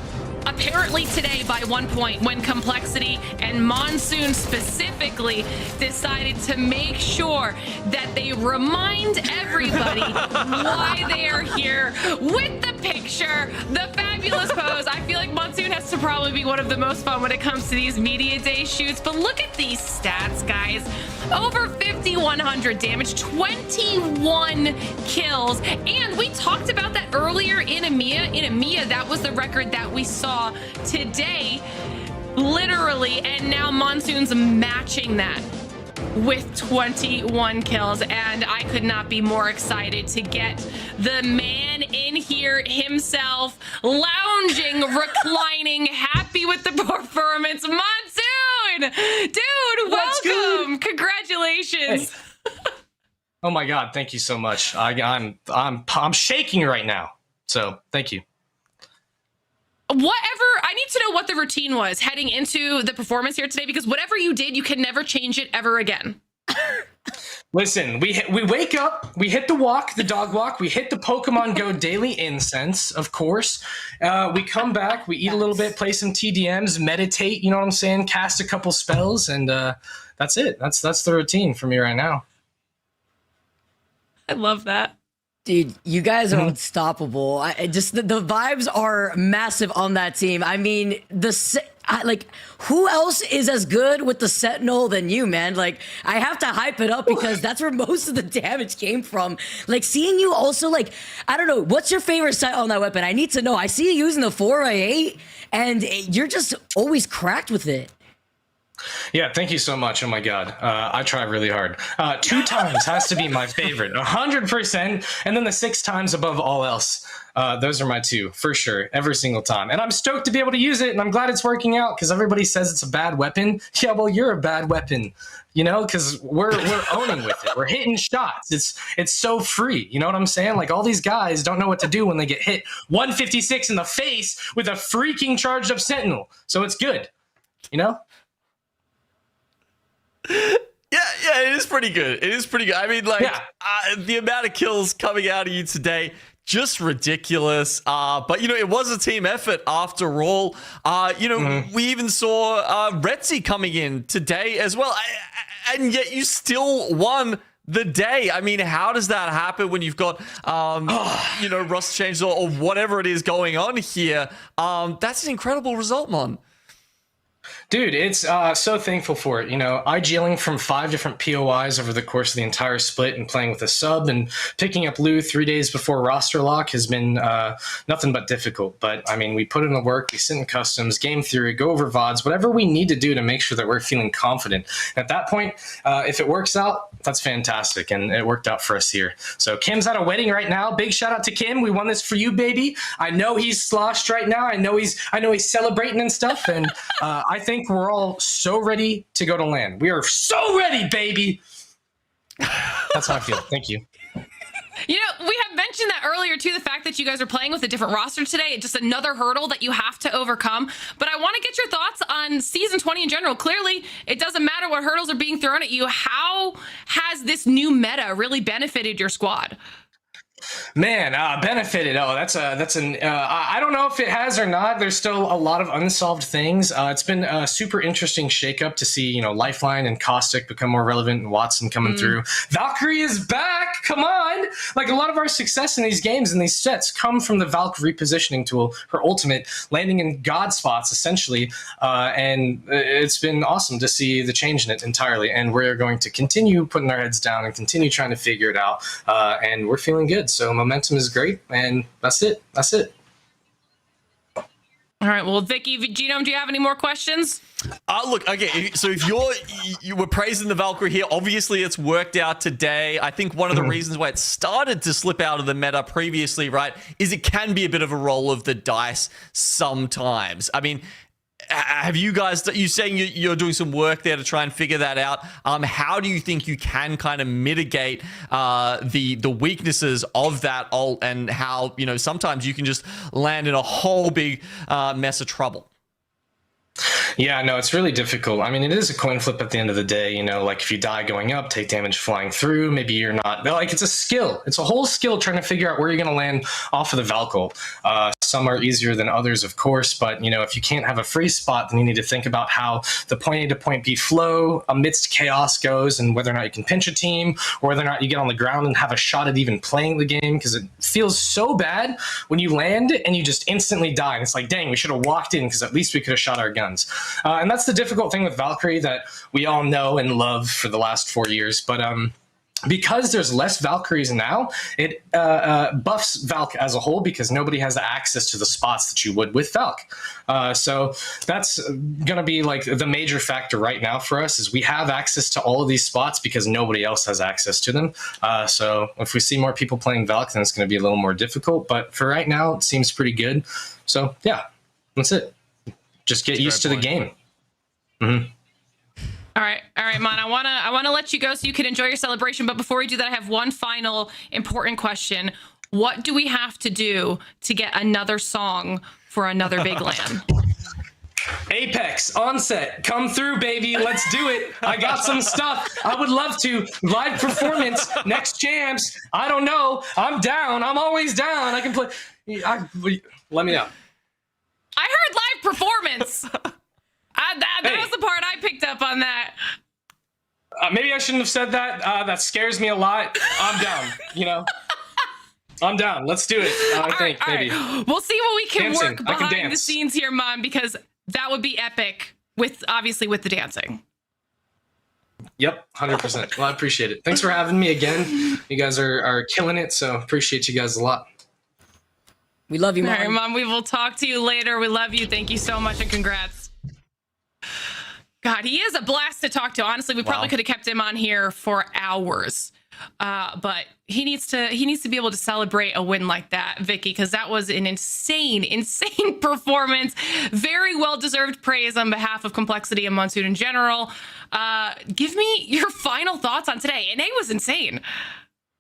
apparently today by 1 point when Complexity and Monsoon specifically decided to make sure that they remind everybody why they are here with the picture, the fabulous pose. I feel like Monsoon has to probably be one of the most fun when it comes to these media day shoots, but look at these stats, guys. Over 5,100 damage, 21 kills, and we talked about that earlier in EMEA. In EMEA, that was the record that we saw today, literally, and now Monsoon's matching that with 21 kills, and I could not be more excited to get the man in here himself, lounging, reclining, happy with the performance. Monsoon, dude, welcome, congratulations. Hey. Oh my god, thank you so much. I'm shaking right now, so thank you. Whatever, I need to know what the routine was heading into the performance here today, because whatever you did, you can never change it ever again. Listen, we wake up, we hit the walk, the dog walk, we hit the Pokemon Go daily incense, of course. We come back, we eat a little bit, play some TDMs, meditate, you know what I'm saying, cast a couple spells, and that's it. That's the routine for me right now. I love that. Dude, you guys are unstoppable. The vibes are massive on that team. I mean, like, who else is as good with the Sentinel than you, man? Like, I have to hype it up because that's where most of the damage came from. Like, seeing you also, like, I don't know, what's your favorite sight on that weapon? I need to know. I see you using the 4x8, and you're just always cracked with it. Yeah, thank you so much. Oh my God, I try really hard. 2 times has to be my favorite, 100%, and then the 6 times above all else. Those are my 2 for sure, every single time. And I'm stoked to be able to use it, and I'm glad it's working out because everybody says it's a bad weapon. Yeah, well, you're a bad weapon, you know, because we're owning with it. We're hitting shots. It's so free. You know what I'm saying? Like, all these guys don't know what to do when they get hit 156 in the face with a freaking charged up Sentinel. So it's good, you know. Yeah, it is pretty good. It is pretty good. I mean, like, the amount of kills coming out of you today, just ridiculous. But, you know, it was a team effort after all. You know, we even saw Retzi coming in today as well. And yet you still won the day. I mean, how does that happen when you've got, you know, rust changes or whatever it is going on here? That's an incredible result, Mon. Dude, it's so thankful for it. You know, IGLing from 5 different POIs over the course of the entire split and playing with a sub and picking up Lou 3 days before roster lock has been nothing but difficult. But, I mean, we put in the work, we sit in customs, game theory, go over VODs, whatever we need to do to make sure that we're feeling confident. At that point, if it works out, that's fantastic. And it worked out for us here. So Kim's at a wedding right now. Big shout out to Kim. We won this for you, baby. I know he's sloshed right now. I know he's celebrating and stuff. And I think we're all so ready to go to LAN. We are so ready, baby. That's how I feel. Thank you. You know, we have mentioned that earlier too, the fact that you guys are playing with a different roster today, just another hurdle that you have to overcome. But I want to get your thoughts on Season 20 in general. Clearly, it doesn't matter what hurdles are being thrown at you. How has this new meta really benefited your squad? Man, benefited. Oh, that's an. I don't know if it has or not. There's still a lot of unsolved things. It's been a super interesting shakeup to see, you know, Lifeline and Caustic become more relevant and Watson coming through. Valkyrie is back. Come on. Like, a lot of our success in these games and these sets come from the Valk repositioning tool, her ultimate, landing in God spots essentially. And it's been awesome to see the change in it entirely. And we're going to continue putting our heads down and continue trying to figure it out. And we're feeling good. So momentum is great, and that's it. That's it. All right. Well, Vicky, Genome, do you have any more questions? Look, okay, so if you were praising the Valkyrie here, obviously it's worked out today. I think one of the reasons why it started to slip out of the meta previously, right, is it can be a bit of a roll of the dice sometimes. I mean, have you guys, you saying you're doing some work there to try and figure that out? How do you think you can kind of mitigate the weaknesses of that ult, and how, you know, sometimes you can just land in a whole big mess of trouble? Yeah, no, it's really difficult. I mean, it is a coin flip at the end of the day. You know, like, if you die going up, take damage flying through, maybe you're not. Like, it's a skill. It's a whole skill trying to figure out where you're going to land off of the Valkyrie. Some are easier than others, of course, but, you know, if you can't have a free spot, then you need to think about how the point A to point B flow amidst chaos goes, and whether or not you can pinch a team, or whether or not you get on the ground and have a shot at even playing the game, because it feels so bad when you land and you just instantly die. And it's like, dang, we should have walked in because at least we could have shot our guns. And that's the difficult thing with Valkyrie that we all know and love for the last 4 years. But because there's less Valkyries now, it buffs Valk as a whole, because nobody has access to the spots that you would with Valk. So that's going to be like the major factor right now for us, is we have access to all of these spots because nobody else has access to them. So if we see more people playing Valk, then it's going to be a little more difficult. But for right now, it seems pretty good. So yeah, that's it. Just get used to the game. Mm-hmm. All right, Mon. I wanna let you go so you can enjoy your celebration. But before we do that, I have one final important question. What do we have to do to get another song for another big LAN? Apex, Onset, come through, baby. Let's do it. I got some stuff. I would love to. Live performance, next jams. I don't know. I'm down. I'm always down. I can play. Let me know. I heard live performance. That was the part I picked up on that. Maybe I shouldn't have said that. That scares me a lot. I'm down, you know. I'm down. Let's do it. I think maybe. We'll see what we can Dancing. work behind the scenes here, Mon, because that would be epic with obviously with the dancing. Yep, 100%. Well, I appreciate it. Thanks for having me again. You guys are killing it, so appreciate you guys a lot. We love you, Mom. All right, Mom, we will talk to you later. We love you. Thank you so much and congrats. God, he is a blast to talk to. Honestly, we probably could have kept him on here for hours. But he needs to be able to celebrate a win like that, Vicky, because that was an insane performance. Very well-deserved praise on behalf of Complexity and Monsoon in general. Give me your final thoughts on today. NA was insane.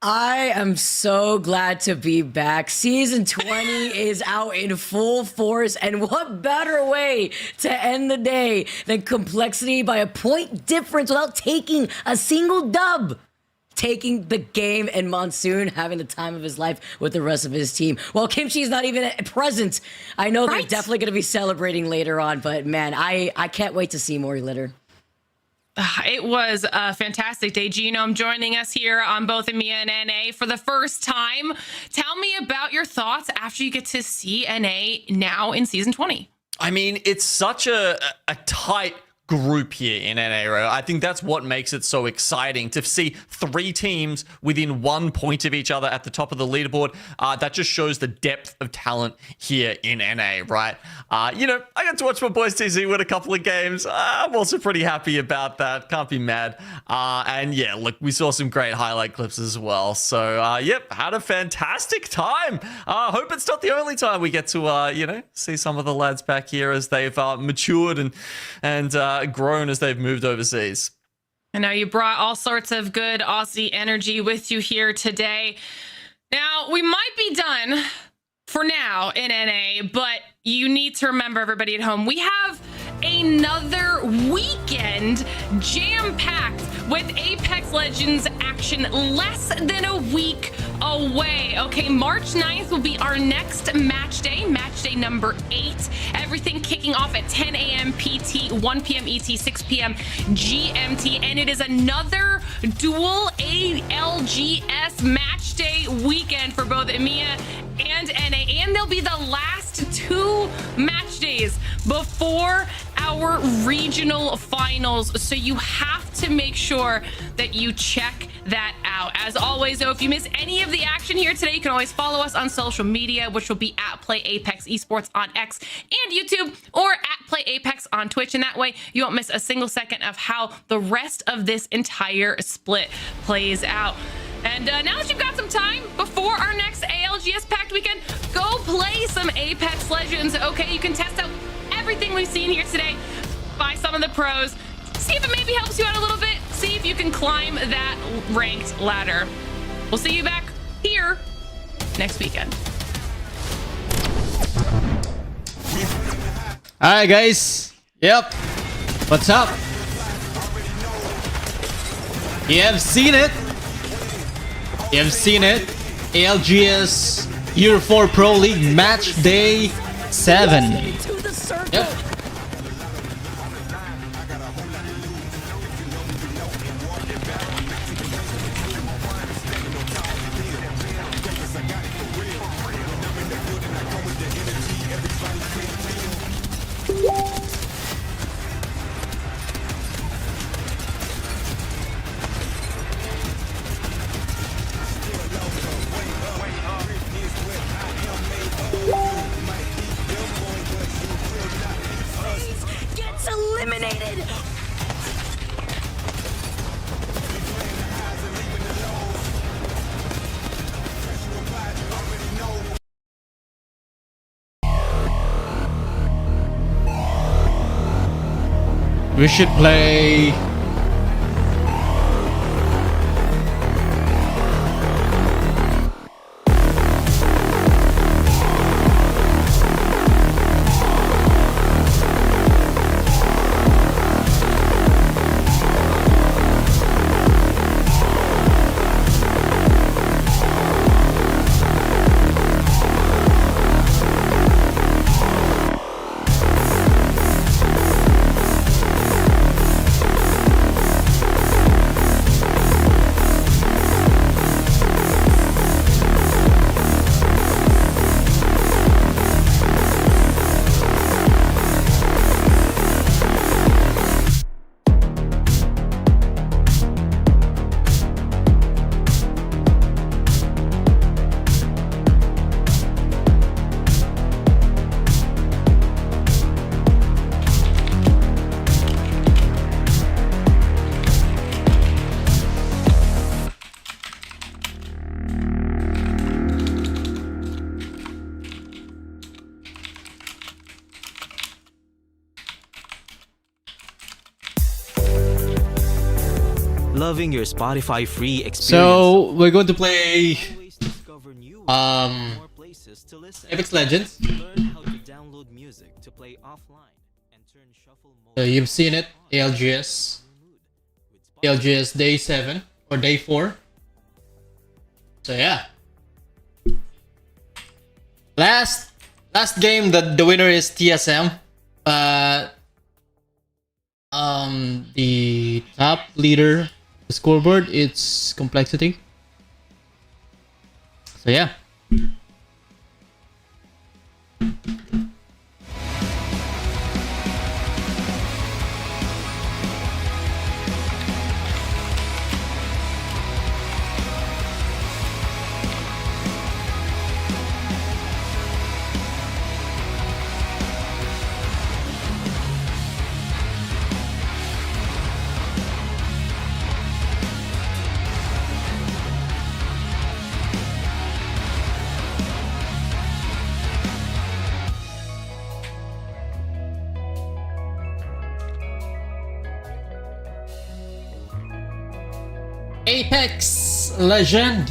I am so glad to be back. Season 20 is out in full force, and what better way to end the day than Complexity by a point difference without taking a single dub? Taking the game, and Monsoon having the time of his life with the rest of his team. Well, Kimchi's not even present. I know they're definitely going to be celebrating later on, but man, I can't wait to see more litter. It was a fantastic day. Genome joining us here on both EMEA and NA for the first time. Tell me about your thoughts after you get to see NA now in Season 20. I mean, it's such a tight group here in NA, right? I think that's what makes it so exciting to see 3 teams within 1 point of each other at the top of the leaderboard. That just shows the depth of talent here in NA, right? You know, I got to watch my boys TZ win a couple of games. I'm also pretty happy about that. Can't be mad. And yeah, look, we saw some great highlight clips as well. So yep, had a fantastic time. Hope it's not the only time we get to, you know, see some of the lads back here as they've matured and grown as they've moved overseas. I know you brought all sorts of good Aussie energy with you here today. Now, we might be done for now in NA, but you need to remember, everybody at home, we have another weekend jam-packed with Apex Legends action less than a week away. Okay, March 9th will be our next match day number 8. Everything kicking off at 10 a.m. PT, 1 p.m. ET, 6 p.m. GMT, and it is another dual ALGS match day weekend for both EMEA and NA, and they'll be the last 2 match days before our regional finals, so you have to make sure that you check that out. As always, though, if you miss any of the action here today, you can always follow us on social media, which will be at Play Apex Esports on X and YouTube, or at Play Apex on Twitch, and that way you won't miss a single second of how the rest of this entire split plays out. And now that you've got some time before our next ALGS packed weekend, go play some Apex Legends. Okay, you can test out everything we've seen here today by some of the pros. See if it maybe helps you out a little bit. See if you can climb that ranked ladder. We'll see you back here next weekend. All right, guys. Yep. What's up? You have seen it. You have seen it. ALGS Year 4 Pro League Match Day 7. Yep. Gets eliminated. We should play loving your Spotify free experience. So we're going to play Apex Legends. You've seen it, ALGS. ALGS day 7 or day 4. So yeah. Last game, the winner is TSM. The top leader, the scoreboard, it's Complexity. So yeah. Apex Legend.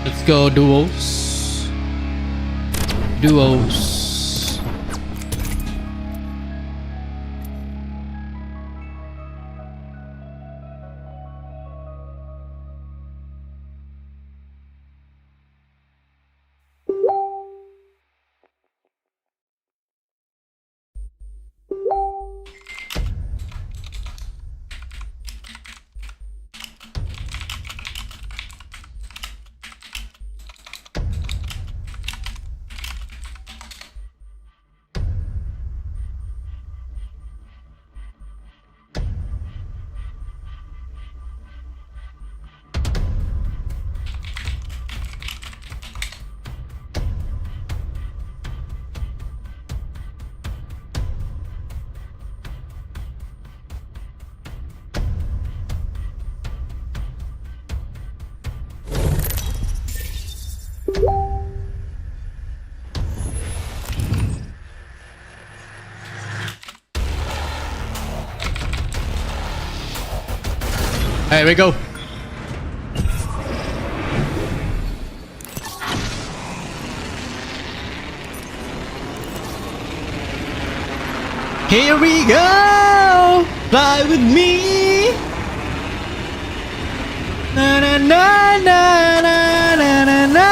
Let's go duos. Duos. Here we go. Here we go. Fly with me. Na na na na na na na na na.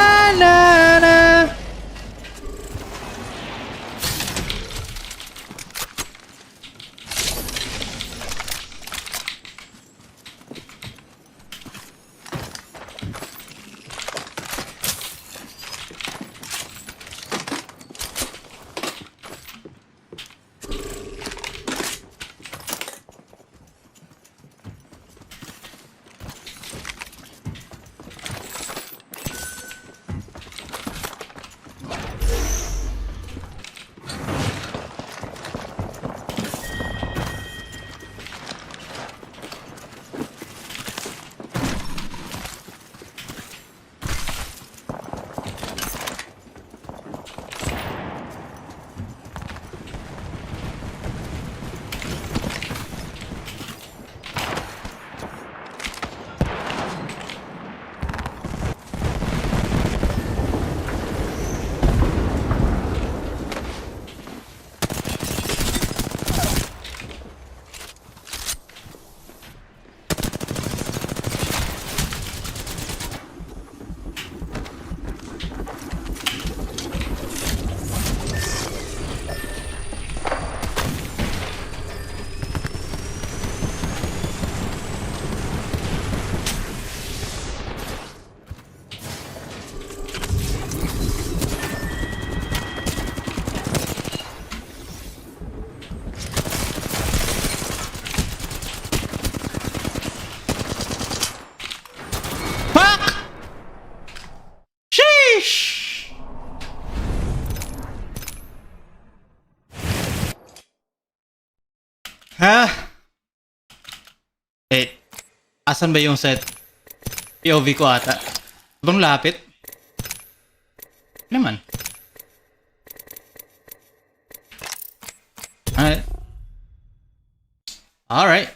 Ha? Eh, asan ba yung set? POV ko ata. Ibang lapit? Naman. Alright. Alright.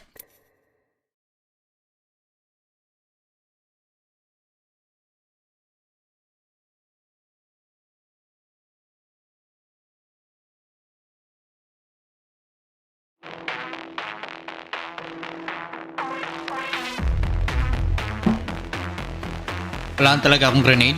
Wala talaga akong grenade.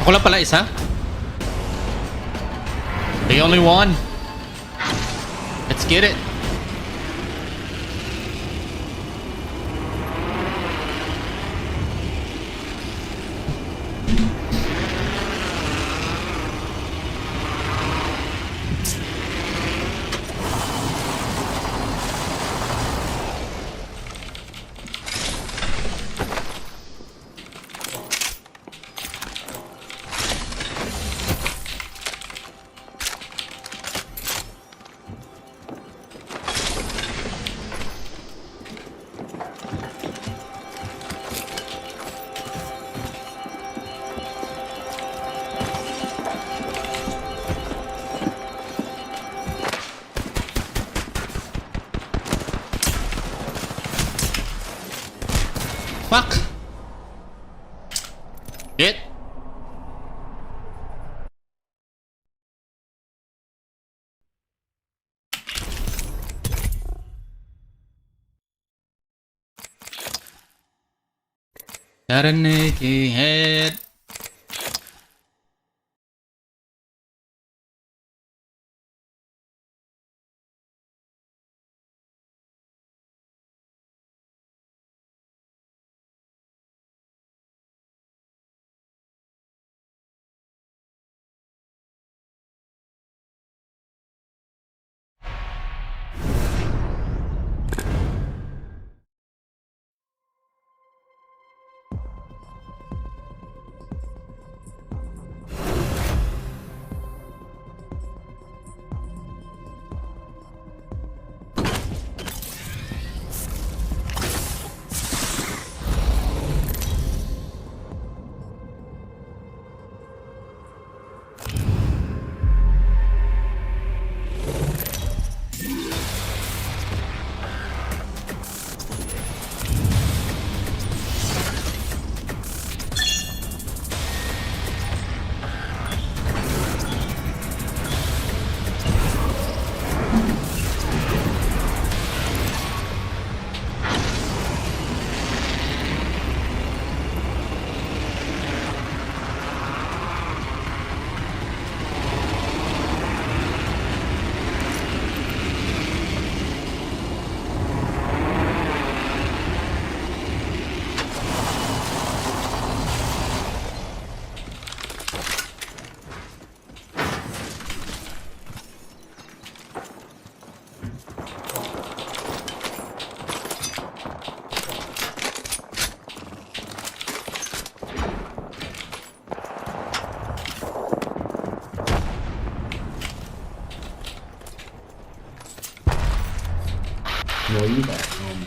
Ako lang pala isa. The only one. Let's get it. Fuck. Shit. Got a naked head. Way back home.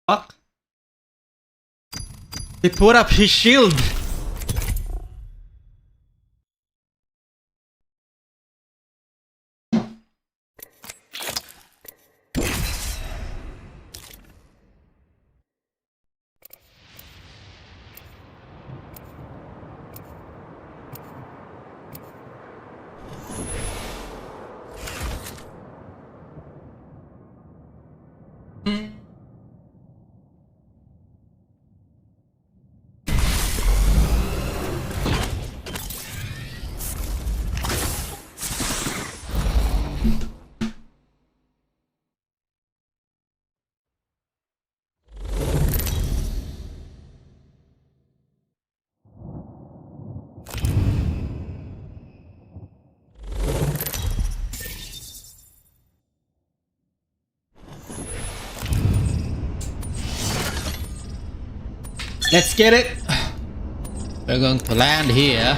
Fuck. He put up his shield. Let's get it. We're going to land here.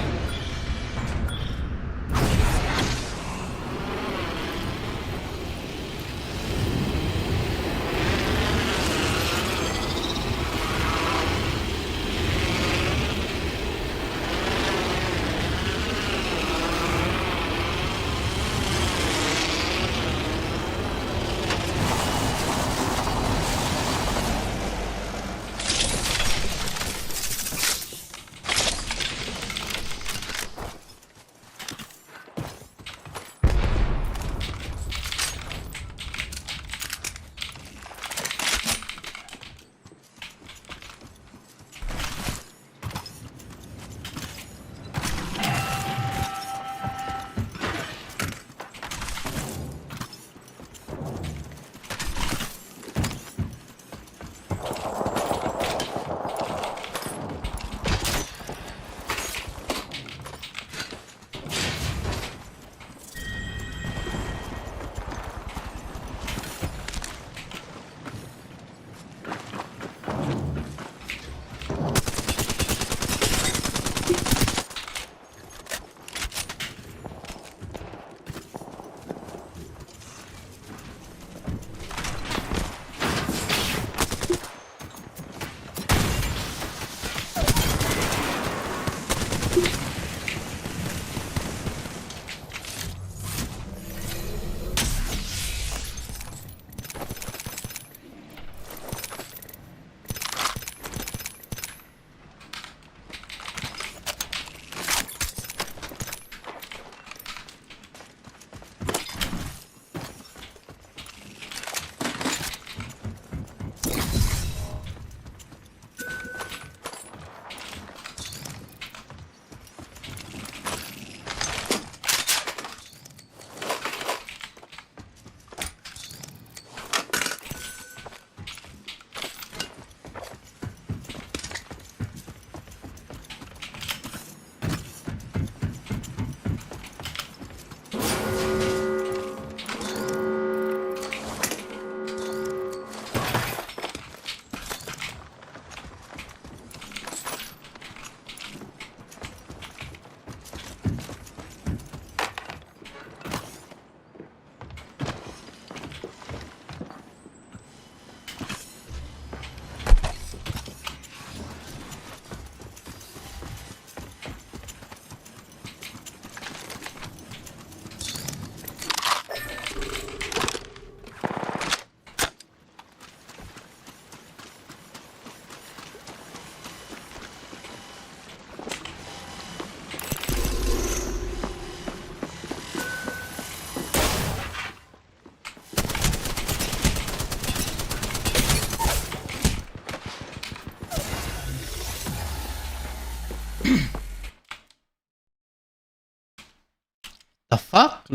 The fuck?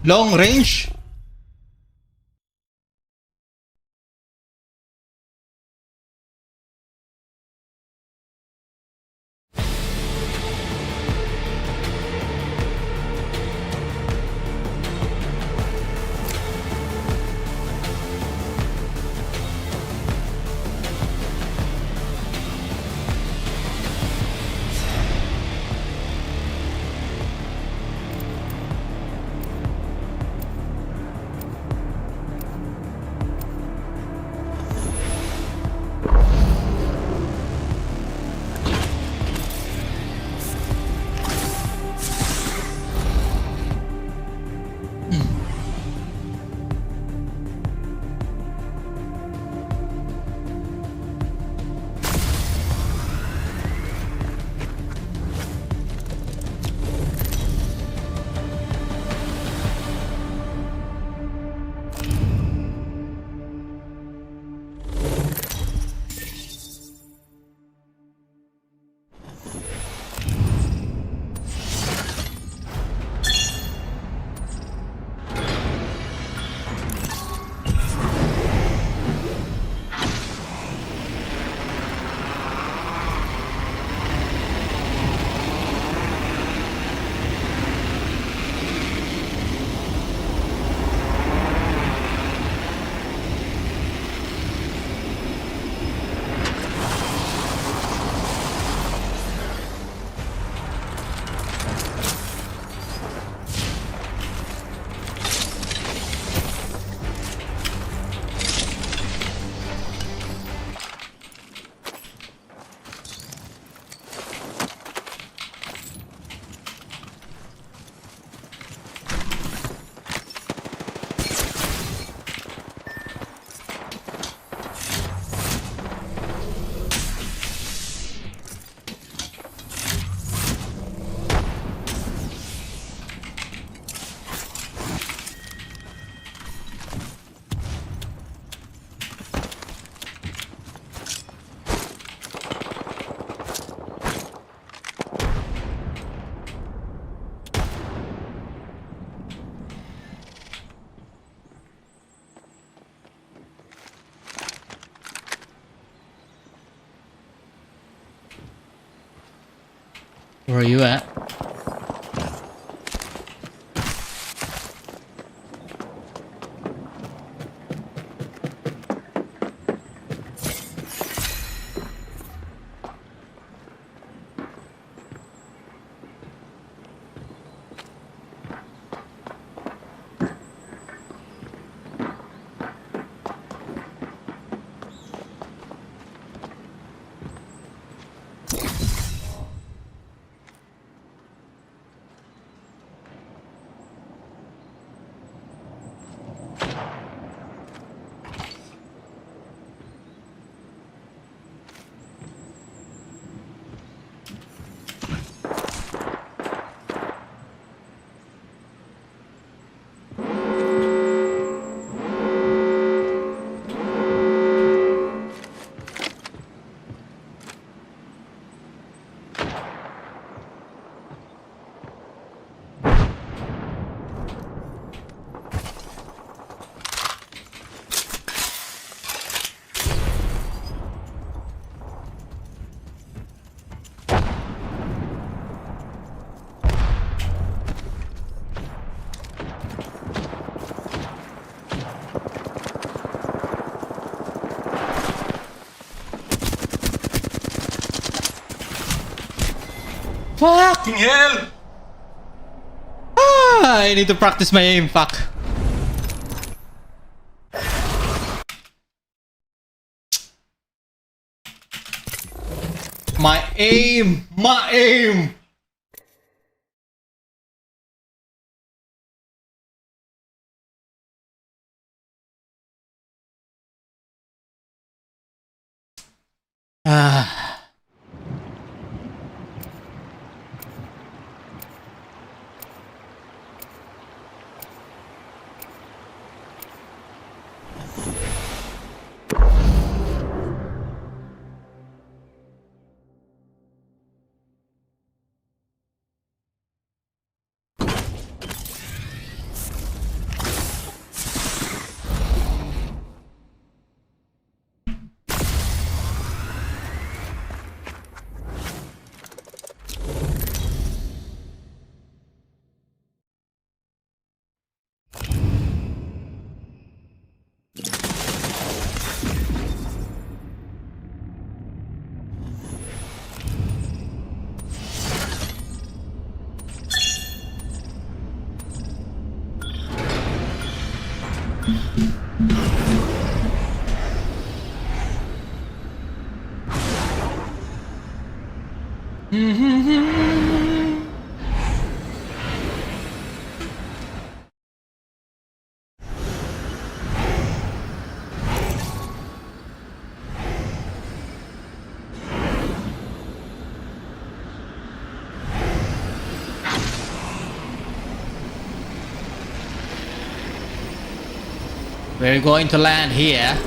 Long range? Where are you at? Fucking hell! Ah, I need to practice my aim, fuck. My aim! My aim! Ah. We're going to land here.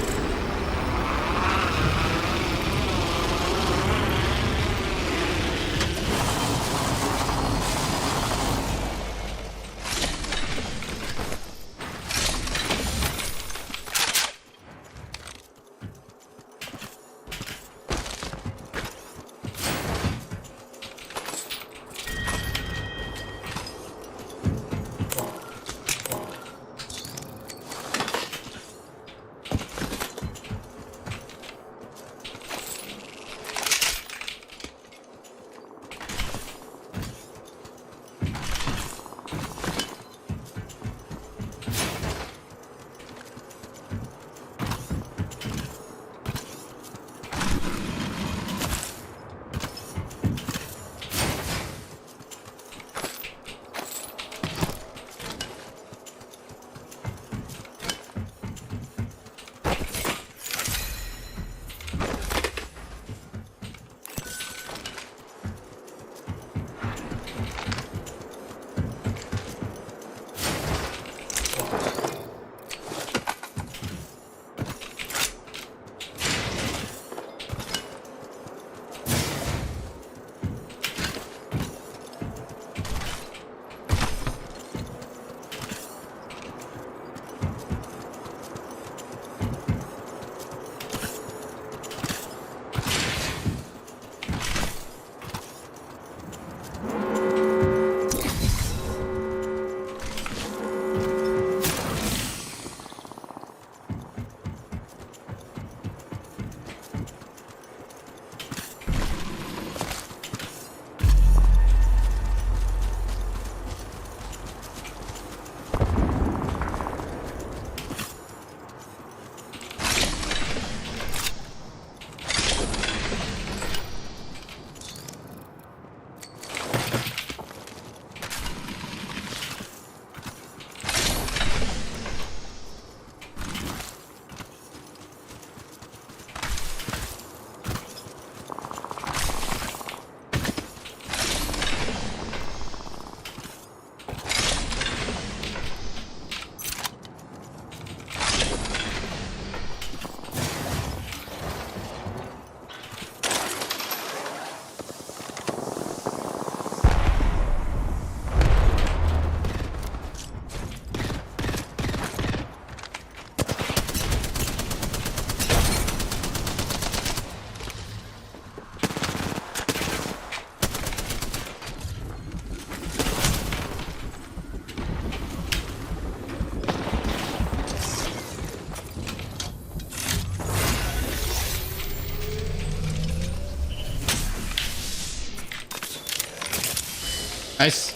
Nice.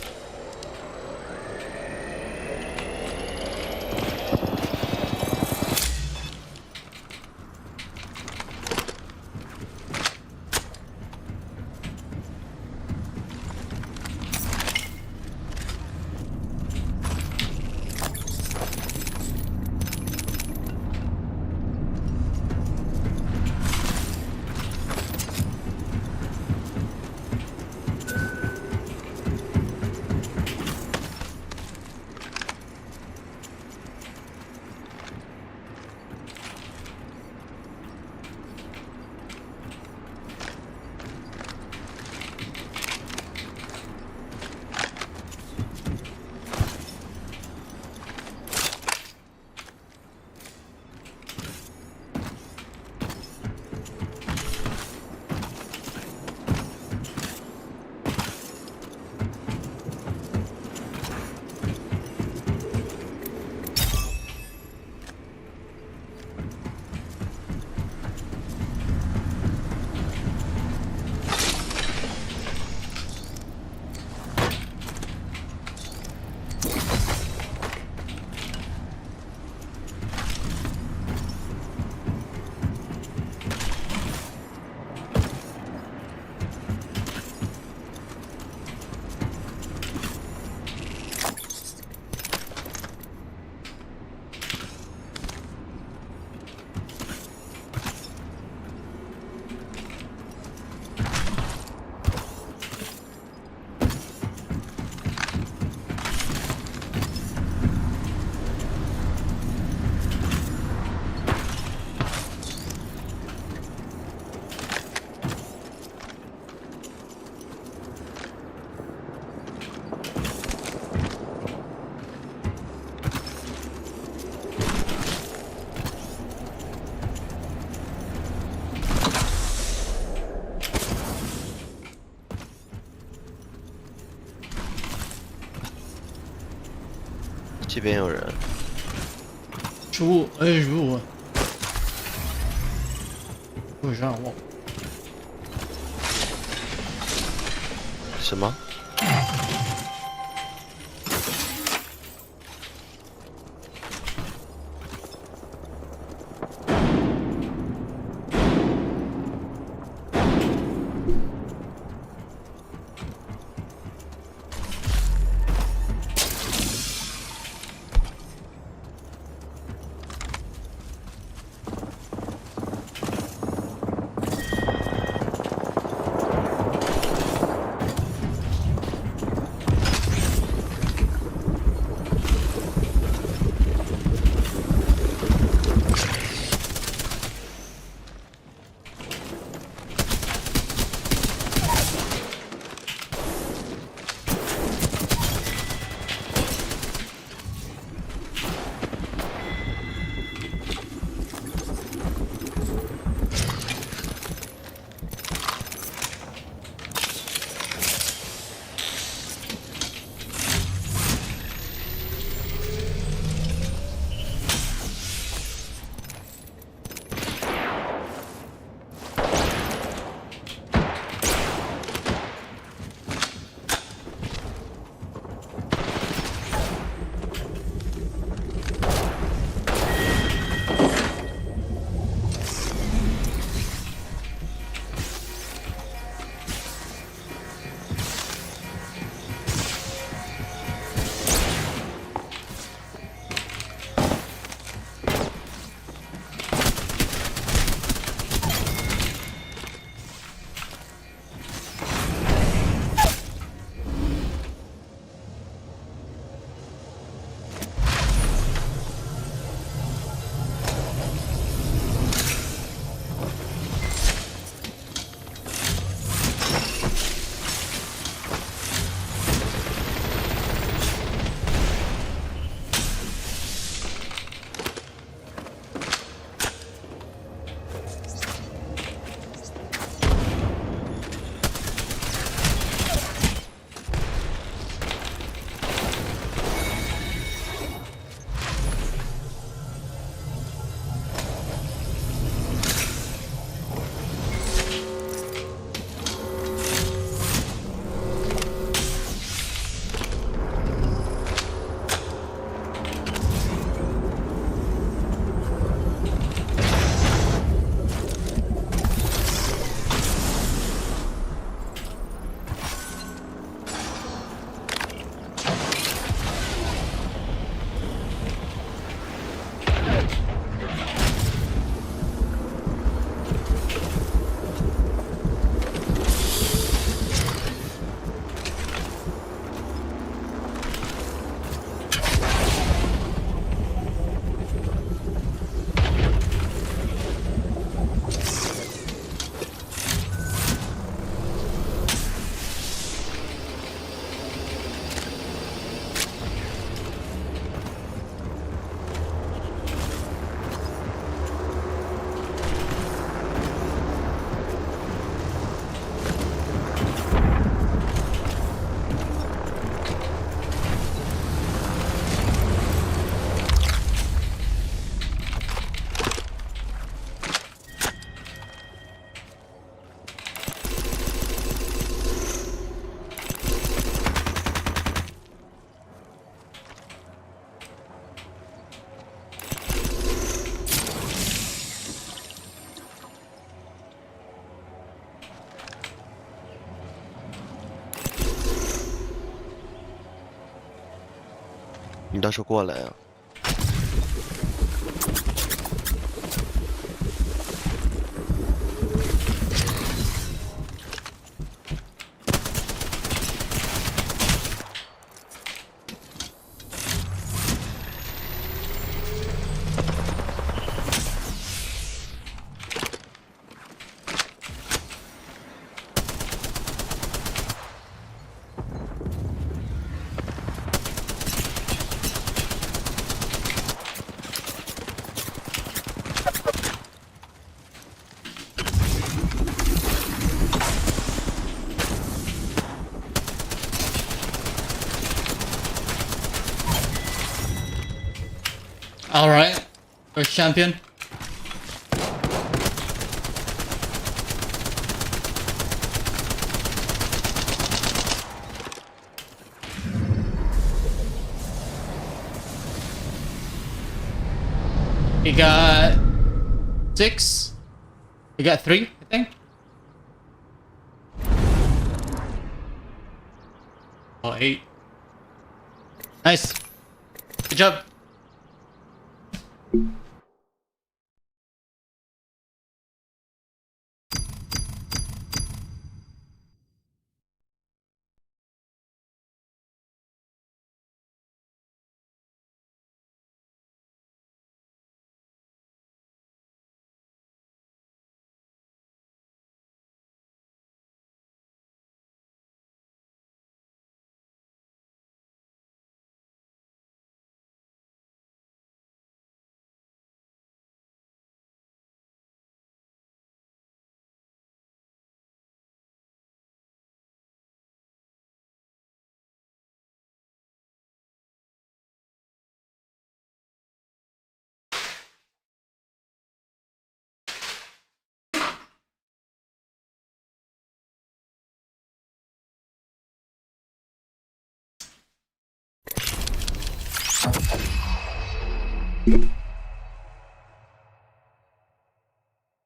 这边有人。猪，哎呦！不让我。什么？你倒是过来啊！ Alright. First champion. We got 6. We got 3, I think. Oh, 8. Nice. Good job.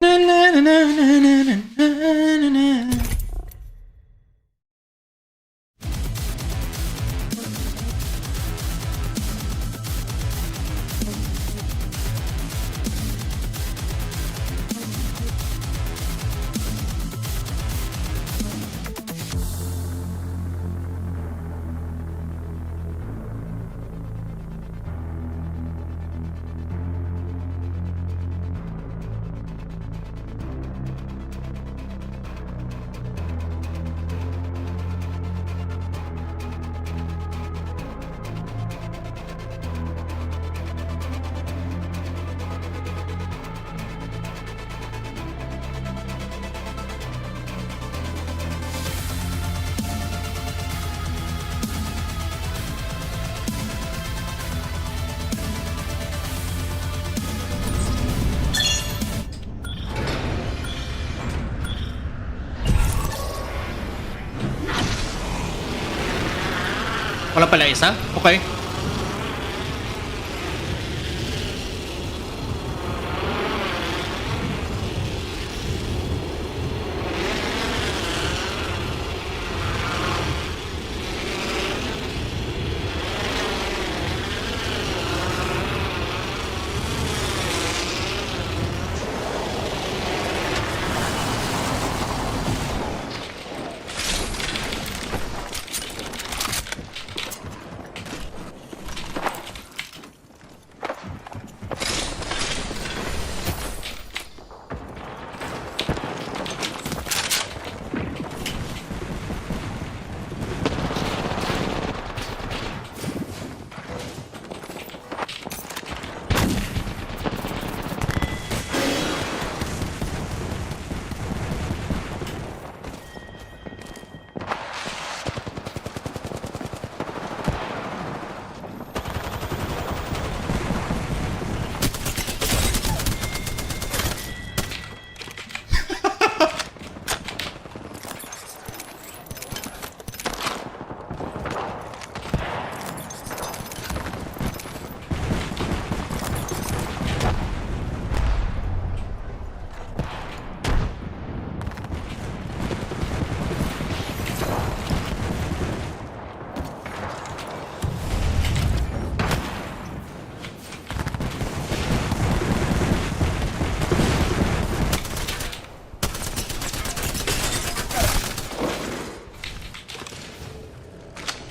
Na, na, na, na, na, na, na, na. Wala pala isa? Okay.